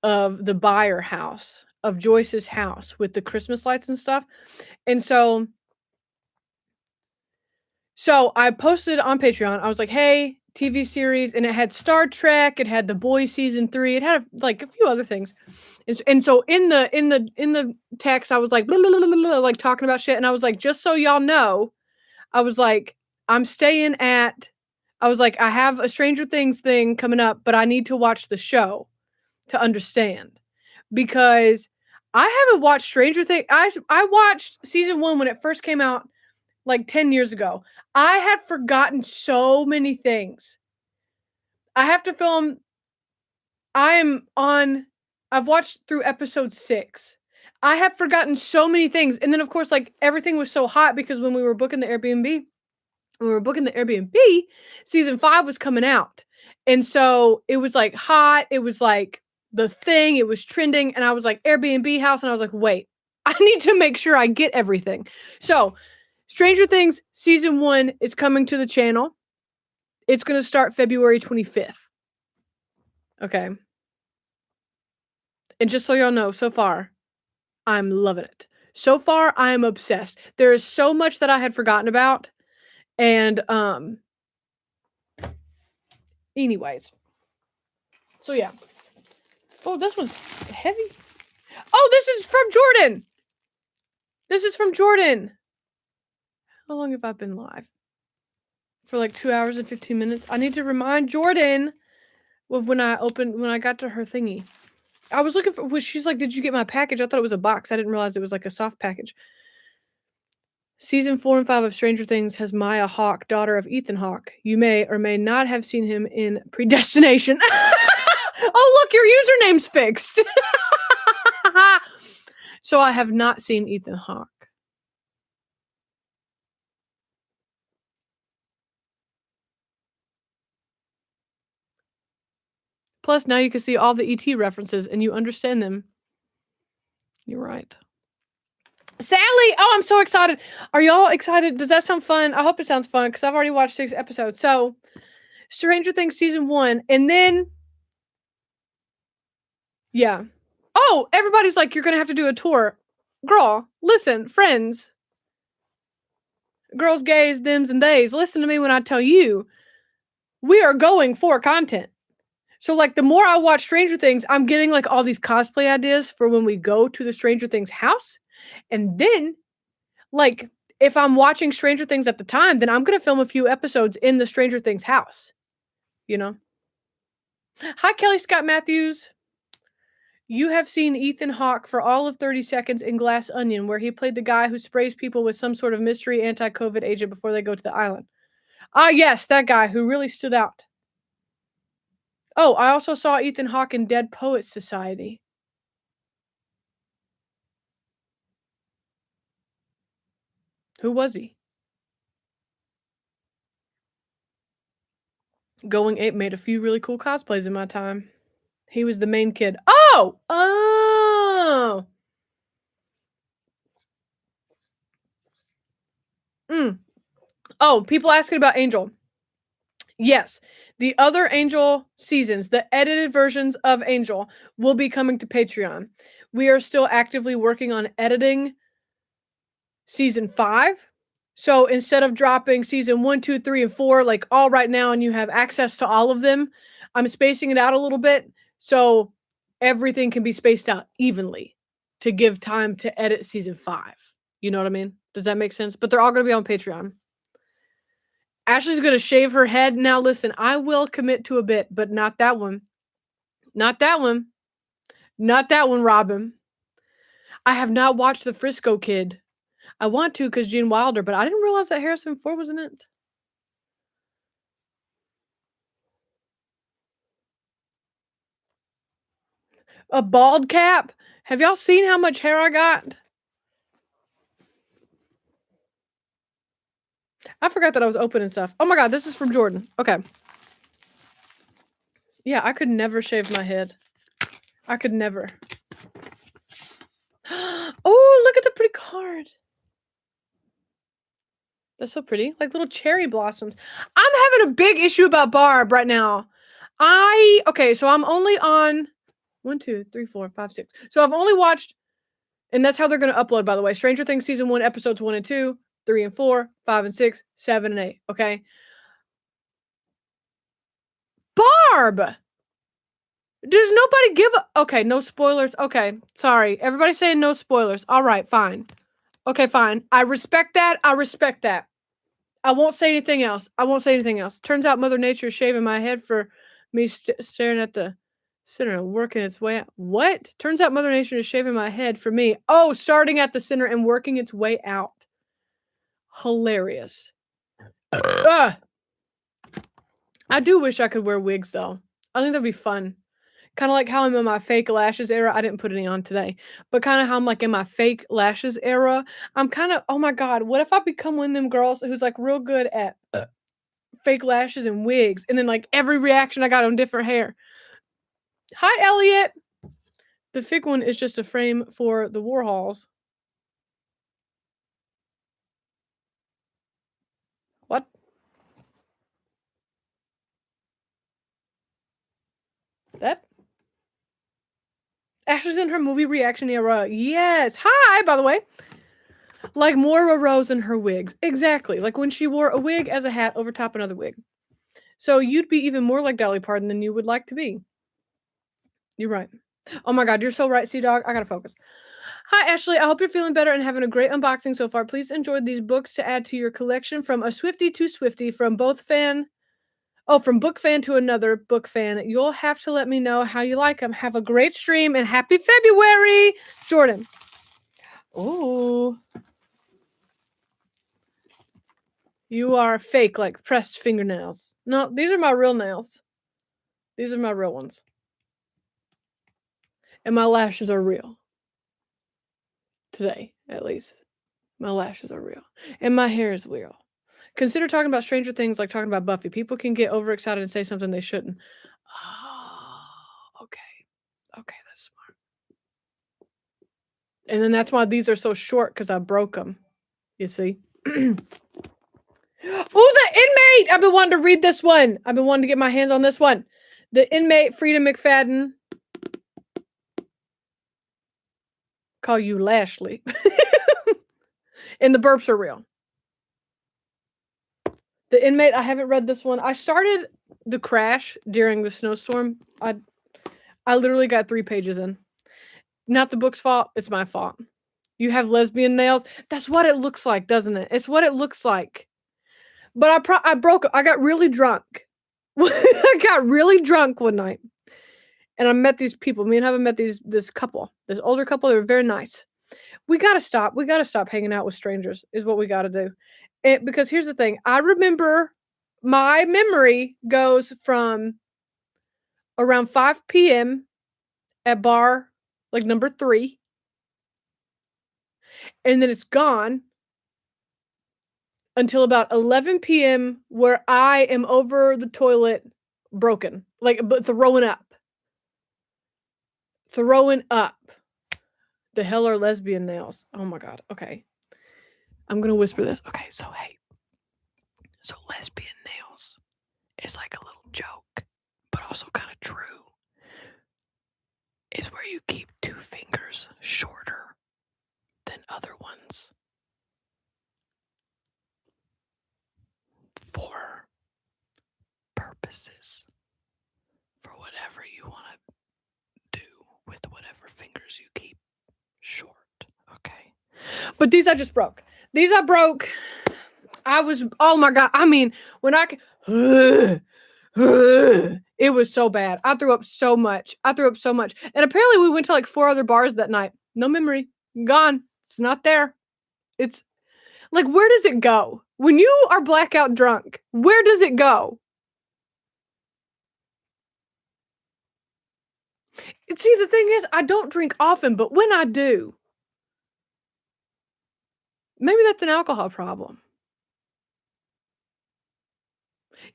of the Byer house, of Joyce's house with the Christmas lights and stuff. And so I posted on Patreon. I was like, hey, TV series, and it had Star Trek, it had The Boys season 3, it had like a few other things. And so in the text, I was like, blah, blah, blah, blah, blah, like talking about shit. And I was like, just so y'all know, I was like, I have a Stranger Things thing coming up, but I need to watch the show to understand. Because I haven't watched Stranger Things. I watched season 1 when it first came out like 10 years ago. I had forgotten so many things. I have to film. I've watched through episode 6. I have forgotten so many things. And then, of course, like everything was so hot because when we were booking the Airbnb, season 5 was coming out. And so it was like hot. It was like the thing. It was trending. And I was like, Airbnb house. And I was like, wait, I need to make sure I get everything. So Stranger Things season 1 is coming to the channel. It's going to start February 25th. Okay. And just so y'all know, so far, I'm loving it. So far, I am obsessed. There is so much that I had forgotten about. And, anyways. So, yeah. Oh, this one's heavy. Oh, this is from Jordan. How long have I been live? For like 2 hours and 15 minutes. I need to remind Jordan of when I got to her thingy. I was looking for, she's like, did you get my package? I thought it was a box. I didn't realize it was like a soft package. Season 4 and 5 of Stranger Things has Maya Hawke, daughter of Ethan Hawke. You may or may not have seen him in Predestination. Oh, look, your username's fixed. So I have not seen Ethan Hawke. Plus, now you can see all the ET references and you understand them. You're right. Sally! Oh, I'm so excited. Are y'all excited? Does that sound fun? I hope it sounds fun because I've already watched 6 episodes. So, Stranger Things season 1. And then, yeah. Oh, everybody's like, you're going to have to do a tour. Girl, listen, friends. Girls, gays, thems, and theys. Listen to me when I tell you, we are going for content. So, like, the more I watch Stranger Things, I'm getting, like, all these cosplay ideas for when we go to the Stranger Things house. And then, like, if I'm watching Stranger Things at the time, then I'm going to film a few episodes in the Stranger Things house. You know? Hi, Kelly Scott Matthews. You have seen Ethan Hawke for all of 30 seconds in Glass Onion, where he played the guy who sprays people with some sort of mystery anti-COVID agent before they go to the island. Ah, yes, that guy who really stood out. Oh, I also saw Ethan Hawke in Dead Poets Society. Who was he? Going Ape made a few really cool cosplays in my time. He was the main kid. Oh! Oh! Oh, people asking about Angel. Yes, the other Angel seasons, the edited versions of Angel, will be coming to Patreon. We are still actively working on editing season 5. So instead of dropping season 1, 2, 3, and 4, like all right now, and you have access to all of them, I'm spacing it out a little bit so everything can be spaced out evenly to give time to edit season 5. You know what I mean? Does that make sense? But they're all going to be on Patreon. Ashley's going to shave her head. Now, listen, I will commit to a bit, but not that one. Not that one. Not that one, Robin. I have not watched The Frisco Kid. I want to because Gene Wilder, but I didn't realize that Harrison Ford was in it. A bald cap? Have y'all seen how much hair I got? I forgot that I was opening stuff. Oh my god, this is from Jordan. Okay. Yeah, I could never shave my head. I could never. Oh, look at the pretty card. That's so pretty. Like little cherry blossoms. I'm having a big issue about Barb right now. Okay, so I'm only on 1, 2, 3, 4, 5, 6. So I've only watched, and that's how they're going to upload, by the way. Stranger Things season 1, episodes 1 and 2, 3 and 4, 5 and 6, 7 and 8. Okay. Barb! Does nobody give a... Okay, no spoilers. Okay, sorry. Everybody's saying no spoilers. All right, fine. Okay, fine. I respect that. I respect that. I won't say anything else. I won't say anything else. Turns out Mother Nature is shaving my head for me staring at the center and working its way out. What? Turns out Mother Nature is shaving my head for me. Oh, starting at the center and working its way out. Hilarious. I do wish I could wear wigs, though. I think that'd be fun. Kind of like how I'm in my fake lashes era. I didn't put any on today. But kind of how I'm like in my fake lashes era. I'm kind of, oh my God, what if I become one of them girls who's like real good at fake lashes and wigs? And then like every reaction I got on different hair. Hi, Elliot. The fake one is just a frame for the Warhols. What? That? Ashley's in her movie reaction era. Yes. Hi, by the way. Like Moira Rose in her wigs. Exactly. Like when she wore a wig as a hat over top another wig. So you'd be even more like Dolly Parton than you would like to be. You're right. Oh my God, you're so right, Sea-Dog. I gotta focus. Hi, Ashley. I hope you're feeling better and having a great unboxing so far. Please enjoy these books to add to your collection. From a Swiftie to Swiftie, from both fan... Oh, from book fan to another book fan. You'll have to let me know how you like them. Have a great stream and happy February, Jordan. Oh. You are fake, like pressed fingernails. No, these are my real nails. These are my real ones. And my lashes are real. Today, at least. My lashes are real. And my hair is real. Consider talking about Stranger Things like talking about Buffy. People can get overexcited and say something they shouldn't. Oh. Okay, that's smart. And then that's why these are so short, because I broke them. You see? Ooh, the Inmate! I've been wanting to read this one. I've been wanting to get my hands on this one. The Inmate, Frida McFadden. Call you Lashley. And the burps are real. The Inmate, I haven't read this one. I started The Crash during the snowstorm. I literally got 3 pages in. Not the book's fault, it's my fault. You have lesbian nails. That's what it looks like, doesn't it? It's what it looks like. But I broke. I got really drunk. I got really drunk one night, and I met these people. Me and Heaven met this couple, this older couple. They were very nice. We gotta stop. We gotta stop hanging out with strangers. Is what we gotta do. Because here's the thing. I remember my memory goes from around 5 p.m. at bar like number 3. And then it's gone until about 11 p.m. where I am over the toilet broken. Like, but throwing up. Throwing up. The hell are lesbian nails? Oh my God. Okay. I'm going to whisper this. Okay, so hey. So lesbian nails is like a little joke, but also kind of true. Is where you keep 2 fingers shorter than other ones. For purposes. For whatever you want to do with whatever fingers you keep short. Okay. But these I just broke. These I broke. I was, oh my God. I mean, when I it was so bad. I threw up so much. And apparently we went to like 4 other bars that night. No memory. Gone. It's not there. It's like, where does it go? When you are blackout drunk, where does it go? See, the thing is, I don't drink often, but when I do, maybe that's an alcohol problem.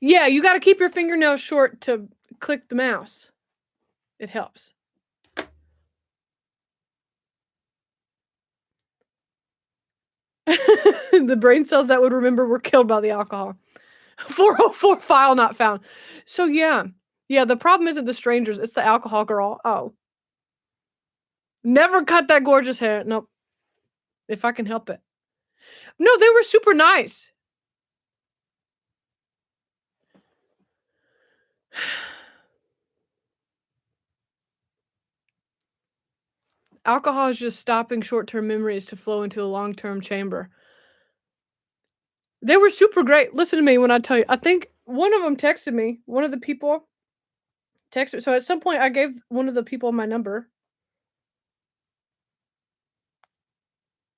Yeah, you got to keep your fingernails short to click the mouse. It helps. The brain cells that would remember were killed by the alcohol. 404 file not found. So yeah. Yeah, the problem isn't the strangers, it's the alcohol, girl. Oh. Never cut that gorgeous hair. Nope. If I can help it. No, they were super nice. Alcohol is just stopping short-term memories to flow into the long-term chamber. They were super great. Listen to me when I tell you. I think one of them texted me. One of the people texted me. So at some point, I gave one of the people my number.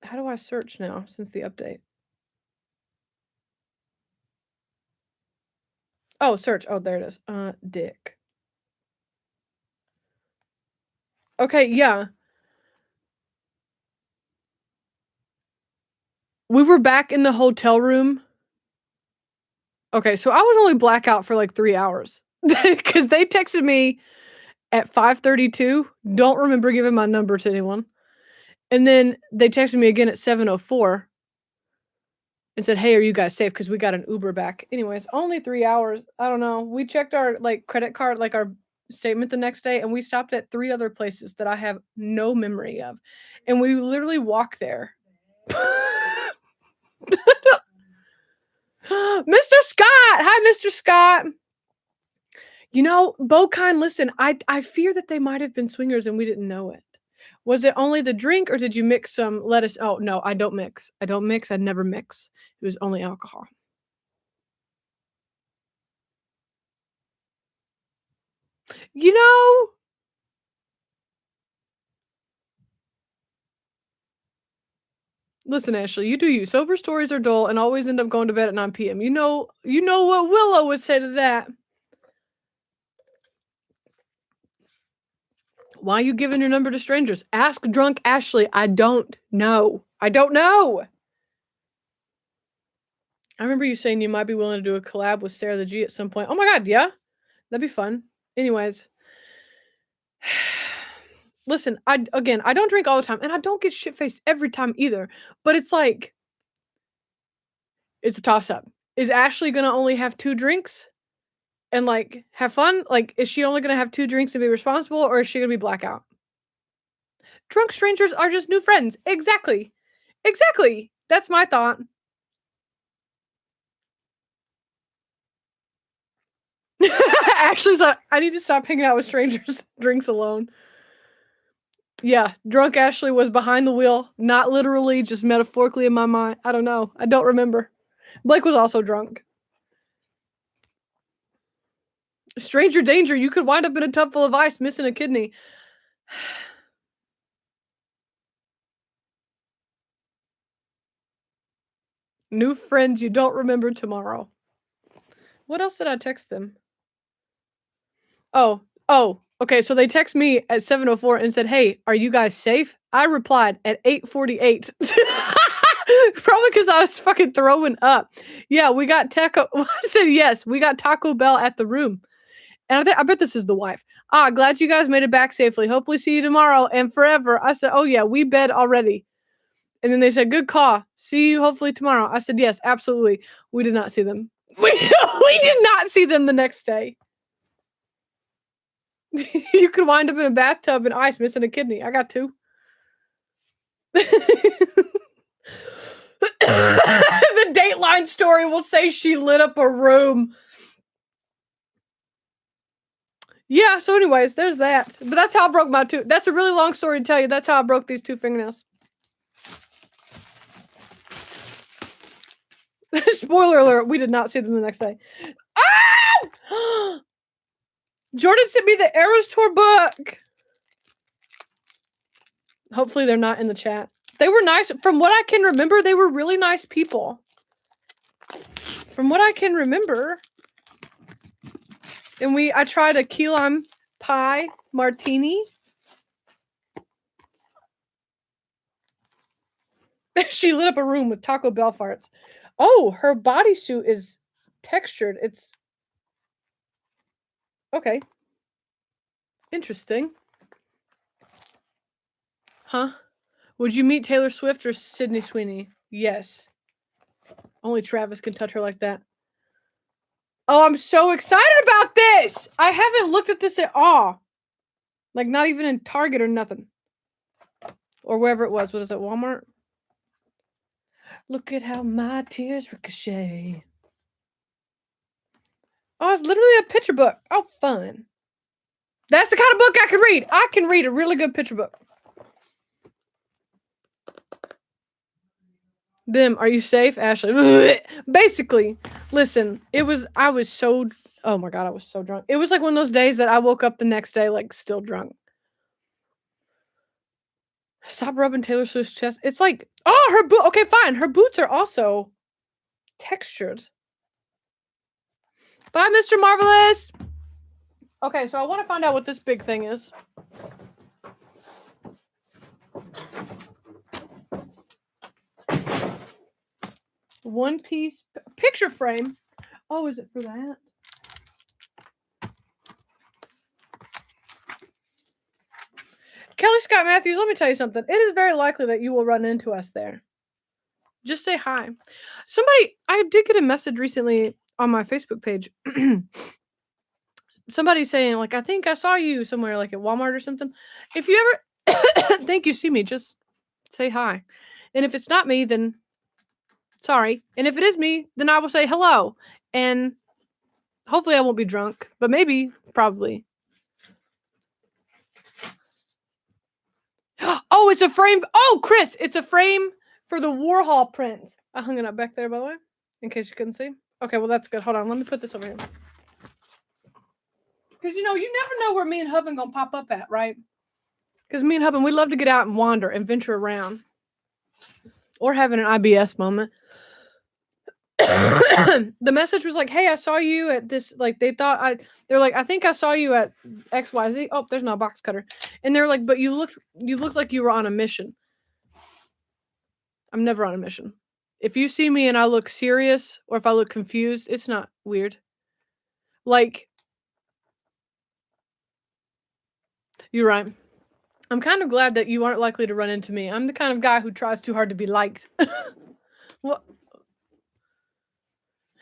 How do I search now since the update? Oh, search. Oh, there it is. Dick. Okay, yeah. We were back in the hotel room. Okay, so I was only blackout for like 3 hours. Because they texted me at 5:32. Don't remember giving my number to anyone. And then they texted me again at 7:04. And said, hey, are you guys safe? Because we got an Uber back. Anyways, only 3 hours. I don't know. We checked our like credit card, like our statement the next day, and we stopped at 3 other places that I have no memory of. And we literally walked there. Mr. Scott! Hi, Mr. Scott. You know, Bokine, listen, I fear that they might have been swingers and we didn't know it. Was it only the drink or did you mix some lettuce? Oh, no, I don't mix. I never mix. It was only alcohol. You know, listen, Ashley, you do you. Sober stories are dull and always end up going to bed at 9 p.m. You know what Willow would say to that. Why are you giving your number to strangers? Ask drunk Ashley. I don't know. I remember you saying you might be willing to do a collab with Sarah the G at some point. Oh my God, yeah. That'd be fun. Anyways. listen, I don't drink all the time, and I don't get shit-faced every time either, but it's like it's a toss-up. Is Ashley gonna only have 2 drinks and, like, have fun? Like, is she only gonna have 2 drinks and be responsible, or is she gonna be blackout? Drunk strangers are just new friends. Exactly. Exactly. That's my thought. Ashley's like, I need to stop hanging out with strangers. Drinks alone. Yeah, drunk Ashley was behind the wheel. Not literally, just metaphorically in my mind. I don't know. I don't remember. Blake was also drunk. Stranger danger. You could wind up in a tub full of ice, missing a kidney. New friends you don't remember tomorrow. What else did I text them? Oh, okay. So they text me at 7:04 and said, "Hey, are you guys safe?" I replied at 8:48. Probably because I was fucking throwing up. Yeah, we got taco. I said yes. We got Taco Bell at the room, and I bet this is the wife. Glad you guys made it back safely. Hopefully, see you tomorrow and forever. I said, oh yeah, we bed already. And then they said, good call. See you hopefully tomorrow. I said, yes, absolutely. We did not see them. We did not see them the next day. You could wind up in a bathtub in ice missing a kidney. I got 2. The Dateline story will say she lit up a room. Yeah, so anyways, there's that. But that's how I broke my 2. That's a really long story to tell you. That's how I broke these 2 fingernails. Spoiler alert, we did not see them the next day. Ah! Jordan sent me the Eras Tour book. Hopefully they're not in the chat. They were nice. From what I can remember, they were really nice people. From what I can remember. And I tried a key lime pie martini. She lit up a room with Taco Bell farts. Oh, her bodysuit is textured. It's okay. Interesting. Huh? Would you meet Taylor Swift or Sydney Sweeney? Yes. Only Travis can touch her like that. Oh, I'm so excited about this! I haven't looked at this at all. Like, not even in Target or nothing. Or wherever it was. What is it, Walmart? Look at how my tears ricochet. Oh, it's literally a picture book. Oh, fun. That's the kind of book I can read. I can read a really good picture book. Them, are you safe, Ashley? Basically, listen, I was so, oh my God, I was so drunk. It was like one of those days that I woke up the next day, like, still drunk. Stop rubbing Taylor Swift's chest. It's like, oh, her boot. Okay, fine. Her boots are also textured. Bye, Mr. Marvelous. Okay, so I want to find out what this big thing is. One piece picture frame. Oh, is it for that? Kelly Scott Matthews, let me tell you something. It is very likely that you will run into us there. Just say hi. I did get a message recently on my Facebook page. Somebody saying, like, I think I saw you somewhere, like at Walmart or something. If you ever think you see me, just say hi. And if it's not me, then sorry. And if it is me, then I will say hello. And hopefully I won't be drunk, but maybe, probably. Oh, it's a frame. Oh, Chris, it's a frame for the Warhol prints. I hung it up back there, by the way, in case you couldn't see. Okay, well, that's good. Hold on. Let me put this over here. Because, you never know where me and Hubban going to pop up at, right? Because me and Hubban, we love to get out and wander and venture around. Or having an IBS moment. The message was like, hey, I saw you at this, like, they're like, I think I saw you at XYZ. Oh, there's no box cutter. And they're like, but you looked like you were on a mission. I'm never on a mission. If you see me and I look serious or if I look confused, it's not weird. Like, you're right. I'm kind of glad that you aren't likely to run into me. I'm the kind of guy who tries too hard to be liked. Well,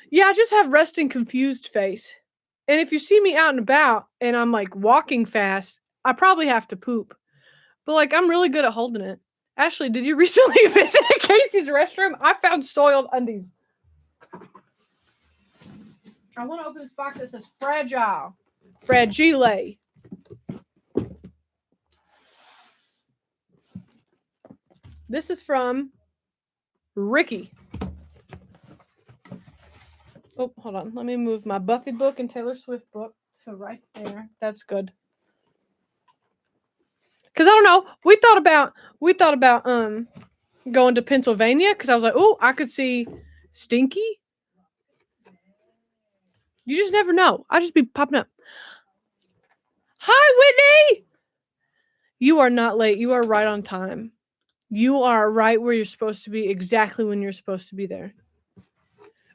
yeah, I just have resting confused face. And if you see me out and about and I'm like walking fast, I probably have to poop. But like I'm really good at holding it. Ashley, did you recently visit Casey's restroom? I found soiled undies. I want to open this box that says fragile. Fragile. This is from Ricky. Oh, hold on. Let me move my Buffy book and Taylor Swift book. So right there. That's good. Cause I don't know. We thought about going to Pennsylvania because I was like, oh, I could see Stinky. You just never know. I just be popping up. Hi, Whitney. You are not late. You are right on time. You are right where you're supposed to be, exactly when you're supposed to be there.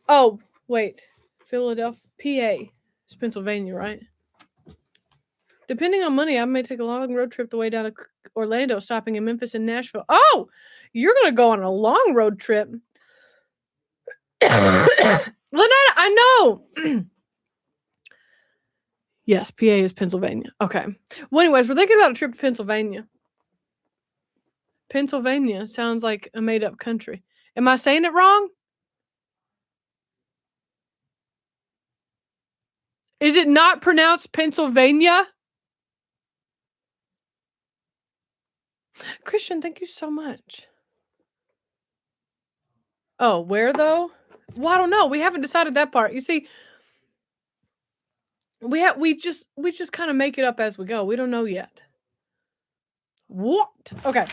Oh, wait. Philadelphia, PA. It's Pennsylvania, right? Depending on money, I may take a long road trip the way down to Orlando, stopping in Memphis and Nashville. Oh, you're going to go on a long road trip. Lynette, I know. Yes, PA is Pennsylvania. Okay. Well, anyways, we're thinking about a trip to Pennsylvania. Pennsylvania sounds like a made-up country. Am I saying it wrong? Is it not pronounced Pennsylvania? Christian, thank you so much. Oh, where though? Well, I don't know. We haven't decided that part. You see, we just kind of make it up as we go. We don't know yet. What? Okay.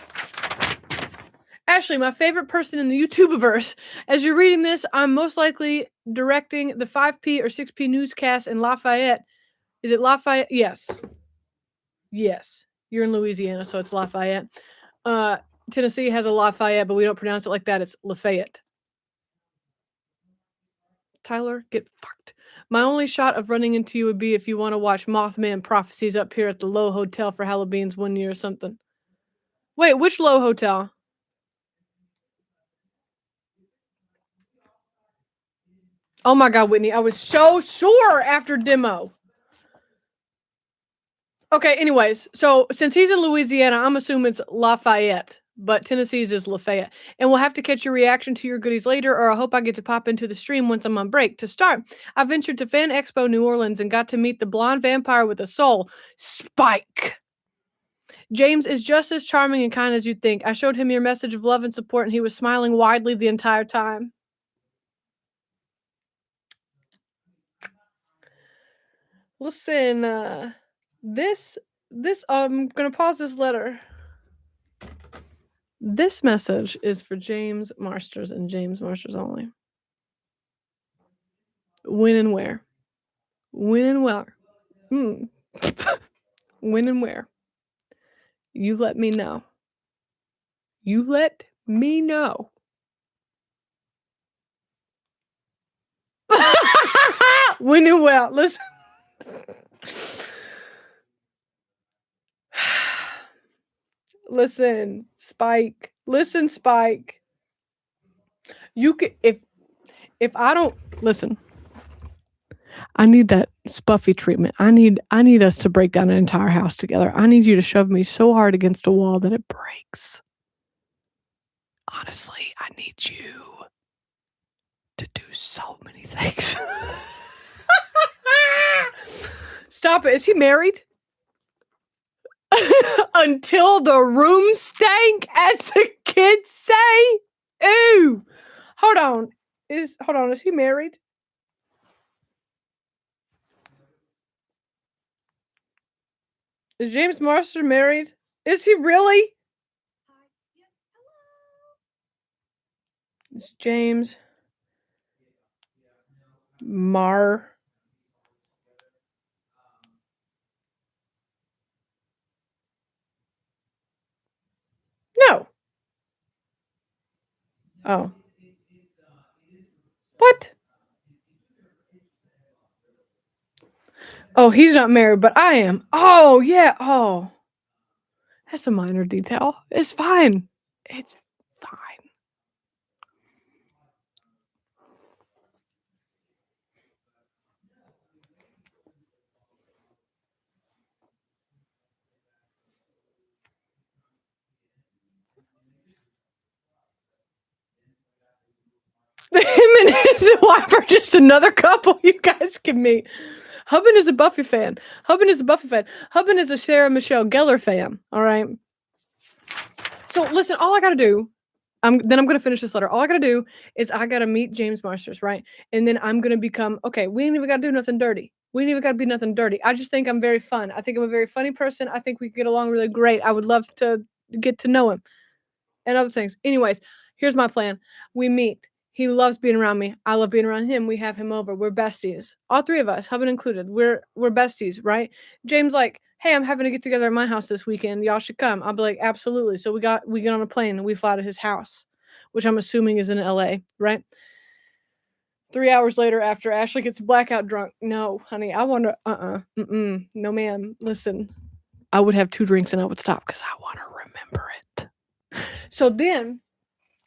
Ashley, my favorite person in the YouTubeverse. As you're reading this, I'm most likely directing the 5P or 6P newscast in Lafayette. Is it Lafayette? Yes. Yes. You're in Louisiana, so it's Lafayette. Tennessee has a Lafayette, but we don't pronounce it like that. It's Lafayette. Tyler, get fucked. My only shot of running into you would be if you want to watch Mothman Prophecies up here at the Low Hotel for Halloween's one year or something. Wait, which Low Hotel? Oh my God, Whitney, I was so sore after demo. Okay, anyways, so since he's in Louisiana, I'm assuming it's Lafayette, but Tennessee's is Lafayette. And we'll have to catch your reaction to your goodies later, or I hope I get to pop into the stream once I'm on break. To start, I ventured to Fan Expo New Orleans and got to meet the blonde vampire with a soul, Spike. James is just as charming and kind as you'd think. I showed him your message of love and support, and he was smiling widely the entire time. Listen, this I'm gonna pause this letter. This message is for James Marsters and James Marsters only. When and where? When and where? When and where? You let me know. You let me know. When and where? Listen. Listen, Spike. Listen, Spike. You can if I don't listen. I need that Buffy treatment. I need us to break down an entire house together. I need you to shove me so hard against a wall that it breaks. Honestly, I need you to do so many things. Stop it. Is he married? Until the room stank, as the kids say. Ooh. Hold on. Is he married? Is James Marster married? Is he really? It's James No. Oh. What? Oh, he's not married, but I am. Oh, yeah. Oh. That's a minor detail. It's fine. It's fine. Him and his wife are just another couple you guys can meet. Hubban is a Buffy fan. Hubban is a Sarah Michelle Gellar fan. All right. So listen, all I gotta do, I'm gonna finish this letter. All I gotta do is I gotta meet James Marsters, right? And then I'm gonna become okay. We ain't even gotta do nothing dirty. We ain't even gotta be nothing dirty. I just think I'm very fun. I think I'm a very funny person. I think we get along really great. I would love to get to know him and other things. Anyways, here's my plan. We meet. He loves being around me. I love being around him. We have him over. We're besties. All three of us, Hubban included. We're besties, right? James like, hey, I'm having to get together at my house this weekend. Y'all should come. I'll be like, absolutely. So we get on a plane and we fly to his house, which I'm assuming is in LA, right? 3 hours later, after Ashley gets blackout drunk. No, honey, I want to, no, ma'am. Listen, I would have 2 drinks and I would stop because I want to remember it. So then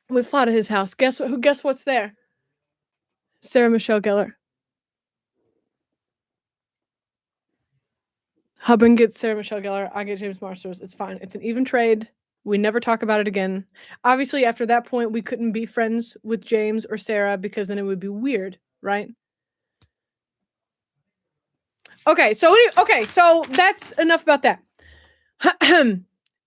we fly to his house. Guess what's there? Sarah Michelle Gellar. Hubban gets Sarah Michelle Gellar. I get James Marsters. It's fine. It's an even trade. We never talk about it again. Obviously, after that point, we couldn't be friends with James or Sarah because then it would be weird, right? Okay, so that's enough about that.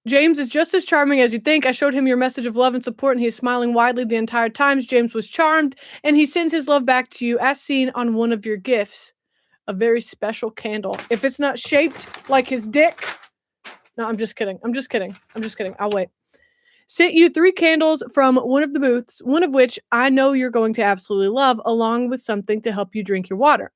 James is just as charming as you think. I showed him your message of love and support, and he is smiling widely the entire time. James was charmed, and he sends his love back to you, as seen on one of your gifts. A very special candle. If it's not shaped like his dick... No, I'm just kidding. I'll wait. Sent you 3 candles from one of the booths, one of which I know you're going to absolutely love, along with something to help you drink your water.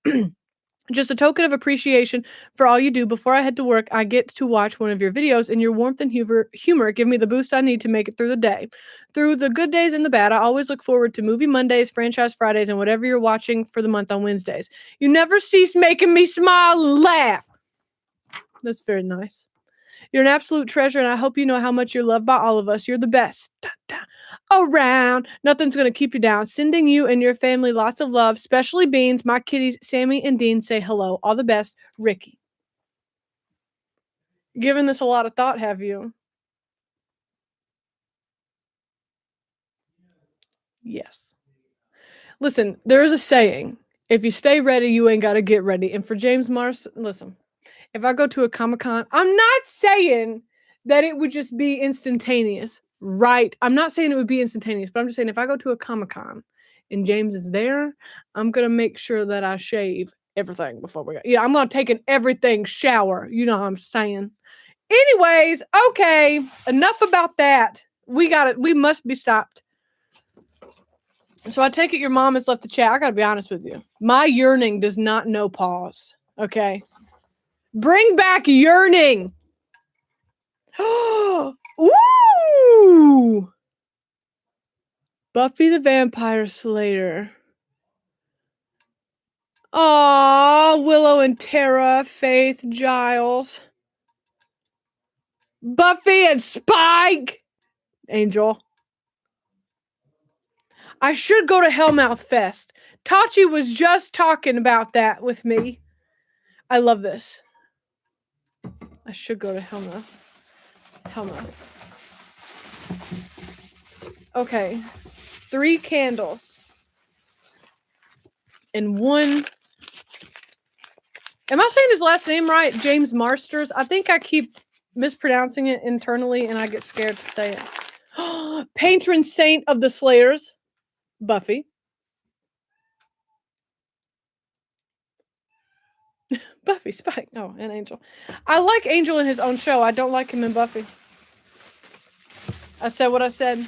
Just a token of appreciation for all you do. Before I head to work, I get to watch one of your videos, and your warmth and humor give me the boost I need to make it through the day. Through the good days and the bad, I always look forward to Movie Mondays, Franchise Fridays, and whatever you're watching for the month on Wednesdays. You never cease making me smile and laugh. That's very nice. You're an absolute treasure, and I hope you know how much you're loved by all of us. You're the best. Around. Nothing's going to keep you down. Sending you and your family lots of love, especially Beans. My kitties, Sammy and Dean, say hello. All the best, Ricky. Given this a lot of thought, have you? Yes. Listen, there is a saying. If you stay ready, you ain't got to get ready. And for James Mars, listen. If I go to a Comic-Con, I'm not saying that it would just be instantaneous, right? I'm not saying it would be instantaneous, but I'm just saying if I go to a Comic-Con and James is there, I'm going to make sure that I shave everything before we go. Yeah, I'm going to take an everything shower. You know what I'm saying? Anyways, okay, enough about that. We got it. We must be stopped. So I take it your mom has left the chat. I got to be honest with you. My yearning does not know pause, okay? Bring back yearning. Ooh. Buffy the Vampire Slayer. Aw, Willow and Tara, Faith, Giles. Buffy and Spike. Angel. I should go to Hellmouth Fest. Tachi was just talking about that with me. I love this. I should go to Hellmouth. Okay. 3 candles. And 1... Am I saying his last name right? James Marsters? I think I keep mispronouncing it internally and I get scared to say it. Patron saint of the Slayers. Buffy. Buffy, Spike. Oh, and Angel. I like Angel in his own show. I don't like him in Buffy. I said what I said.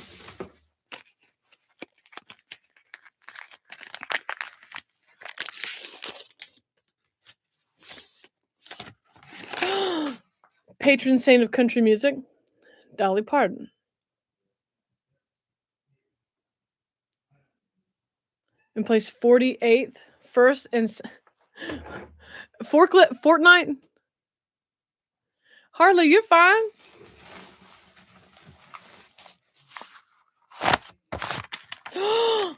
Patron saint of country music. Dolly Parton. In place 48th. First and... Fortnite. Harley, you're fine. Ow!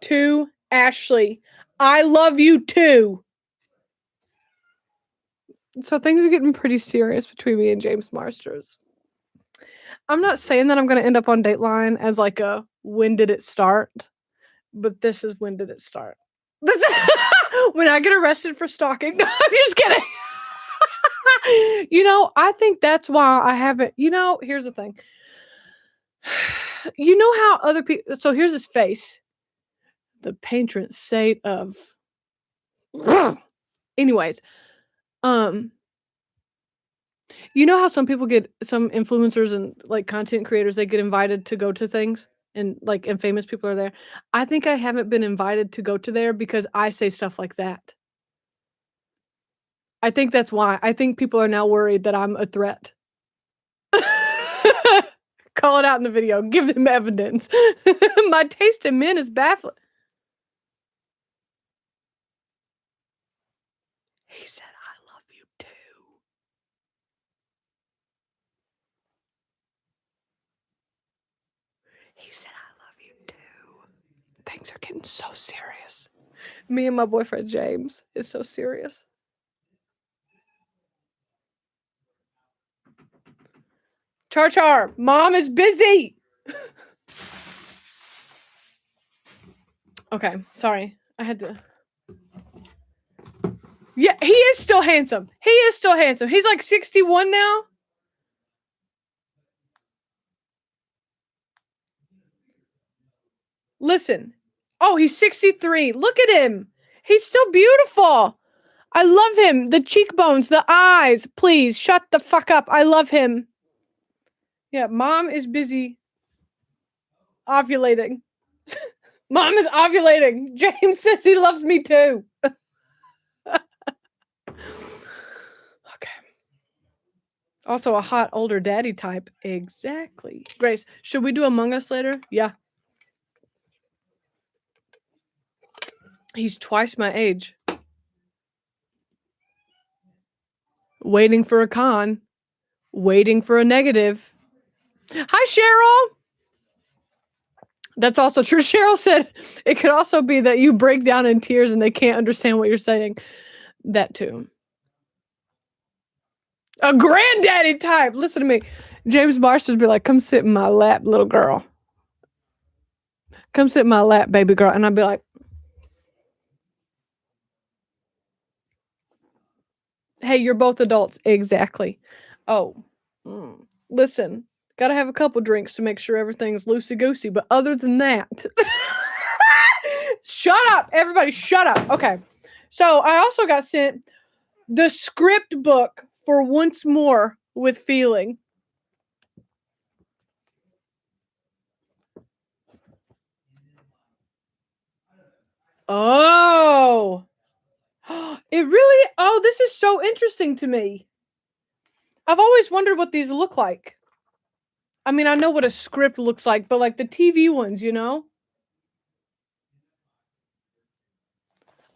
To Ashley, I love you too. So things are getting pretty serious between me and James Marsters. I'm not saying that I'm going to end up on Dateline as like a when did it start, but this is when did it start. This when I get arrested for stalking. No, I'm just kidding. I think that's why I haven't. Here's the thing. You know how other people. So here's his face. The patron saint of. Anyways, you know how some influencers and like content creators, they get invited to go to things and famous people are there. I think I haven't been invited to go to there because I say stuff like that. I think that's why. I think people are now worried that I'm a threat. Call it out in the video. Give them evidence. My taste in men is baffling. He said, I love you too. He said, I love you too. Things are getting so serious. Me and my boyfriend, James, is so serious. Char, mom is busy. Okay, sorry. I had to. Yeah, he is still handsome. He's like 61 now. Listen. Oh, he's 63. Look at him. He's still beautiful. I love him. The cheekbones, the eyes. Please, shut the fuck up. I love him. Yeah, mom is busy ovulating. Mom is ovulating. James says he loves me too. Okay. Also a hot older daddy type. Exactly. Grace, should we do Among Us later? Yeah. He's twice my age. Waiting for a con. Waiting for a negative. Hi, Cheryl. That's also true. Cheryl said it could also be that you break down in tears and they can't understand what you're saying. That too. A granddaddy type. Listen to me. James Marsters be like, come sit in my lap, little girl. Come sit in my lap, baby girl. And I'd be like, hey, you're both adults. Exactly. Oh, listen. Gotta have a couple drinks to make sure everything's loosey-goosey. But other than that... Shut up. Everybody, shut up. Okay. So I also got sent the script book for Once More with Feeling. Oh. It really... Oh, this is so interesting to me. I've always wondered what these look like. I mean, I know what a script looks like, but like the TV ones, you know?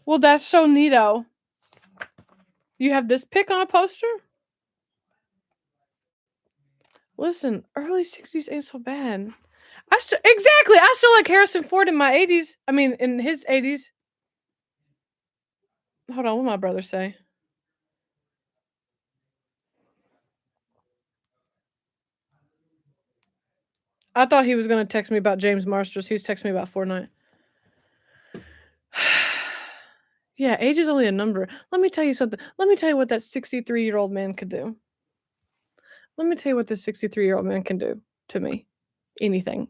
Well, that's so neato. You have this pic on a poster? Listen, early 60s ain't so bad. Exactly. I still like Harrison Ford in my 80s. I mean, in his 80s. Hold on, what my brother say? I thought he was going to text me about James Marsters. He was texting me about Fortnite. Yeah, age is only a number. Let me tell you something. Let me tell you what that 63-year-old man could do. Let me tell you what this 63-year-old man can do to me. Anything.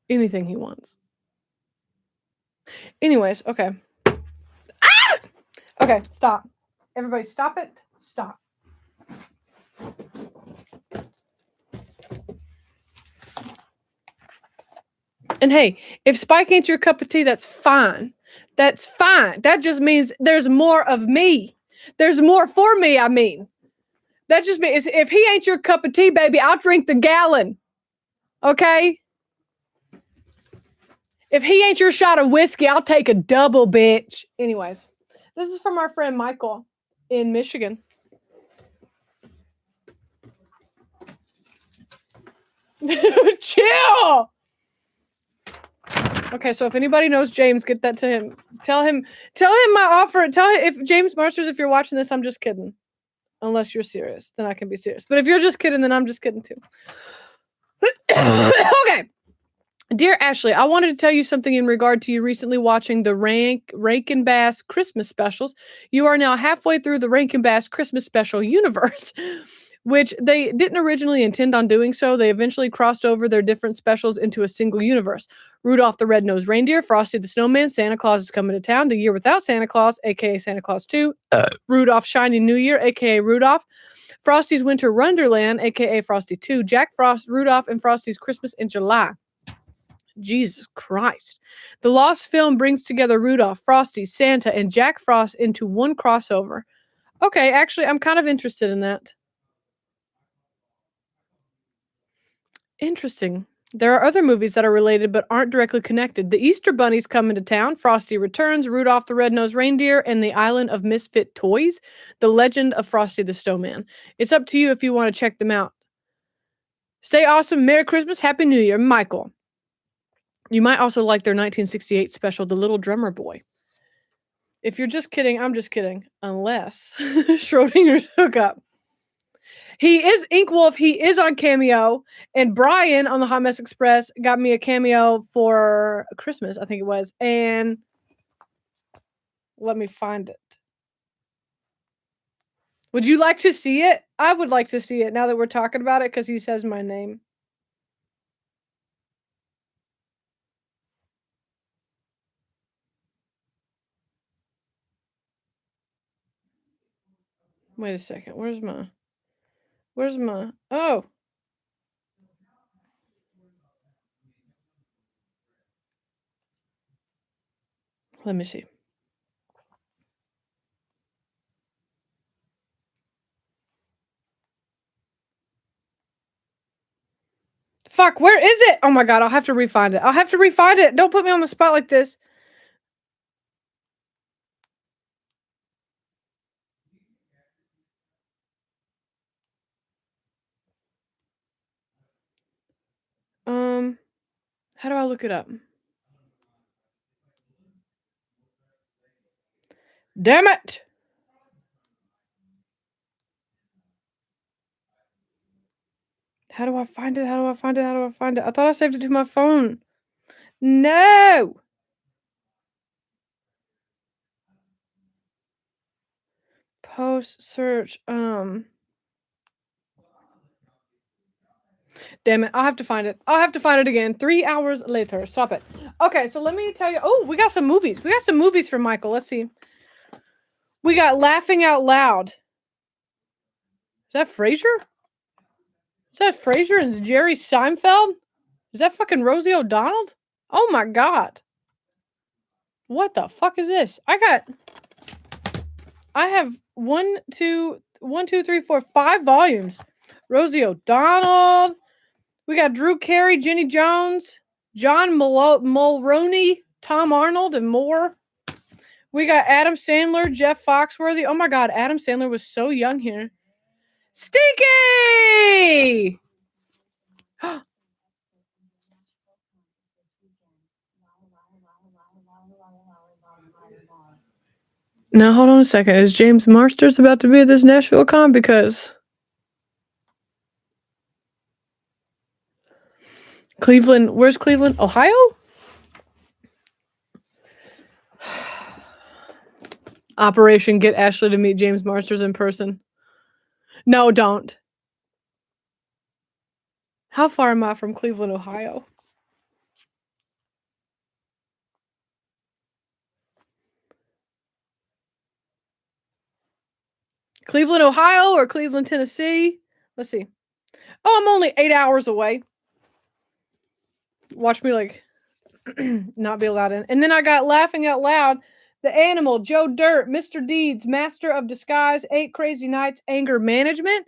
Anything he wants. Anyways, okay. Ah! Okay, stop. Everybody stop it. Stop. And hey, if Spike ain't your cup of tea, that's fine. That's fine. That just means there's more of me. There's more for me, I mean. That just means if he ain't your cup of tea, baby, I'll drink the gallon. Okay? If he ain't your shot of whiskey, I'll take a double, bitch. Anyways, this is from our friend Michael. in Michigan. Chill. Okay, so if anybody knows James, get that to him. Tell him my offer. Tell him, if James Marsters, if you're watching this, I'm just kidding. Unless you're serious, then I can be serious. But if you're just kidding, then I'm just kidding too. Okay. Dear Ashley, I wanted to tell you something in regard to you recently watching the Rankin Bass Christmas specials. You are now halfway through the Rankin Bass Christmas special universe, which they didn't originally intend on doing so. They eventually crossed over their different specials into a single universe. Rudolph the Red-Nosed Reindeer, Frosty the Snowman, Santa Claus is Coming to Town, The Year Without Santa Claus, aka Santa Claus 2, Rudolph Shiny New Year, aka Rudolph, Frosty's Winter Wonderland, aka Frosty 2, Jack Frost, Rudolph, and Frosty's Christmas in July. Jesus Christ. The Lost film brings together Rudolph, Frosty, Santa, and Jack Frost into one crossover. Okay, actually, I'm kind of interested in that. Interesting. There are other movies that are related but aren't directly connected. The Easter Bunny's Coming to Town, Frosty Returns, Rudolph the Red-Nosed Reindeer, and the Island of Misfit Toys, The Legend of Frosty the Snowman. It's up to you if you want to check them out. Stay awesome. Merry Christmas. Happy New Year. Michael. You might also like their 1968 special, The Little Drummer Boy. If you're just kidding, I'm just kidding. Unless Schrodinger's hookup. He is Ink Wolf. He is on Cameo. And Brian on the Hot Mess Express got me a cameo for Christmas, I think it was. And let me find it. Would you like to see it? I would like to see it now that we're talking about it because he says my name. Wait a second. Where's my... Oh. Let me see. Fuck, where is it? Oh my god, I'll have to refind it. Don't put me on the spot like this. How do I look it up? Damn it! How do I find it? I thought I saved it to my phone. No! Post search. Damn it. I'll have to find it. Again. 3 hours later. Stop it. Okay, so let me tell you. Oh, we got some movies. For Michael. Let's see. We got Laughing Out Loud. Is that Frasier? And Jerry Seinfeld? Is that fucking Rosie O'Donnell? Oh my god. What the fuck is this? I have 5 volumes. Rosie O'Donnell. We got Drew Carey, Jenny Jones, John Mulroney, Tom Arnold, and more. We got Adam Sandler, Jeff Foxworthy. Oh my god, Adam Sandler was so young here. Stinky! Now, hold on a second. Is James Marsters about to be at this Nashville con? Because Cleveland, where's Cleveland? Ohio? Operation Get Ashley to meet James Marsters in person. No, don't. How far am I from Cleveland, Ohio? Cleveland, Ohio or Cleveland, Tennessee? Let's see. Oh, I'm only 8 hours away. Watch me like not be allowed in. And then I got Laughing Out Loud, The Animal, Joe Dirt, Mr. Deeds, Master of Disguise, 8 Crazy Nights, Anger Management.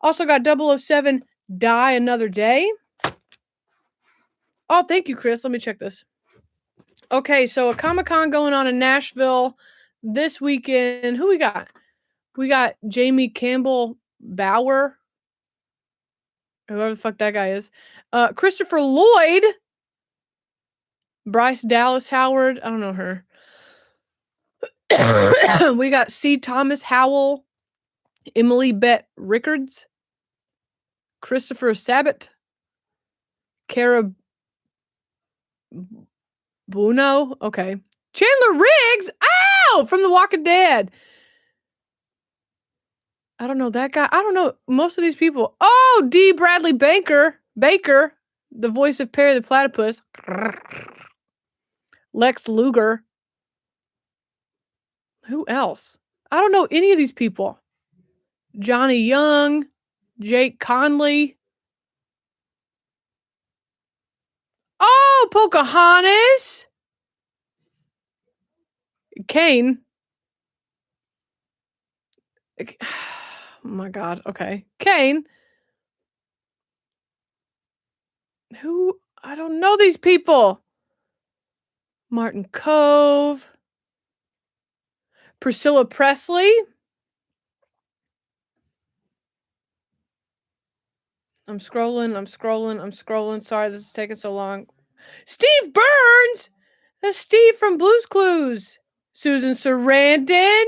Also got 007, Die Another Day. Oh, thank you, Chris. Let me check this. Okay, so a Comic-Con going on in Nashville this weekend. Who we got? We got Jamie Campbell Bower. Whoever the fuck that guy is. Christopher Lloyd. Bryce Dallas Howard. I don't know her. We got C. Thomas Howell. Emily Bett Rickards. Christopher Sabat. Cara Buono. Okay. Chandler Riggs. Ow! From The Walking Dead. I don't know that guy. I don't know most of these people. Oh, D. Bradley Baker. The voice of Perry the Platypus. Lex Luger. Who else? I don't know any of these people. Johnny Young. Jake Conley. Oh, Pocahontas. Kane. Oh my God. Okay. Kane. Who? I don't know these people. Martin Cove. Priscilla Presley. I'm scrolling. Sorry, this is taking so long. Steve Burns! That's Steve from Blue's Clues. Susan Sarandon.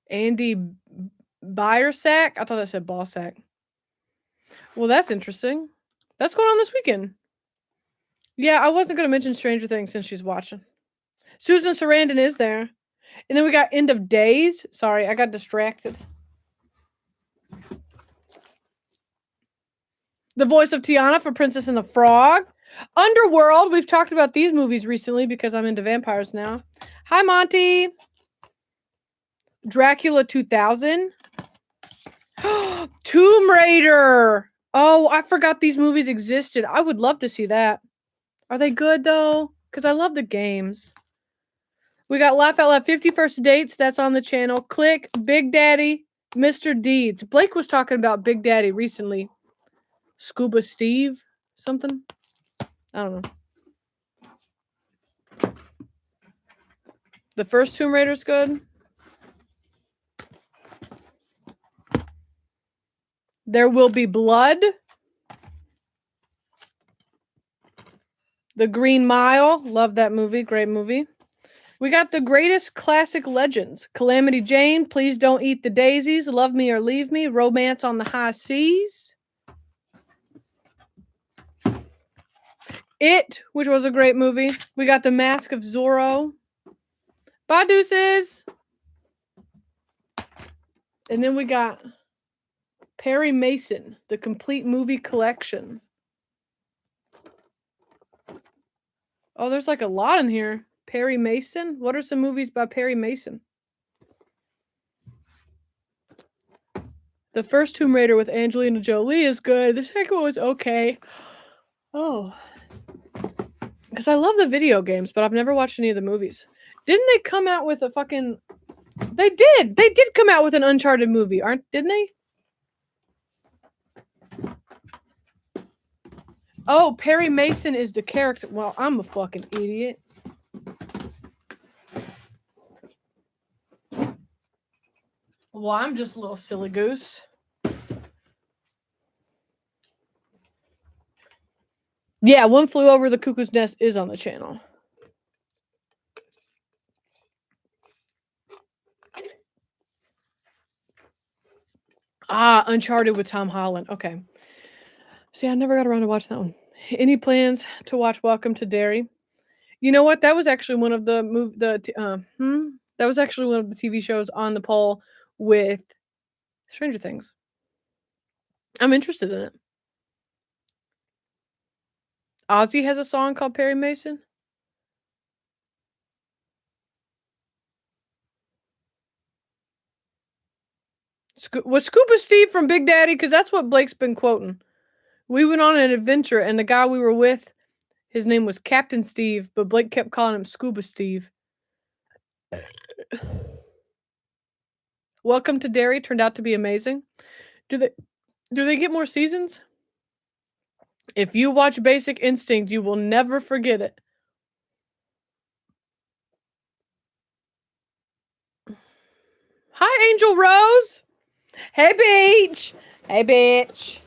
Andy Biersack. I thought that said Ballsack. Well, that's interesting. That's going on this weekend. Yeah, I wasn't going to mention Stranger Things since she's watching. Susan Sarandon is there. And then we got End of Days. Sorry, I got distracted. The voice of Tiana for Princess and the Frog. Underworld. We've talked about these movies recently because I'm into vampires now. Hi, Monty. Dracula 2000. Tomb Raider. Oh, I forgot these movies existed. I would love to see that. Are they good, though? Because I love the games. We got Laugh Out Loud 50 First Dates. That's on the channel. Click. Big Daddy. Mr. Deeds. Blake was talking about Big Daddy recently. Scuba Steve. Something. I don't know. The first Tomb Raider's good. There Will Be Blood. The Green Mile. Love that movie. Great movie. We got The Greatest Classic Legends. Calamity Jane. Please Don't Eat the Daisies. Love Me or Leave Me. Romance on the High Seas. It, which was a great movie. We got The Mask of Zorro. Bye, deuces. And then we got Perry Mason, the complete movie collection. Oh, there's like a lot in here. Perry Mason? What are some movies by Perry Mason? The first Tomb Raider with Angelina Jolie is good. The second one was okay. Oh. Because I love the video games, but I've never watched any of the movies. Didn't they come out with a fucking... They did! They did come out with an Uncharted movie, didn't they? Oh, Perry Mason is the character. Well, I'm a fucking idiot. Well, I'm just a little silly goose. Yeah, One Flew Over the Cuckoo's Nest is on the channel. Ah, Uncharted with Tom Holland. Okay. See, I never got around to watch that one. Any plans to watch Welcome to Derry? You know what? That was actually one of the that was actually one of the TV shows on the poll with Stranger Things. I'm interested in it. Ozzy has a song called Perry Mason. Was Scuba Steve from Big Daddy? Because that's what Blake's been quoting. We went on an adventure, and the guy we were with, his name was Captain Steve, but Blake kept calling him Scuba Steve. Welcome to Derry turned out to be amazing. Do they get more seasons? If you watch Basic Instinct, you will never forget it. Hi, Angel Rose. Hey, Beach. Hey, bitch.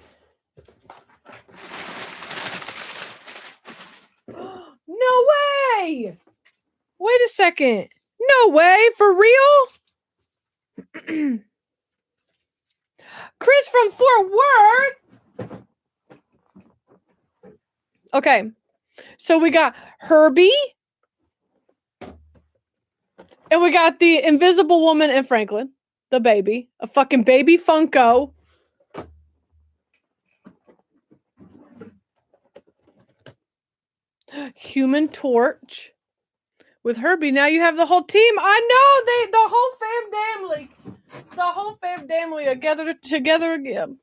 No way. Wait a second. No way. For real? Chris from Fort Worth. Okay. So we got Herbie. And we got the Invisible Woman and Franklin. The baby. A fucking baby Funko. Human Torch. With Herbie, now you have the whole team. I know the whole fam family. The whole fam family are gathered together again.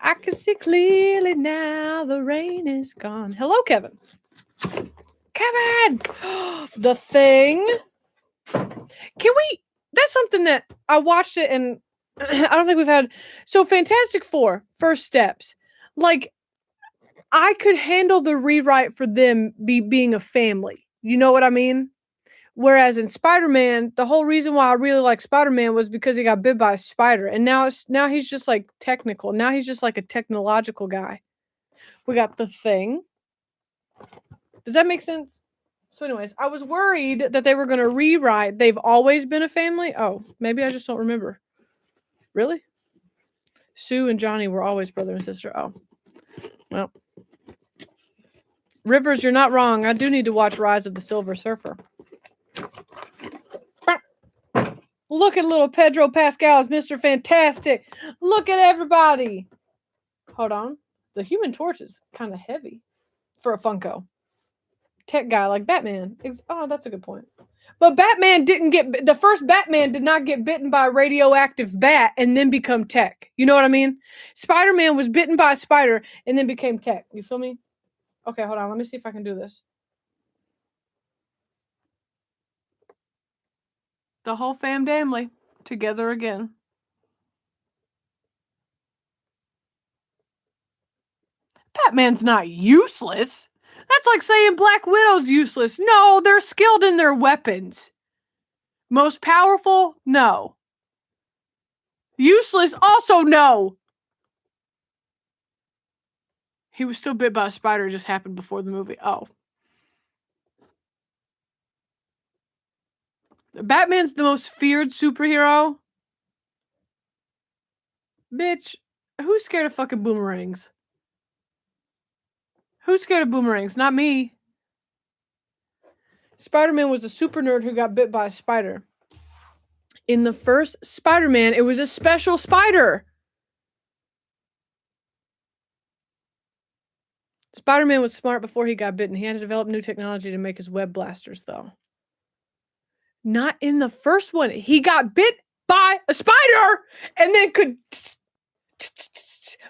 I can see clearly now the rain is gone. Hello, Kevin. Kevin! The Thing. Can we... That's something that I watched it and I don't think we've had... So, Fantastic Four, First Steps. Like, I could handle the rewrite for them being a family. You know what I mean? Whereas in Spider-Man, the whole reason why I really like Spider-Man was because he got bit by a spider. And now he's just like technical. Now he's just like a technological guy. We got The Thing. Does that make sense? So anyways, I was worried that they were going to rewrite They've Always Been a Family. Oh, maybe I just don't remember. Really? Sue and Johnny were always brother and sister. Oh, well. Rivers, you're not wrong. I do need to watch Rise of the Silver Surfer. Look at little Pedro Pascal as Mr. Fantastic. Look at everybody. Hold on. The Human Torch is kind of heavy for a Funko. Tech guy like Batman. Oh, that's a good point. But Batman didn't get... The first Batman did not get bitten by a radioactive bat and then become tech. You know what I mean? Spider-Man was bitten by a spider and then became tech. You feel me? Okay, hold on. Let me see if I can do this. The whole fam family together again. Batman's not useless. That's like saying Black Widow's useless. No, they're skilled in their weapons. Most powerful? No. Useless? Also no. He was still bit by a spider. It just happened before the movie. Oh. Batman's the most feared superhero? Bitch, who's scared of fucking boomerangs? Who's scared of boomerangs? Not me. Spider-Man was a super nerd who got bit by a spider. In the first Spider-Man, it was a special spider. Spider-Man was smart before he got bitten. He had to develop new technology to make his web blasters, though. Not in the first one. He got bit by a spider and then could...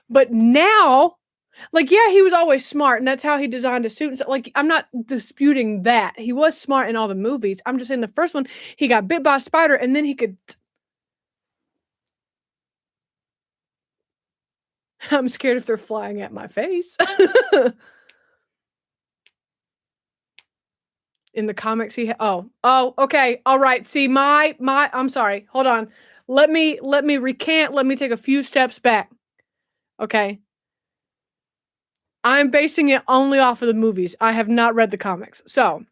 But now... Like, yeah, he was always smart, and that's how he designed his suit. And stuff. Like, I'm not disputing that. He was smart in all the movies. I'm just saying the first one, he got bit by a spider, and then he could... I'm scared if they're flying at my face. In the comics, he... Oh, okay. All right. See, I'm sorry. Hold on. Let me recant. Let me take a few steps back. Okay. I'm basing it only off of the movies. I have not read the comics. So,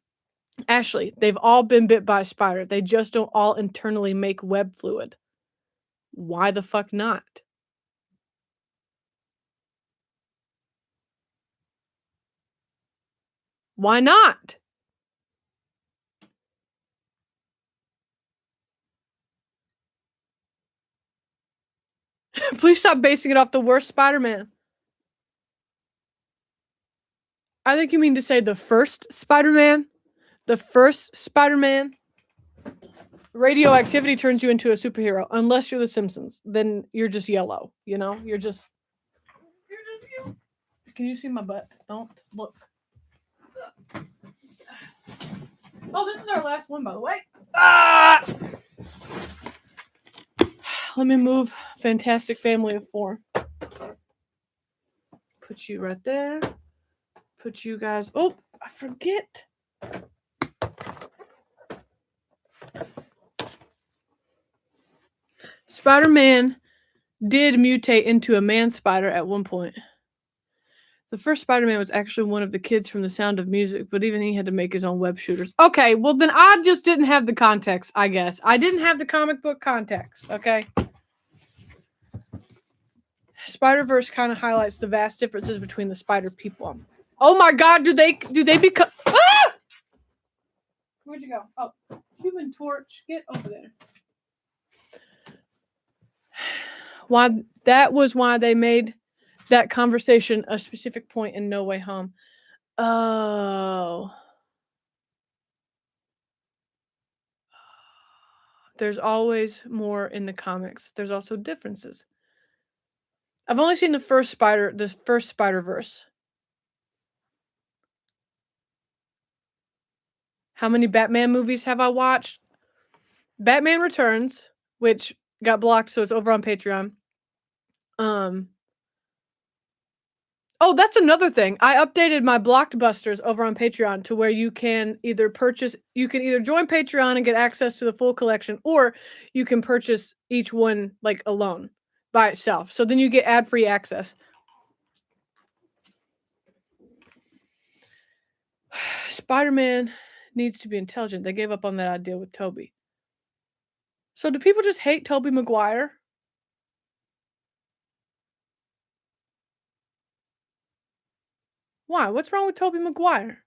Ashley, they've all been bit by a spider. They just don't all internally make web fluid. Why the fuck not? Why not? Please stop basing it off the worst Spider-Man. I think you mean to say the first Spider-Man? The first Spider-Man? Radioactivity turns you into a superhero. Unless you're the Simpsons. Then you're just yellow. You know? You're just you. Can you see my butt? Don't look. Oh, this is our last one, by the way. Ah! Let me move Fantastic Family of Four. Put you right there. Put you guys... Oh, I forget. Spider-Man did mutate into a man spider at one point. The first Spider-Man was actually one of the kids from The Sound of Music, but even he had to make his own web shooters. Okay, well then I just didn't have the context, I guess. I didn't have the comic book context, okay? Spider-Verse kind of highlights the vast differences between the spider people. Oh my god, do they become... Ah! Where'd you go? Oh, Human Torch, get over there. That was why they made that conversation a specific point in No Way Home. Oh. There's always more in the comics. There's also differences. I've only seen the first Spider-Verse. How many Batman movies have I watched? Batman Returns, which got blocked, so it's over on Patreon. Oh, that's another thing. I updated my Blockbusters over on Patreon to where you can either join Patreon and get access to the full collection, or you can purchase each one like alone by itself. So then you get ad-free access. Spider-Man needs to be intelligent. They gave up on that idea with Tobey. So do people just hate Tobey Maguire? Why? What's wrong with Tobey Maguire?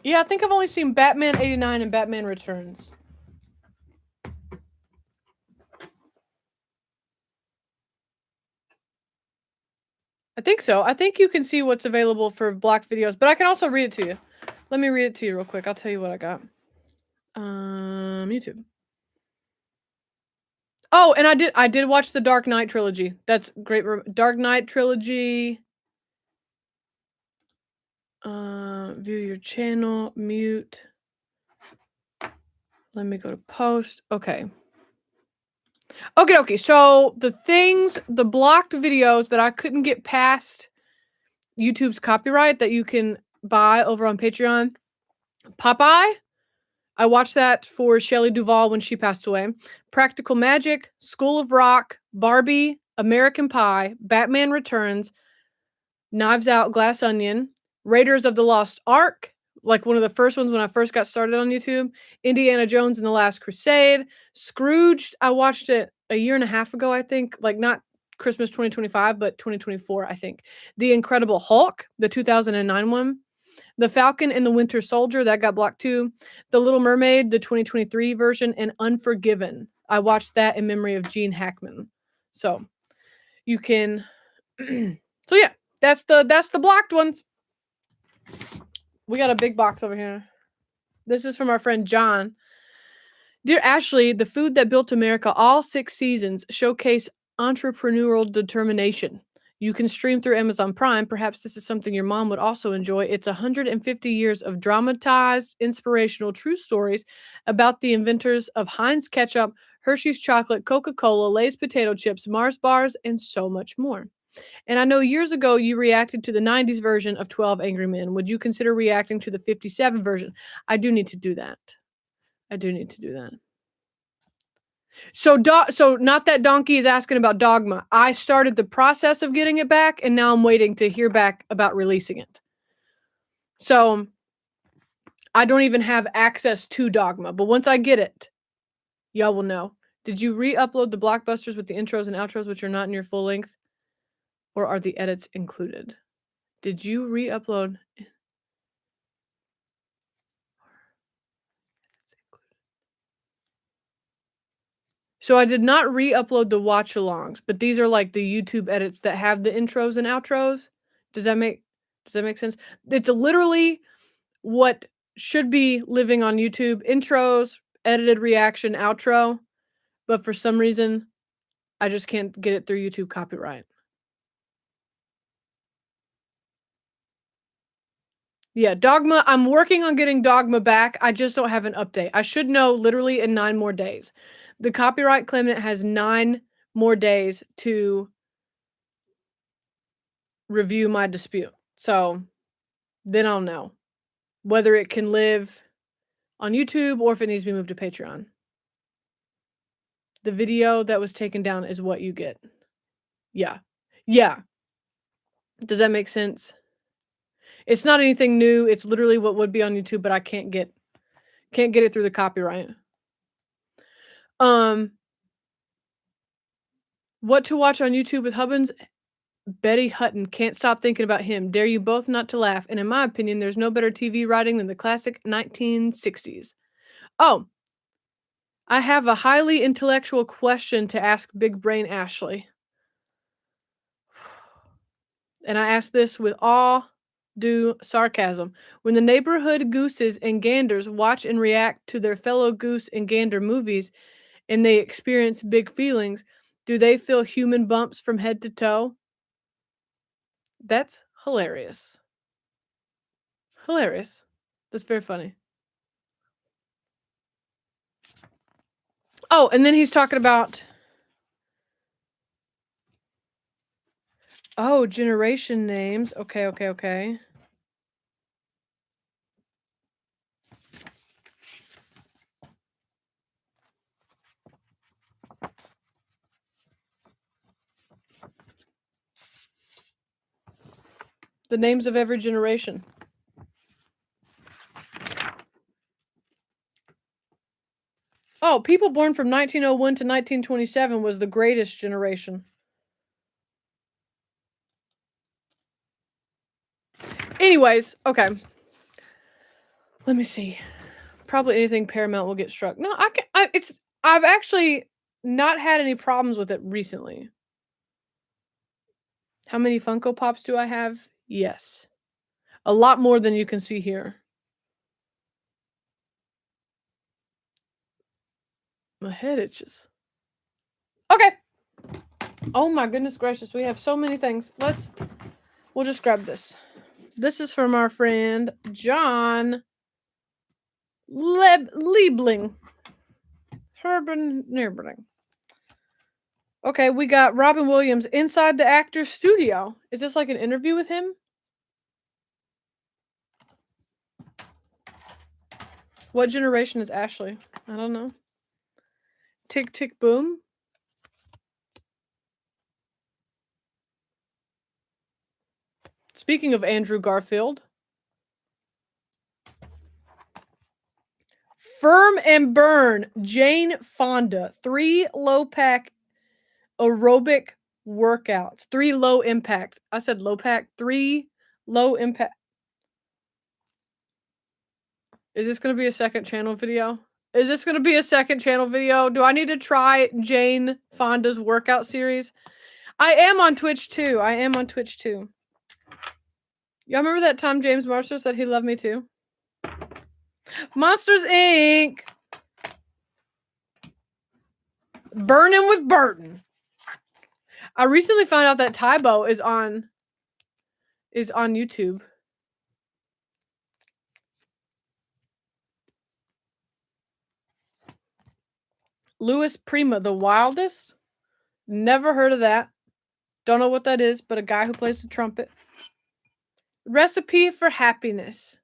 Yeah, I think I've only seen Batman 89 and Batman Returns. I think so. I think you can see what's available for blocked videos, but I can also read it to you. Let me read it to you real quick. I'll tell you what I got. YouTube. Oh, and I did watch the Dark Knight trilogy. That's great. Dark Knight trilogy. View your channel, mute. Let me go to post. Okay. Okay. So the blocked videos that I couldn't get past YouTube's copyright that you can buy over on Patreon. Popeye. I watched that for Shelley Duvall when she passed away. Practical Magic, School of Rock, Barbie, American Pie, Batman Returns, Knives Out, Glass Onion, Raiders of the Lost Ark, like one of the first ones when I first got started on YouTube, Indiana Jones and the Last Crusade, Scrooged. I watched it a year and a half ago, I think, like not Christmas 2025, but 2024, I think. The Incredible Hulk, the 2009 one. The Falcon and the Winter Soldier, that got blocked too. The Little Mermaid, the 2023 version, and Unforgiven. I watched that in memory of Gene Hackman. So you can so yeah, that's the blocked ones. We got a big box over here. This is from our friend John. Dear Ashley, the food that built America, all 6 seasons showcase entrepreneurial determination. You can stream through Amazon Prime. Perhaps this is something your mom would also enjoy. It's 150 years of dramatized, inspirational true stories about the inventors of Heinz Ketchup, Hershey's Chocolate, Coca-Cola, Lay's Potato Chips, Mars Bars, and so much more. And I know years ago you reacted to the 90s version of 12 Angry Men. Would you consider reacting to the 57 version? I do need to do that. So not that Donkey is asking about Dogma. I started the process of getting it back, and now I'm waiting to hear back about releasing it. So I don't even have access to Dogma, but once I get it, y'all will know. Did you re-upload the blockbusters with the intros and outros, which are not in your full length? Or are the edits included? Did you re-upload? So I did not re-upload the watch-alongs, but these are like the YouTube edits that have the intros and outros. Does that make sense? It's literally what should be living on YouTube: intros, edited reaction, outro. But for some reason, I just can't get it through YouTube copyright. Yeah, Dogma. I'm working on getting Dogma back. I just don't have an update. I should know literally in 9 more days. The copyright claimant has 9 more days to review my dispute. So then I'll know whether it can live on YouTube or if it needs to be moved to Patreon. The video that was taken down is what you get. Yeah. Yeah. Does that make sense? It's not anything new. It's literally what would be on YouTube, but I can't get it through the copyright. What to watch on YouTube with Hubbins? Betty Hutton. Can't stop thinking about him. Dare you both not to laugh. And in my opinion, there's no better TV writing than the classic 1960s. Oh, I have a highly intellectual question to ask Big Brain Ashley. And I ask this with all due sarcasm. When the neighborhood gooses and ganders watch and react to their fellow goose and gander movies and they experience big feelings, do they feel human bumps from head to toe? That's hilarious. Hilarious. That's very funny. Oh, and then he's talking about generation names. Okay. The names of every generation. Oh, people born from 1901 to 1927 was the greatest generation. Anyways, okay. Let me see. Probably anything Paramount will get struck. No, I've actually not had any problems with it recently. How many Funko Pops do I have? Yes. A lot more than you can see here. My head itches. Okay. Oh my goodness gracious. We have so many things. We'll just grab this. This is from our friend John Liebling. Herben. Okay, we got Robin Williams inside the actor's studio. Is this like an interview with him? What generation is Ashley? I don't know. Tick, tick, boom. Speaking of Andrew Garfield. Firm and Burn, Jane Fonda. 3 low-pack aerobic workouts. 3 low impact. I said low pack. 3 low impact. Is this going to be a second channel video? Do I need to try Jane Fonda's workout series? I am on Twitch too. Y'all remember that time James Marsters said he loved me too? Monsters Inc. Burning with Burton. I recently found out that Tybo is on YouTube. Louis Prima, the Wildest. Never heard of that. Don't know what that is, but a guy who plays the trumpet. Recipe for Happiness.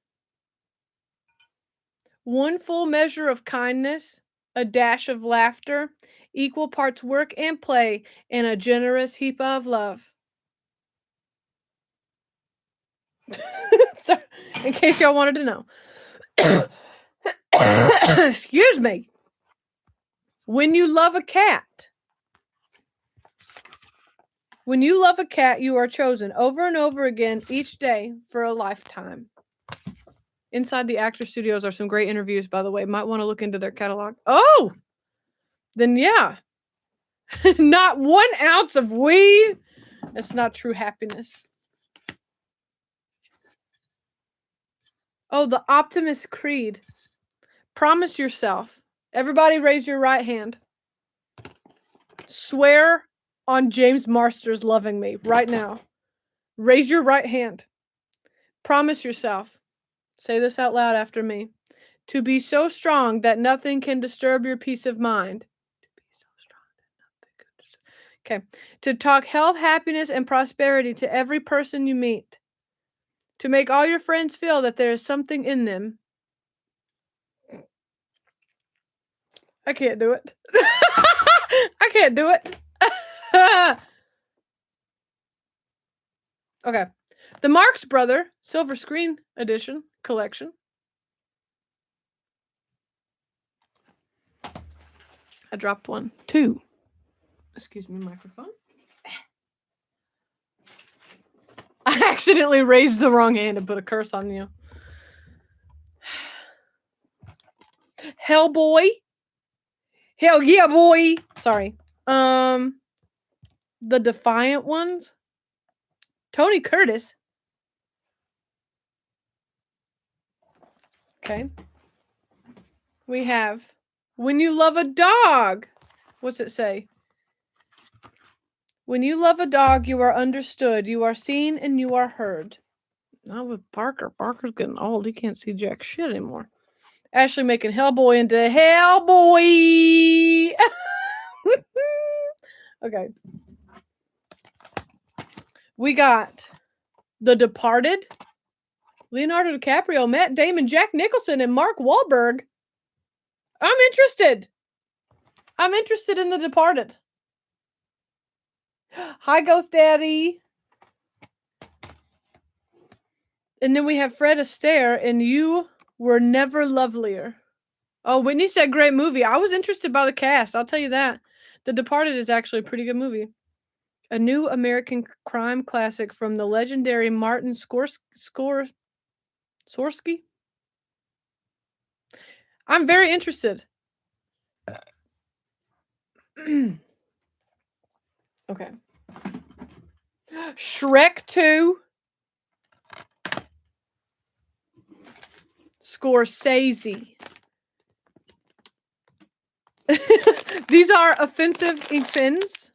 1 full measure of kindness, a dash of laughter, equal parts work and play, and a generous heap of love. So, in case y'all wanted to know. Excuse me. When you love a cat, you are chosen over and over again each day for a lifetime. Inside the actor studios are some great interviews, by the way. Might want to look into their catalog. Oh! Then yeah. Not 1 ounce of weed. That's not true happiness. Oh, the Optimist Creed. Promise yourself. Everybody raise your right hand. Swear on James Marsters loving me right now. Raise your right hand. Promise yourself. Say this out loud after me. To be so strong that nothing can disturb your peace of mind. Okay. To talk health, happiness, and prosperity to every person you meet. To make all your friends feel that there is something in them. I can't do it. I can't do it. Okay. The Marx Brother Silver Screen Edition collection. I dropped one. 2. Excuse me, microphone. I accidentally raised the wrong hand and put a curse on you. Hellboy. Hell yeah, boy. Sorry. The Defiant ones. Tony Curtis. Okay. We have When You Love a Dog. What's it say? When you love a dog, you are understood. You are seen and you are heard. Not with Parker. Parker's getting old. He can't see jack shit anymore. Ashley making Hellboy into Hellboy. Okay. We got The Departed. Leonardo DiCaprio, Matt Damon, Jack Nicholson, and Mark Wahlberg. I'm interested. I'm interested in The Departed. Hi, Ghost Daddy. And then we have Fred Astaire and You Were Never Lovelier. Oh, Whitney said great movie. I was interested by the cast. I'll tell you that. The Departed is actually a pretty good movie. A new American crime classic from the legendary Martin Scorsese. I'm very interested. Okay. Shrek 2. Scorsese. These are offensive ink pens.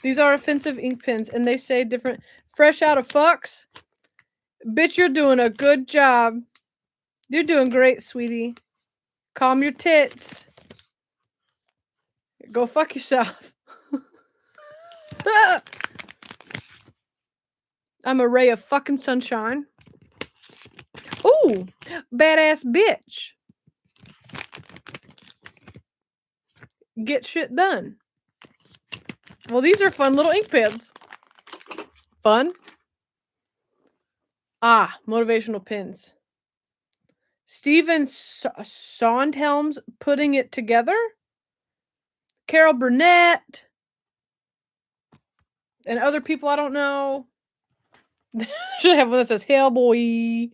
These are offensive ink pens, and they say different. Fresh out of fucks. Bitch, you're doing a good job. You're doing great, sweetie. Calm your tits. Go fuck yourself. I'm a ray of fucking sunshine. Ooh, badass bitch. Get shit done. Well, these are fun little ink pens. Fun. Ah, motivational pins. Stephen Sondheim's Putting It Together. Carol Burnett. And other people I don't know. Should have one that says Hellboy.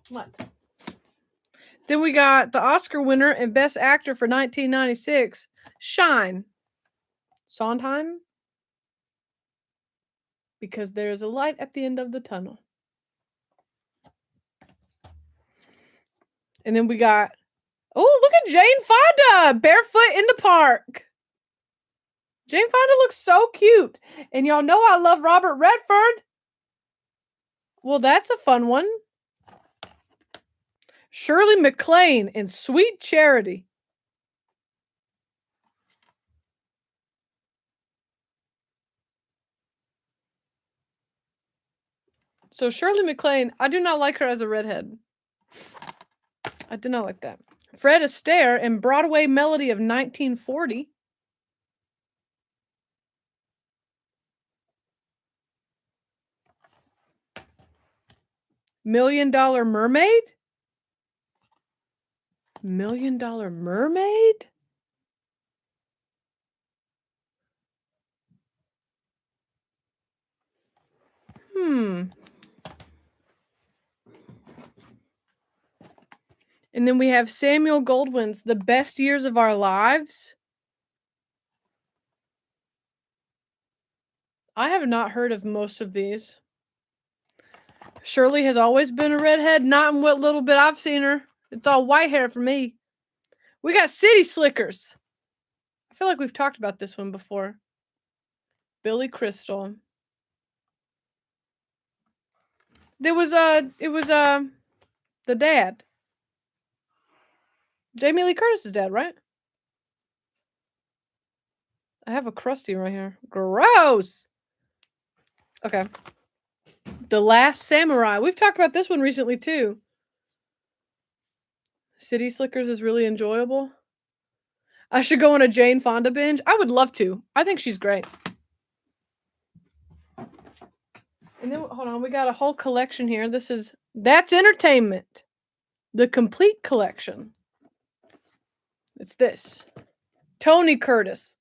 What? Then we got the Oscar winner and Best Actor for 1996, Shine. Sondheim. Because there is a light at the end of the tunnel. And then we got, oh, look at Jane Fonda, barefoot in the park. Jane Fonda looks so cute. And y'all know I love Robert Redford. Well, that's a fun one. Shirley MacLaine in Sweet Charity. So Shirley MacLaine, I do not like her as a redhead. I do not like that. Fred Astaire in Broadway Melody of 1940. $1 Million Mermaid? $1 Million Mermaid? And then we have Samuel Goldwyn's The Best Years of Our Lives. I have not heard of most of these. Shirley has always been a redhead, not in what little bit I've seen her. It's all white hair for me. We got City Slickers. I feel like we've talked about this one before. Billy Crystal. It was the dad. Jamie Lee Curtis's dad, right? I have a crusty right here. Gross. Okay. The Last Samurai. We've talked about this one recently too. City Slickers is really enjoyable. I should go on a Jane Fonda binge. I would love to. I think she's great. And then, hold on, we got a whole collection here. That's Entertainment. The complete collection. It's this. Tony Curtis.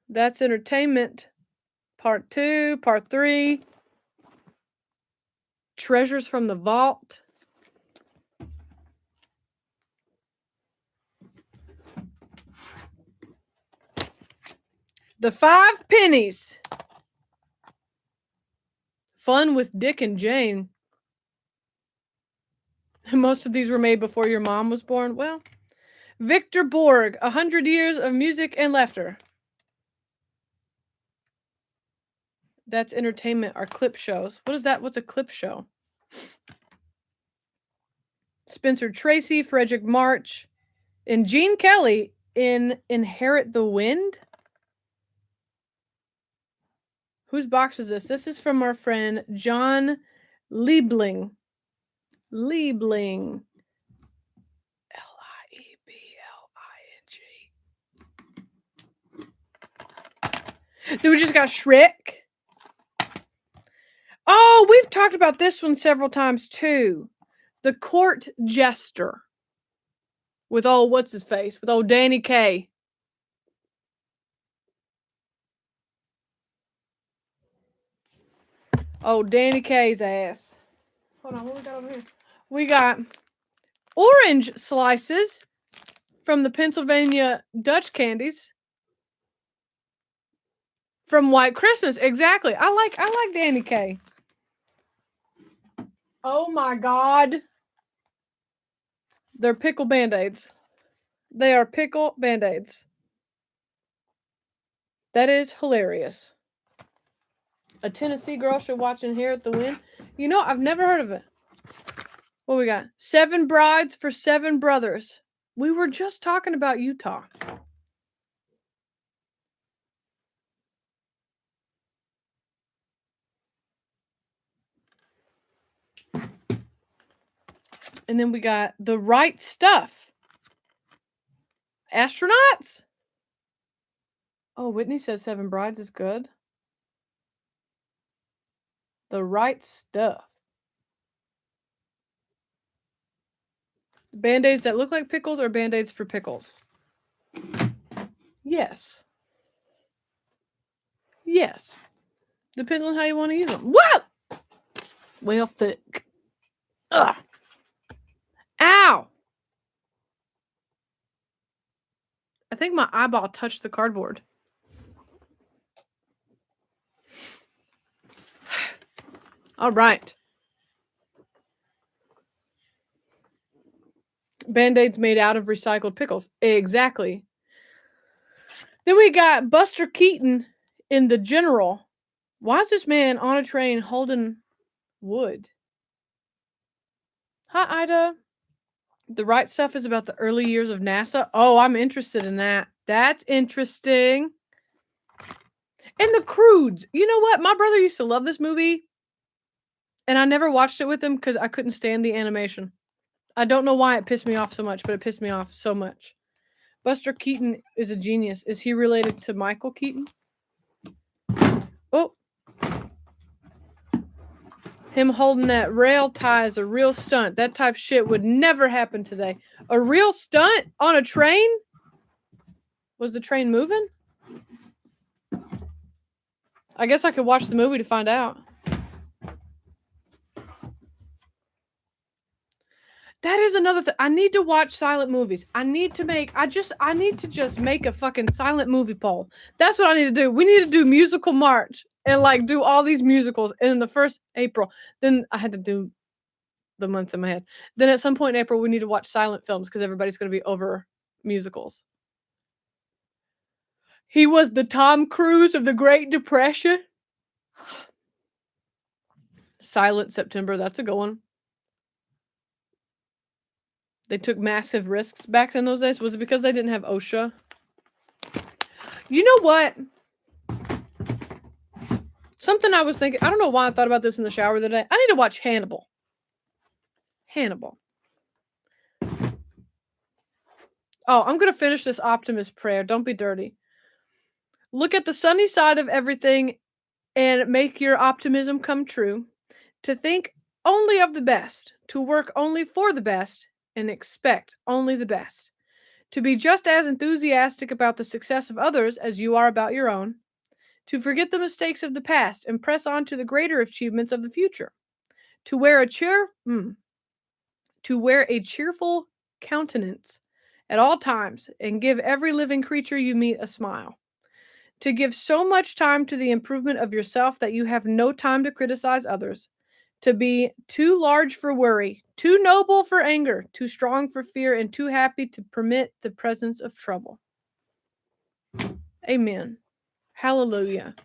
That's Entertainment. Part 2, Part 3. Treasures from the Vault. The Five Pennies. Fun with Dick and Jane. Most of these were made before your mom was born. Well, Victor Borg, 100 Years of Music and Laughter. That's Entertainment, our clip shows. What is that? What's a clip show? Spencer Tracy, Frederick March, and Gene Kelly in Inherit the Wind. Whose box is this? This is from our friend John Liebling. Liebling. Liebling. Then we just got Shrek. Oh, we've talked about this one several times too. The Court Jester. With old what's his face? With old Danny Kaye. Oh, Danny Kaye's ass. Hold on, what we got over here? We got orange slices from the Pennsylvania Dutch candies. From White Christmas, exactly. I like Danny Kaye. Oh my God. They're pickle Band-Aids. They are pickle Band-Aids. That is hilarious. A Tennessee girl should watch Inherit the Wind. You know, I've never heard of it. What we got? 7 Brides for 7 Brothers. We were just talking about Utah. And then we got The Right Stuff. Astronauts. Oh, Whitney says 7 Brides is good. The Right Stuff. Band-Aids that look like pickles or Band-Aids for pickles? Yes. Yes. Depends on how you want to use them. Whoa! Well, thick. Ugh. Ow! I think my eyeball touched the cardboard. All right. Band-Aids made out of recycled pickles. Exactly. Then we got Buster Keaton in The General. Why is this man on a train holding wood? Hi, Ida. The Right Stuff is about the early years of NASA. Oh, I'm interested in that. That's interesting. And The Croods. You know what? My brother used to love this movie. And I never watched it with him because I couldn't stand the animation. I don't know why it pissed me off so much, but it pissed me off so much. Buster Keaton is a genius. Is he related to Michael Keaton? Oh. Him holding that rail tie is a real stunt. That type of shit would never happen today. A real stunt on a train? Was the train moving? I guess I could watch the movie to find out. That is another thing. I need to watch silent movies. I need to just make a fucking silent movie poll. That's what I need to do. We need to do musical March and like do all these musicals in the first April. Then I had to do the months in my head. Then at some point in April, we need to watch silent films because everybody's going to be over musicals. He was the Tom Cruise of the Great Depression. Silent September. That's a good one. They took massive risks back in those days. Was it because they didn't have OSHA? You know what? Something I was thinking, I don't know why I thought about this in the shower the other day. I need to watch Hannibal. Hannibal. Oh, I'm going to finish this optimist prayer. Don't be dirty. Look at the sunny side of everything and make your optimism come true. To think only of the best, to work only for the best, and expect only the best. To be just as enthusiastic about the success of others as you are about your own. To forget the mistakes of the past and press on to the greater achievements of the future. To wear a cheerful countenance at all times and give every living creature you meet a smile. To give so much time to the improvement of yourself that you have no time to criticize others. To be too large for worry, too noble for anger, too strong for fear, and too happy to permit the presence of trouble. Amen. Hallelujah.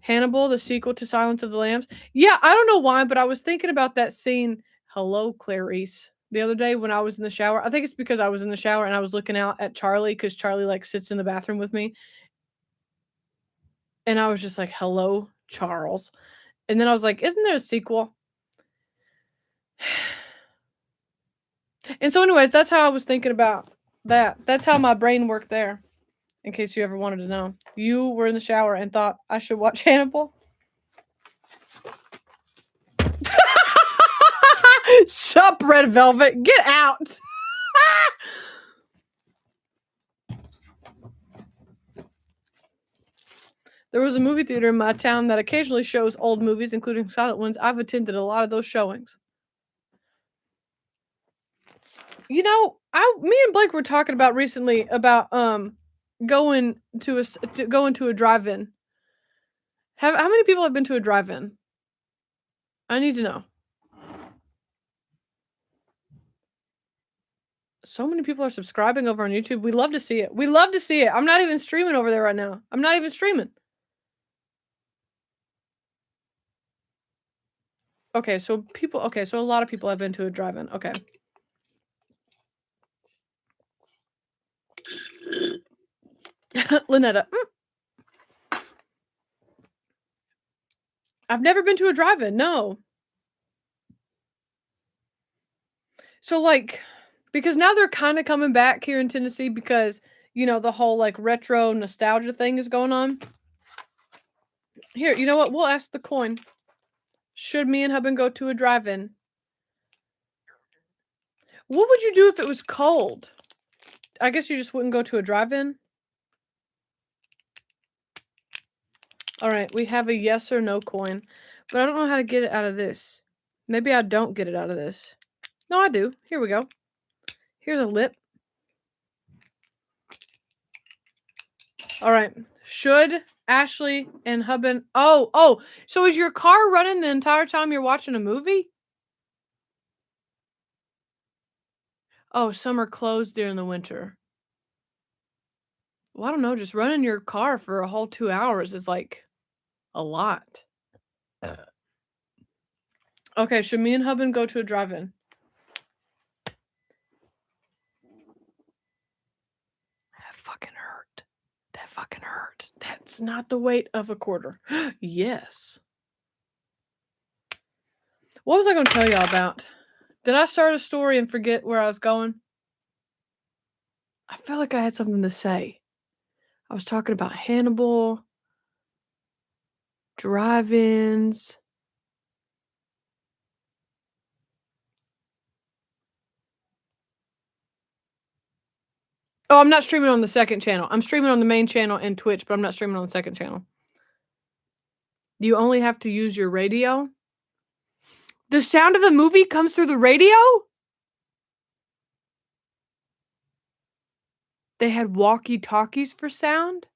Hannibal, the sequel to Silence of the Lambs. Yeah, I don't know why, but I was thinking about that scene, Hello, Clarice, the other day when I was in the shower. I think it's because I was in the shower and I was looking out at Charlie because Charlie like sits in the bathroom with me. And I was just like, hello, Charles. And then I was like, isn't there a sequel? And so anyways, that's how I was thinking about that. That's how my brain worked there. In case you ever wanted to know. You were in the shower and thought I should watch Hannibal? Sup, Red Velvet. Get out. There was a movie theater in my town that occasionally shows old movies, including silent ones. I've attended a lot of those showings. You know, me and Blake were talking about recently about going to a drive-in. How many people have been to a drive-in? I need to know. So many people are subscribing over on YouTube. We love to see it. We love to see it. I'm not even streaming over there right now. I'm not even streaming. Okay, so a lot of people have been to a drive-in. Okay. Lynetta. I've never been to a drive-in. No. So like, because now they're kind of coming back here in Tennessee because, you know, the whole like retro nostalgia thing is going on. Here, you know what? We'll ask the coin. Should me and Hubin go to a drive-in? What would you do if it was cold? I guess you just wouldn't go to a drive-in. All right, we have a yes or no coin, but I don't know how to get it out of this. Maybe I don't get it out of this. No, I do. Here we go. Here's a lip. All right. Should Ashley and Hubin... Oh. So is your car running the entire time you're watching a movie? Oh, some are closed during the winter. Well, I don't know. Just running your car for a whole 2 hours is like a lot. Okay, should me and Hubin go to a drive-in? That fucking hurt. That fucking hurt. That's not the weight of a quarter. Yes. What was I going to tell y'all about? Did I start a story and forget where I was going? I feel like I had something to say. I was talking about Hannibal, drive-ins. Oh, I'm not streaming on the second channel. I'm streaming on the main channel and Twitch, but I'm not streaming on the second channel. You only have to use your radio? The sound of the movie comes through the radio? They had walkie-talkies for sound?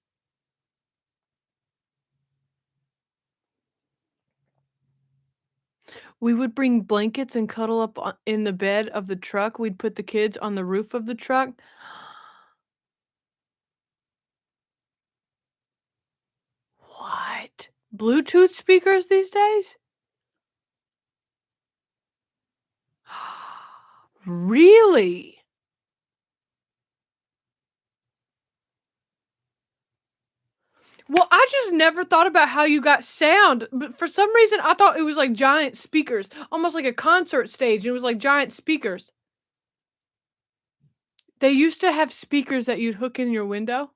We would bring blankets and cuddle up in the bed of the truck. We'd put the kids on the roof of the truck. What? Bluetooth speakers these days? Really? Well, I just never thought about how you got sound. But for some reason, I thought it was like giant speakers, almost like a concert stage. It was like giant speakers. They used to have speakers that you'd hook in your window.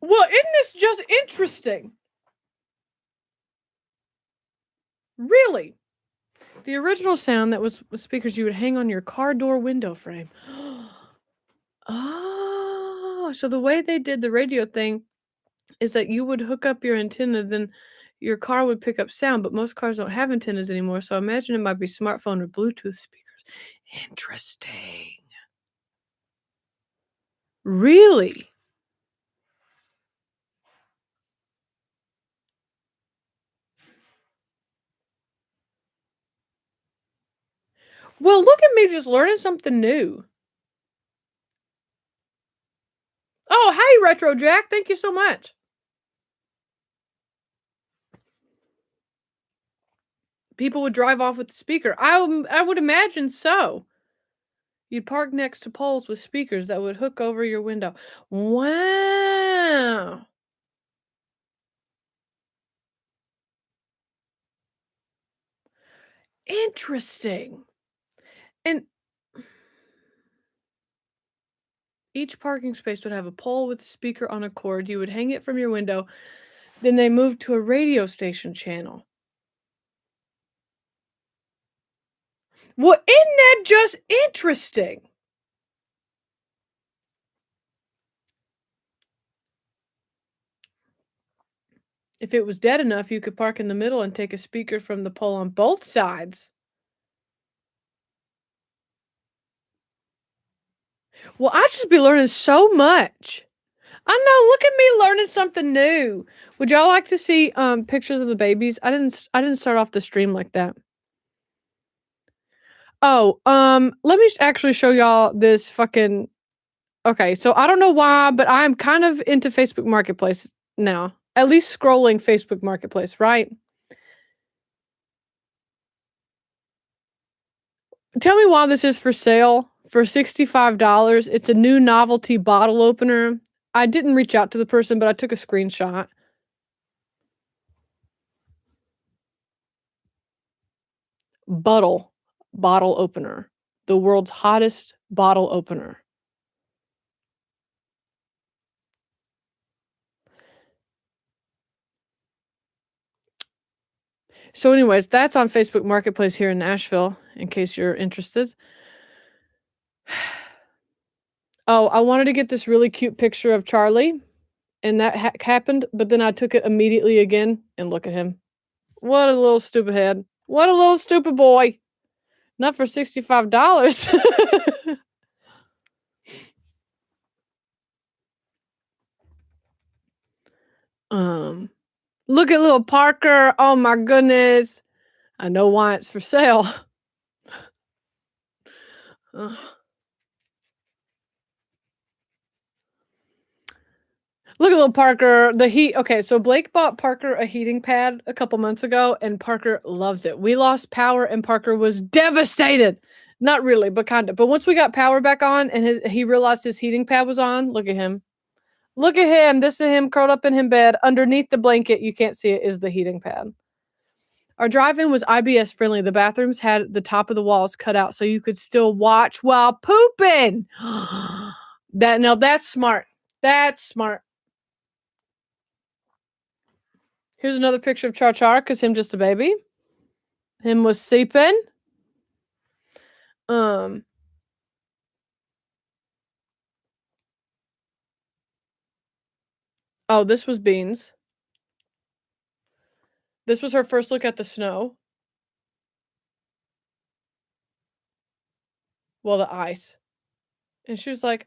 Well, isn't this just interesting? Really? The original sound that was speakers you would hang on your car door window frame. Oh, so the way they did the radio thing is that you would hook up your antenna, then your car would pick up sound, but most cars don't have antennas anymore, so I imagine it might be smartphone or Bluetooth speakers. Interesting. Really? Well, look at me just learning something new. Oh, hey, Retro Jack. Thank you so much. People would drive off with the speaker. I would imagine so. You'd park next to poles with speakers that would hook over your window. Wow. Interesting. And each parking space would have a pole with a speaker on a cord. You would hang it from your window. Then they moved to a radio station channel. Well, isn't that just interesting? If it was dead enough, you could park in the middle and take a speaker from the pole on both sides. Well, I just be learning so much. I know, look at me learning something new. Would y'all like to see pictures of the babies? I didn't start off the stream like that. Oh, let me actually show y'all this fucking. Okay, so I don't know why, but I'm kind of into Facebook Marketplace now. At least scrolling Facebook Marketplace, right? Tell me why this is for sale for $65. It's a new novelty bottle opener. I didn't reach out to the person, but I took a screenshot. Bottle opener. The world's hottest bottle opener. So anyways, that's on Facebook Marketplace here in Nashville, in case you're interested. Oh, I wanted to get this really cute picture of Charlie, and that happened, but then I took it immediately again, and look at him. What a little stupid head. What a little stupid boy. Not for $65. Look at little Parker. Oh my goodness. I know why it's for sale. Look at little Parker. The heat. Okay, so Blake bought Parker a heating pad a couple months ago, and Parker loves it. We lost power, and Parker was devastated. Not really, but kind of. But once we got power back on, and he realized his heating pad was on. Look at him. Look at him. This is him curled up in his bed. Underneath the blanket, you can't see it, is the heating pad. Our drive-in was IBS friendly. The bathrooms had the top of the walls cut out so you could still watch while pooping. That's smart. That's smart. Here's another picture of Char Char, because him just a baby. Him was sleeping. Oh, this was Beans. This was her first look at the snow. Well, the ice. And she was like,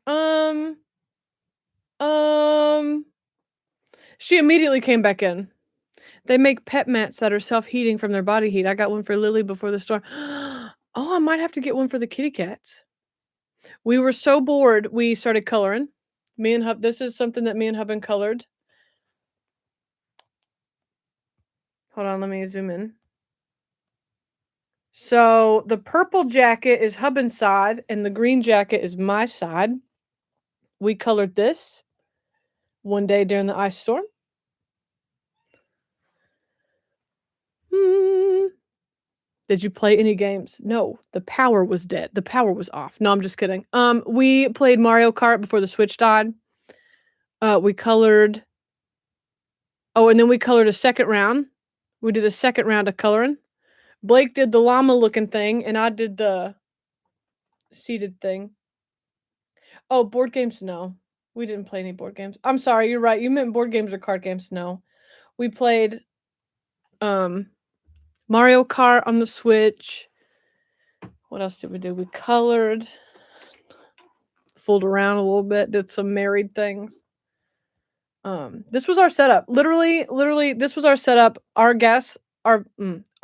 She immediately came back in. They make pet mats that are self-heating from their body heat. I got one for Lily before the storm. Oh, I might have to get one for the kitty cats. We were so bored, we started coloring. Me and Hub, this is something that me and Hubin colored. Hold on, let me zoom in. So the purple jacket is Hubin's side, and the green jacket is my side. We colored this. one day during the ice storm. Did you play any games? No, the power was dead. The power was off. No, I'm just kidding. We played Mario Kart before the Switch died. We colored. Oh, and then we colored a second round. We did a second round of coloring. Blake did the llama looking thing, and I did the seated thing. Oh, board games? No. We didn't play any board games. I'm sorry, you're right. You meant board games or card games? No. We played Mario Kart on the Switch. What else did we do? We colored, fooled around a little bit, did some married things. This was our setup. Literally, this was our setup. Our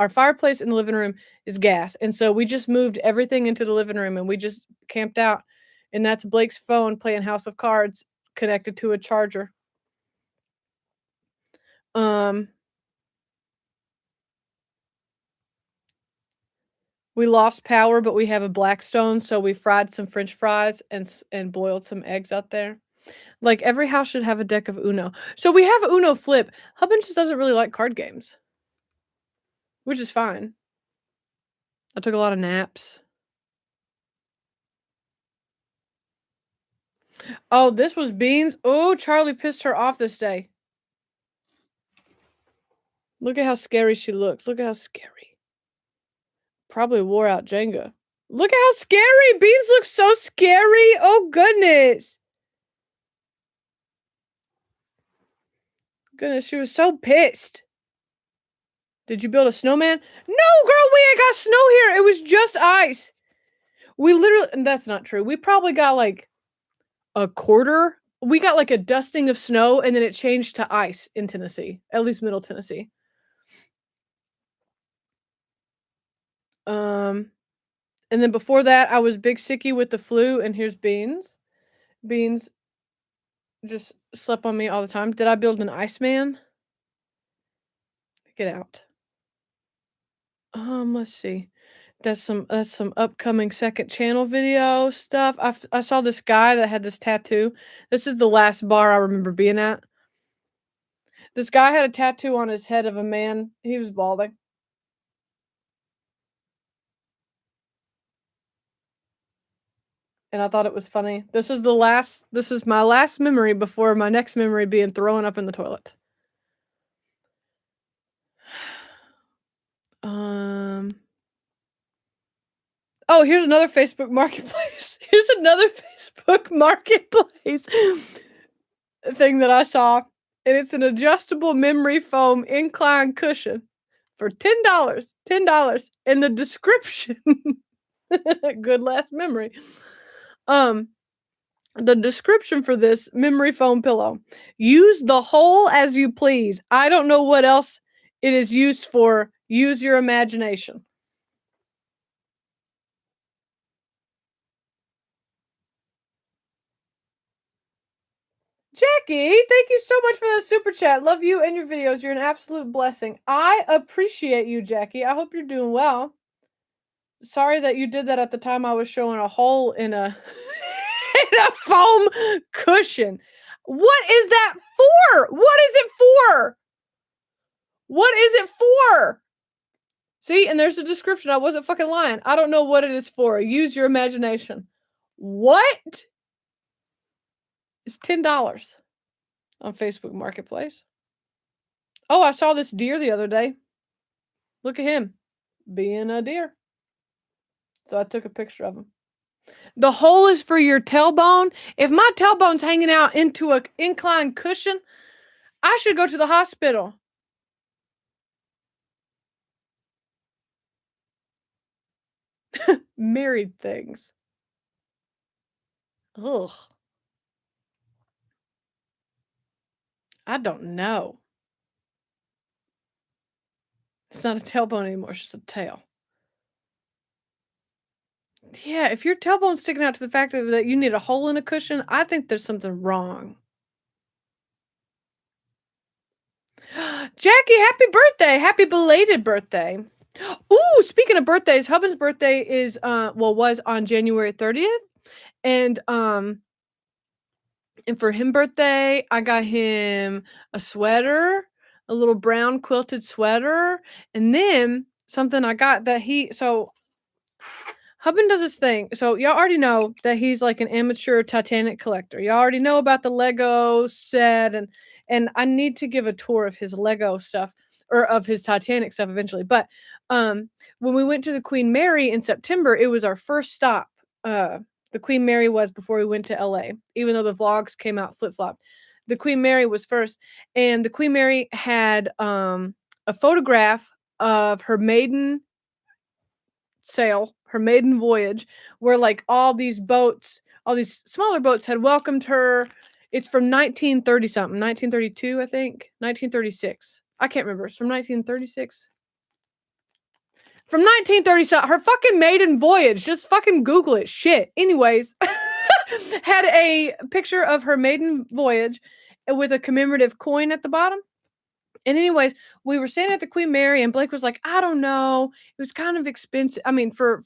fireplace in the living room is gas, and so we just moved everything into the living room, and we just camped out. And that's Blake's phone playing House of Cards connected to a charger. We lost power, but we have a Blackstone, so we fried some French fries and boiled some eggs out there. Like, every house should have a deck of Uno. So we have Uno Flip. Hubin just doesn't really like card games, which is fine. I took a lot of naps. Oh, this was Beans. Oh, Charlie pissed her off this day. Look at how scary she looks. Look at how scary. Probably wore out Jenga. Look at how scary. Beans looks so scary. Oh, goodness. Goodness, she was so pissed. Did you build a snowman? No, girl, we ain't got snow here. It was just ice. We literally, and that's not true. We probably got like a quarter. We got like a dusting of snow, and then it changed to ice in Tennessee, at least Middle Tennessee. And then before that, I was big sicky with the flu, and here's Beans. Beans just slept on me all the time. Did I build an Iceman? Get out. Let's see. That's some upcoming second channel video stuff. I saw this guy that had this tattoo. This is the last bar I remember being at. This guy had a tattoo on his head of a man. He was balding. And I thought it was funny. This is my last memory before my next memory being throwing up in the toilet. Oh, here's another Facebook Marketplace. Here's another Facebook Marketplace thing that I saw. And it's an adjustable memory foam incline cushion for $10. $10 in the description. Good last memory. The description for this memory foam pillow. Use the hole as you please. I don't know what else it is used for. Use your imagination. Jackie, thank you so much for the super chat. Love you and your videos. You're an absolute blessing. I appreciate you, Jackie. I hope you're doing well. Sorry that you did that at the time I was showing a hole in a in a foam cushion. What is that for? What is it for? What is it for? See, and there's a description. I wasn't fucking lying. I don't know what it is for. Use your imagination. What? It's $10 on Facebook Marketplace. Oh, I saw this deer the other day. Look at him being a deer. So I took a picture of him. The hole is for your tailbone. If my tailbone's hanging out into an inclined cushion, I should go to the hospital. Married things. Ugh. I don't know. It's not a tailbone anymore. It's just a tail. Yeah, if your tailbone's sticking out to the fact that you need a hole in a cushion, I think there's something wrong. Jackie, happy birthday. Happy belated birthday. Ooh, speaking of birthdays, Hubba's birthday is was on January 30th. And And for him birthday, I got him a sweater, a little brown quilted sweater, and then something I got that Hubban does this thing. So y'all already know that he's like an amateur Titanic collector. Y'all already know about the Lego set, and I need to give a tour of his Lego stuff or of his Titanic stuff eventually. But when we went to the Queen Mary in September, it was our first stop. The Queen Mary was before we went to LA, even though the vlogs came out flip-flopped. The Queen Mary was first, and the Queen Mary had a photograph of her maiden sail, her maiden voyage, where like all these boats, all these smaller boats had welcomed her. It's from 1930 something, 1932, I think, 1936. I can't remember. It's from 1936. From 1930 something, her fucking maiden voyage. Just fucking Google it. Shit. Anyways, had a picture of her maiden voyage with a commemorative coin at the bottom. And anyways, we were staying at the Queen Mary, and Blake was like, I don't know. It was kind of expensive. I mean, for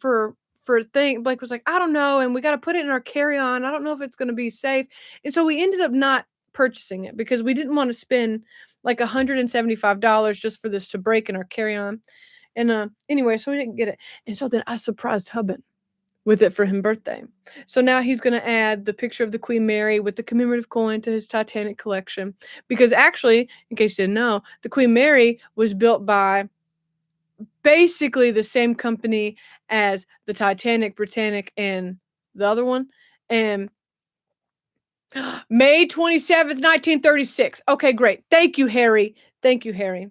a thing, Blake was like, I don't know, and we got to put it in our carry-on. I don't know if it's going to be safe. And so we ended up not purchasing it because we didn't want to spend like $175 just for this to break in our carry-on. And anyway, so we didn't get it. And so then I surprised Hubban with it for his birthday. So now he's going to add the picture of the Queen Mary with the commemorative coin to his Titanic collection. Because actually, in case you didn't know, the Queen Mary was built by basically the same company as the Titanic, Britannic, and the other one. And May 27th, 1936. Okay, great. Thank you, Harry. Thank you, Harry.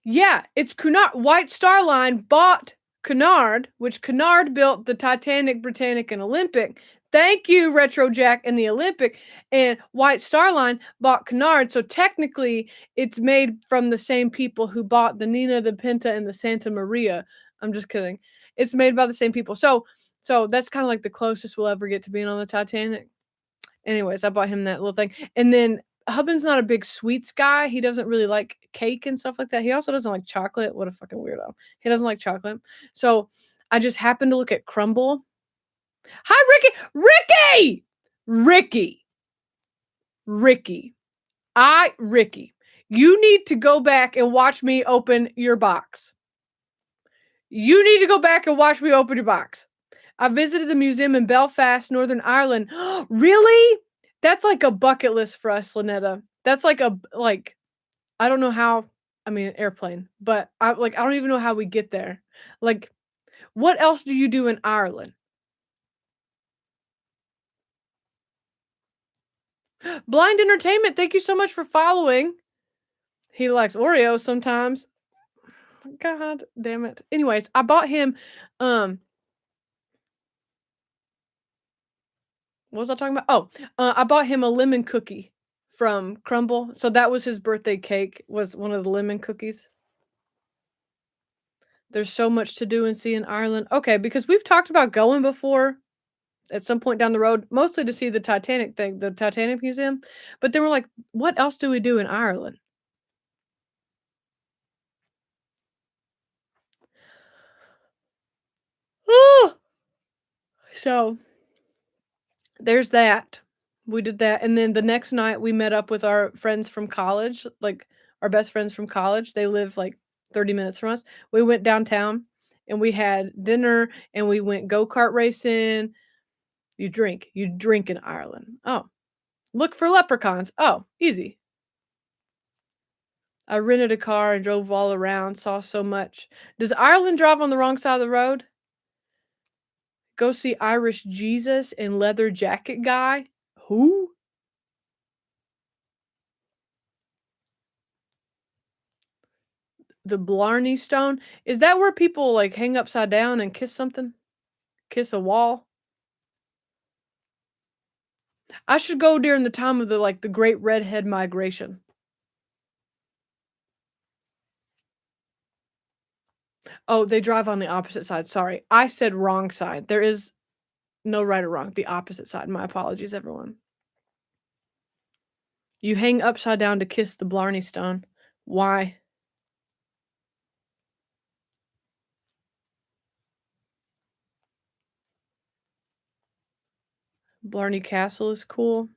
Yeah, it's Cunard. White Star Line bought Cunard, which Cunard built the Titanic, Britannic, and Olympic. Thank you, Retro Jack and the Olympic. And White Star Line bought Cunard. So technically, it's made from the same people who bought the Nina, the Pinta, and the Santa Maria. I'm just kidding. It's made by the same people. So that's kind of like the closest we'll ever get to being on the Titanic. Anyways, I bought him that little thing. And then Hubban's not a big sweets guy. He doesn't really like cake and stuff like that. He also doesn't like chocolate. What a fucking weirdo. He doesn't like chocolate. So I just happened to look at Crumble. Hi, Ricky! Ricky. Ricky. You need to go back and watch me open your box. You need to go back and watch me open your box. I visited the museum in Belfast, Northern Ireland. Really? That's like a bucket list for us, Lynetta. That's like I don't know how. I mean, an airplane, but I don't even know how we get there. Like, what else do you do in Ireland? Blind Entertainment, thank you so much for following. He likes Oreos sometimes. God damn it. Anyways, I bought him what was I talking about? I bought him a lemon cookie from Crumble. So that was his birthday cake, was one of the lemon cookies. There's so much to do and see in Ireland. Okay, because we've talked about going before at some point down the road, mostly to see the Titanic thing, the Titanic Museum. But then we're like, what else do we do in Ireland? So there's that. We did that. And then the next night we met up with our friends from college, like our best friends from college. They live like 30 minutes from us. We went downtown and we had dinner and we went go-kart racing. You drink in Ireland. Oh, look for leprechauns. Oh, easy. I rented a car and drove all around, saw so much. Does Ireland drive on the wrong side of the road? Go see Irish Jesus and Leather Jacket Guy. Who? The Blarney Stone? Is that where people like hang upside down and kiss something? Kiss a wall? I should go during the time of the Great Redhead Migration. Oh, they drive on the opposite side. Sorry. I said wrong side. There is no right or wrong. The opposite side. My apologies, everyone. You hang upside down to kiss the Blarney Stone. Why? Blarney Castle is cool.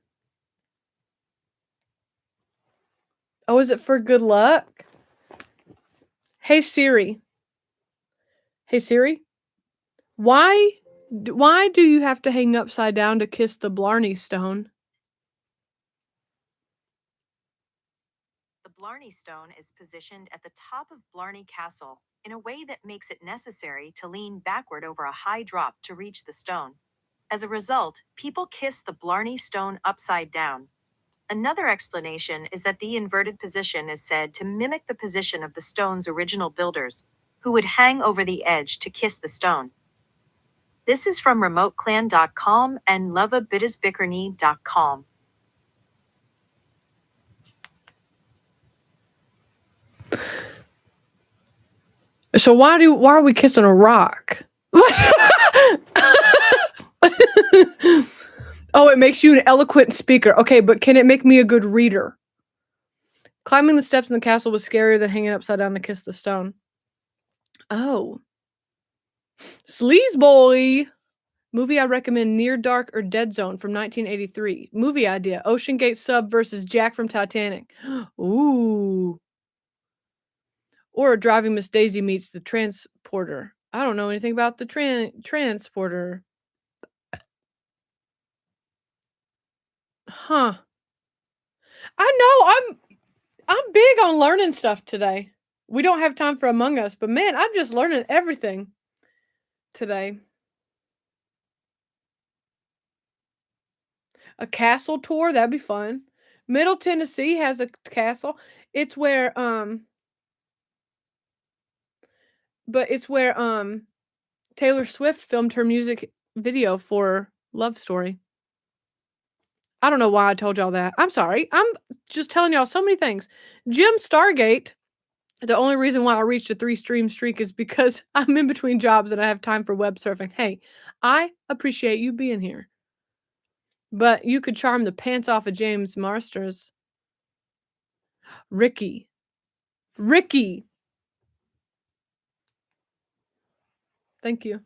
Oh, is it for good luck? Hey Siri. Hey Siri. Why do you have to hang upside down to kiss the Blarney Stone? The Blarney Stone is positioned at the top of Blarney Castle in a way that makes it necessary to lean backward over a high drop to reach the stone. As a result, people kiss the Blarney Stone upside down. Another explanation is that the inverted position is said to mimic the position of the stone's original builders, who would hang over the edge to kiss the stone. This is from remoteclan.com and loveabittisbickerny.com. So why are we kissing a rock? Oh, it makes you an eloquent speaker. Okay, but can it make me a good reader? Climbing the steps in the castle was scarier than hanging upside down to kiss the stone. Oh. Sleaze Boy. Movie I recommend, Near Dark or Dead Zone from 1983. Movie idea, Ocean Gate Sub versus Jack from Titanic. Ooh. Or Driving Miss Daisy meets the Transporter. I don't know anything about the Transporter. Huh. I know I'm big on learning stuff today. We don't have time for Among Us, but man, I'm just learning everything today. A castle tour, that'd be fun. Middle Tennessee has a castle. It's where Taylor Swift filmed her music video for Love Story. I don't know why I told y'all that. I'm sorry. I'm just telling y'all so many things. Jim Stargate, the only reason why I reached a 3-stream streak is because I'm in between jobs and I have time for web surfing. Hey, I appreciate you being here. But you could charm the pants off of James Marsters. Ricky. Thank you.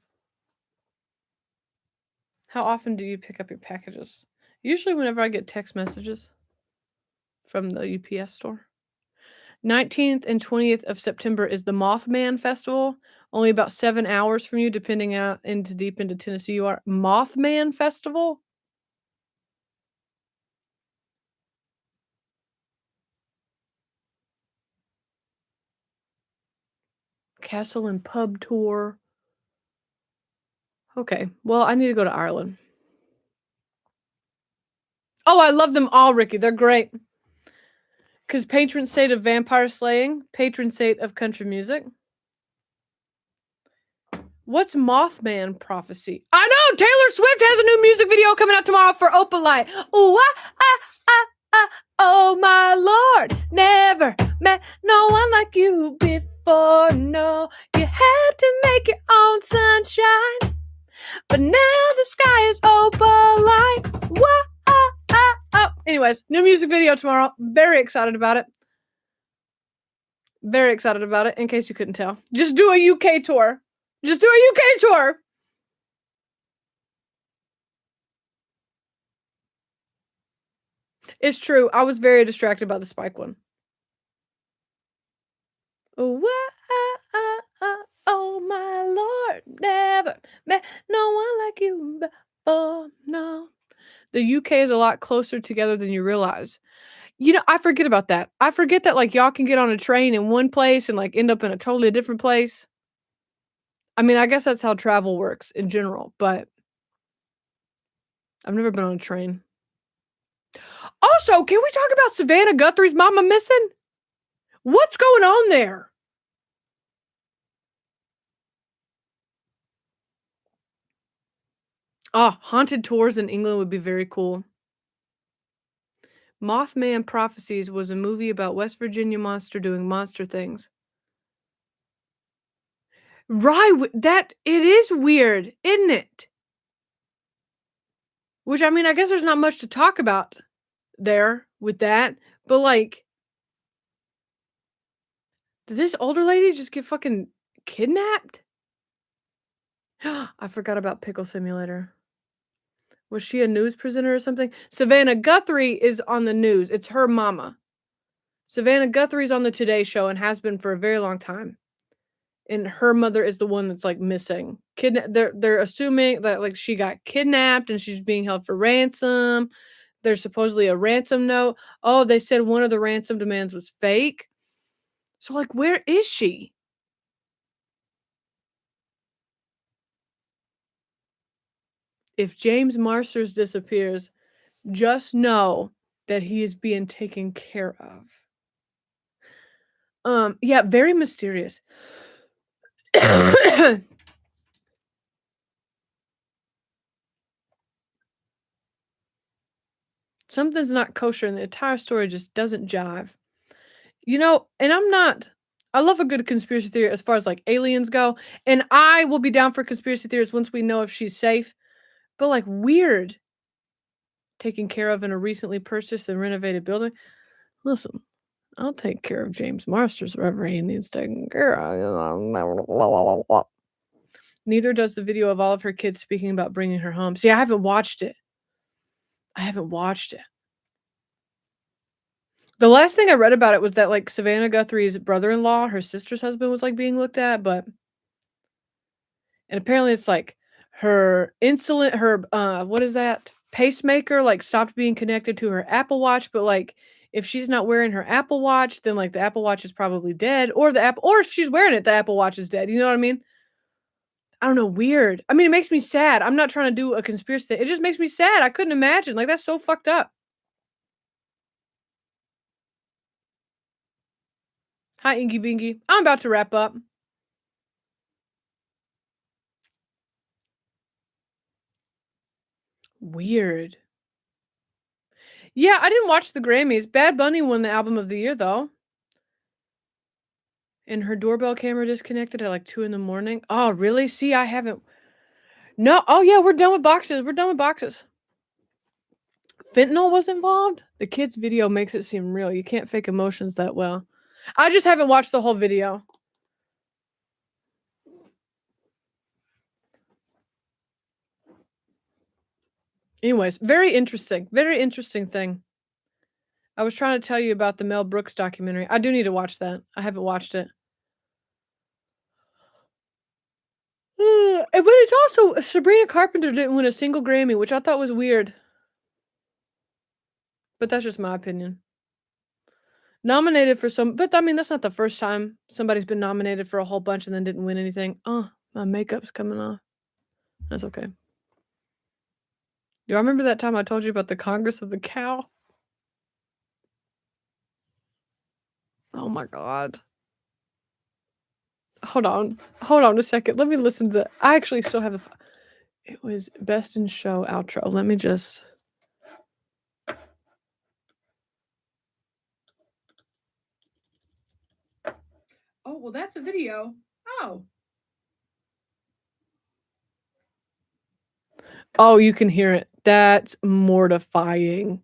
How often do you pick up your packages? Usually whenever I get text messages from the UPS store. 19th and 20th of September is the Mothman Festival. Only about 7 hours from you, depending out deep into Tennessee you are. Mothman Festival? Castle and pub tour. Okay, well, I need to go to Ireland. Oh, I love them all, Ricky. They're great. Because patron saint of vampire slaying, patron saint of country music. What's Mothman prophecy? I know! Taylor Swift has a new music video coming out tomorrow for Opalite. Ooh, oh my Lord. Never met no one like you before. No, you had to make your own sunshine. But now the sky is Opalite. Whoa, Anyways, new music video tomorrow. Very excited about it. Very excited about it, in case you couldn't tell. Just do a UK tour. Just do a UK tour. It's true. I was very distracted by the Spike one. Oh, my Lord. Never met no one like you before. No. The UK is a lot closer together than you realize. You know, I forget about that. I forget that, like, y'all can get on a train in one place and, like, end up in a totally different place. I mean, I guess that's how travel works in general, but I've never been on a train. Also, can we talk about Savannah Guthrie's mama missing? What's going on there? Haunted tours in England would be very cool. Mothman Prophecies was a movie about West Virginia monster doing monster things. Right, it is weird, isn't it? Which, I mean, I guess there's not much to talk about there with that, but, like, did this older lady just get fucking kidnapped? I forgot about Pickle Simulator. Was she a news presenter or something? Savannah Guthrie is on the news. It's her mama. Savannah Guthrie's on the Today Show and has been for a very long time. And her mother is the one that's like missing. They're assuming that like she got kidnapped and she's being held for ransom. There's supposedly a ransom note. Oh, they said one of the ransom demands was fake. So like, where is she? If James Marsters disappears, just know that he is being taken care of. Yeah, very mysterious. Something's not kosher and the entire story just doesn't jive. You know, and I love a good conspiracy theory as far as like aliens go, and I will be down for conspiracy theories once we know if she's safe. But like weird taken care of in a recently purchased and renovated building. Listen, I'll take care of James Marsters wherever he needs taken care of. Neither does the video of all of her kids speaking about bringing her home. See, I haven't watched it. The last thing I read about it was that like Savannah Guthrie's brother-in-law, her sister's husband, was like being looked at, and apparently it's like her insulin, what is that? Pacemaker like stopped being connected to her Apple Watch, but like if she's not wearing her Apple Watch, then like the Apple Watch is probably dead, or if she's wearing it, the Apple Watch is dead. You know what I mean? I don't know, weird. I mean, it makes me sad. I'm not trying to do a conspiracy thing. It just makes me sad. I couldn't imagine. Like, that's so fucked up. Hi, Ingy Bingy. I'm about to wrap up. Weird. Yeah, I didn't watch the Grammys. Bad Bunny won the album of the year, though. And her doorbell camera disconnected at like 2 a.m. Oh, really? See, I haven't. No. Oh, yeah, we're done with boxes. Fentanyl was involved? The kid's video makes it seem real. You can't fake emotions that well. I just haven't watched the whole video. Anyways, very interesting thing. I was trying to tell you about the Mel Brooks documentary. I do need to watch that. I haven't watched it. But it's also Sabrina Carpenter didn't win a single Grammy, which I thought was weird. But that's just my opinion. Nominated for some, but I mean, that's not the first time somebody's been nominated for a whole bunch and then didn't win anything. Oh, my makeup's coming off. That's okay. Do I remember that time I told you about the Congress of the Cow? Oh my God. Hold on a second. Let me listen to I actually still have it was Best in Show outro. Let me just. Oh, well, that's a video. Oh. Oh, you can hear it. That's mortifying.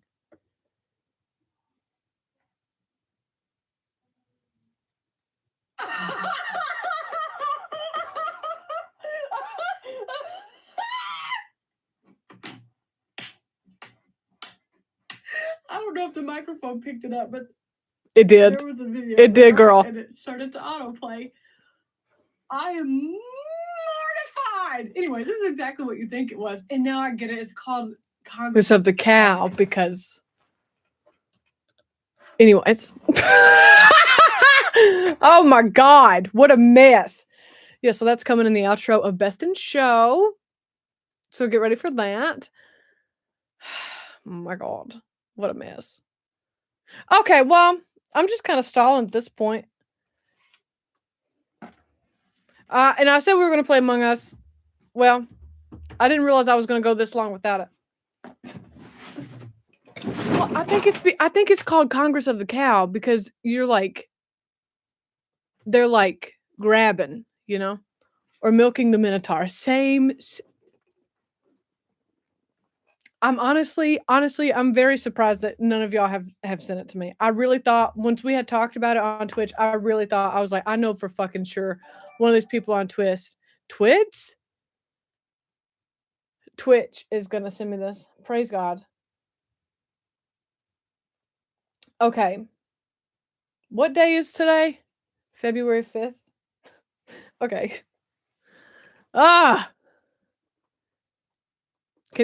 I don't know if the microphone picked it up, but it did. There was a video. It did, girl. And it started to autoplay. I am mortified. Anyways, this is exactly what you think it was. And now I get it. It's called Congress of the Cow because. Anyways. Oh my God. What a mess. Yeah, so that's coming in the outro of Best in Show. So get ready for that. Oh my God. What a mess. Okay, well, I'm just kind of stalling at this point. And I said we were going to play Among Us. Well, I didn't realize I was going to go this long without it. Well, I think it's called Congress of the Cow because you're like, they're like grabbing, you know, or milking the Minotaur. Same. I'm honestly, I'm very surprised that none of y'all have sent it to me. I really thought once we had talked about it on Twitch, I was like, I know for fucking sure one of these people on Twits Twitch is going to send me this. Praise God. Okay. What day is today? February 5th? Okay. Can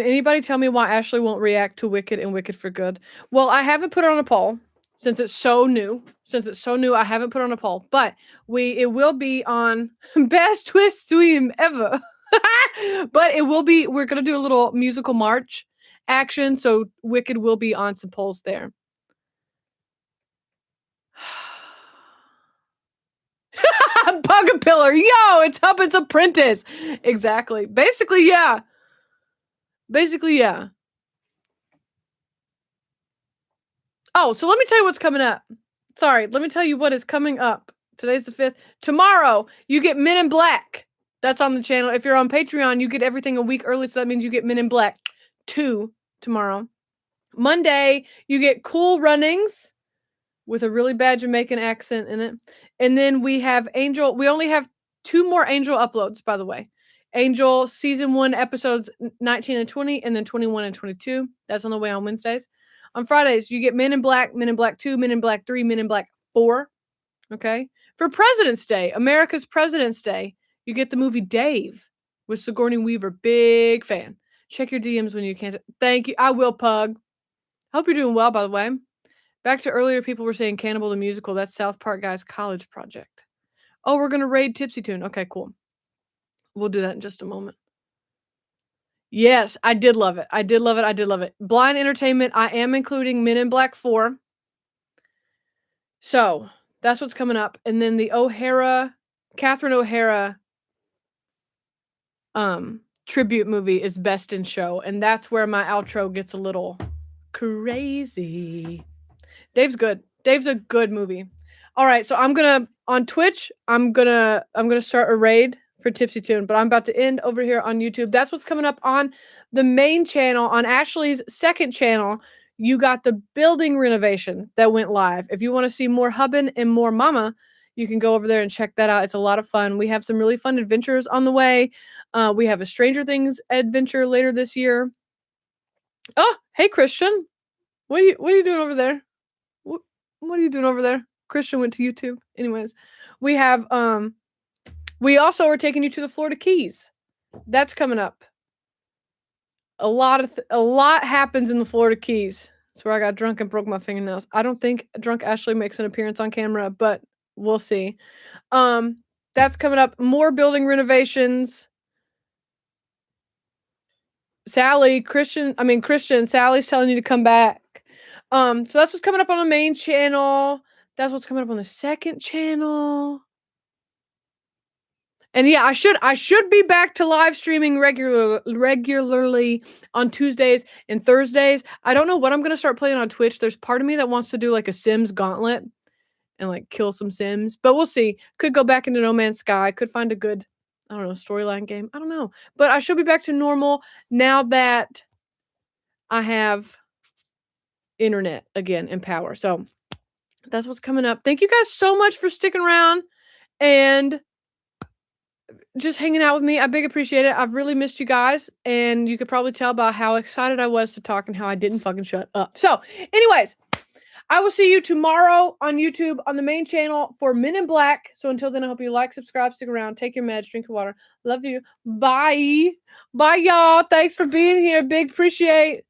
anybody tell me why Ashley won't react to Wicked and Wicked for Good? Well, I haven't put it on a poll since it's so new. I haven't put it on a poll, but it will be on best twist stream ever. But it will be, we're going to do a little musical march action, so Wicked will be on some polls there. Bug-a-pillar. Yo, it's Hubbard's apprentice. Exactly. Basically, yeah. Oh, so let me tell you what's coming up. Sorry, let me tell you what is coming up. Today's the 5th. Tomorrow, you get Men in Black. That's on the channel. If you're on Patreon, you get everything a week early, so that means you get Men in Black 2 tomorrow. Monday, you get Cool Runnings with a really bad Jamaican accent in it. And then we have Angel. We only have 2 more Angel uploads, by the way. Angel season 1 episodes 19 and 20, and then 21 and 22. That's on the way on Wednesdays. On Fridays, you get Men in Black 2, Men in Black 3, Men in Black 4. Okay. For President's Day, America's President's Day, you get the movie Dave with Sigourney Weaver. Big fan. Check your DMs when you can. Thank you. I will, Pug. Hope you're doing well, by the way. Back to earlier, people were saying Cannibal the Musical. That's South Park Guy's college project. Oh, we're going to raid Tipsy Tune. Okay, cool. We'll do that in just a moment. Yes, I did love it. Blind Entertainment, I am including Men in Black 4. So, that's what's coming up. And then the Katherine O'Hara tribute movie is Best in Show. And that's where my outro gets a little crazy. Dave's good. Dave's a good movie. All right, so on Twitch, I'm gonna start a raid for Tipsy Tune, but I'm about to end over here on YouTube. That's what's coming up on the main channel. On Ashley's second channel, you got the building renovation that went live. If you want to see more Hubbin and more Mama, you can go over there and check that out. It's a lot of fun. We have some really fun adventures on the way. We have a Stranger Things adventure later this year. Oh, hey Christian. What are you doing over there? What are you doing over there? Christian went to YouTube. Anyways, we have we also are taking you to the Florida Keys. That's coming up. A lot happens in the Florida Keys. That's where I got drunk and broke my fingernails. I don't think Drunk Ashley makes an appearance on camera, but we'll see. That's coming up. More building renovations. Christian, Sally's telling you to come back. So that's what's coming up on the main channel. That's what's coming up on the second channel. And yeah, I should be back to live streaming regularly on Tuesdays and Thursdays. I don't know what I'm going to start playing on Twitch. There's part of me that wants to do like a Sims gauntlet and like kill some Sims, but we'll see. Could go back into No Man's Sky. Could find a good, I don't know, storyline game. I don't know, but I should be back to normal now that I have internet again and power. So that's what's coming up. Thank you guys so much for sticking around and just hanging out with me. I big appreciate it. I've really missed you guys, and you could probably tell by how excited I was to talk and how I didn't fucking shut up. So anyways, I will see you tomorrow on YouTube on the main channel for Men in Black. So until then, I hope you like, subscribe, stick around, take your meds, drink your water. Love you. Bye. Bye, y'all. Thanks for being here. Big appreciate.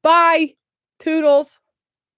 Bye. Toodles.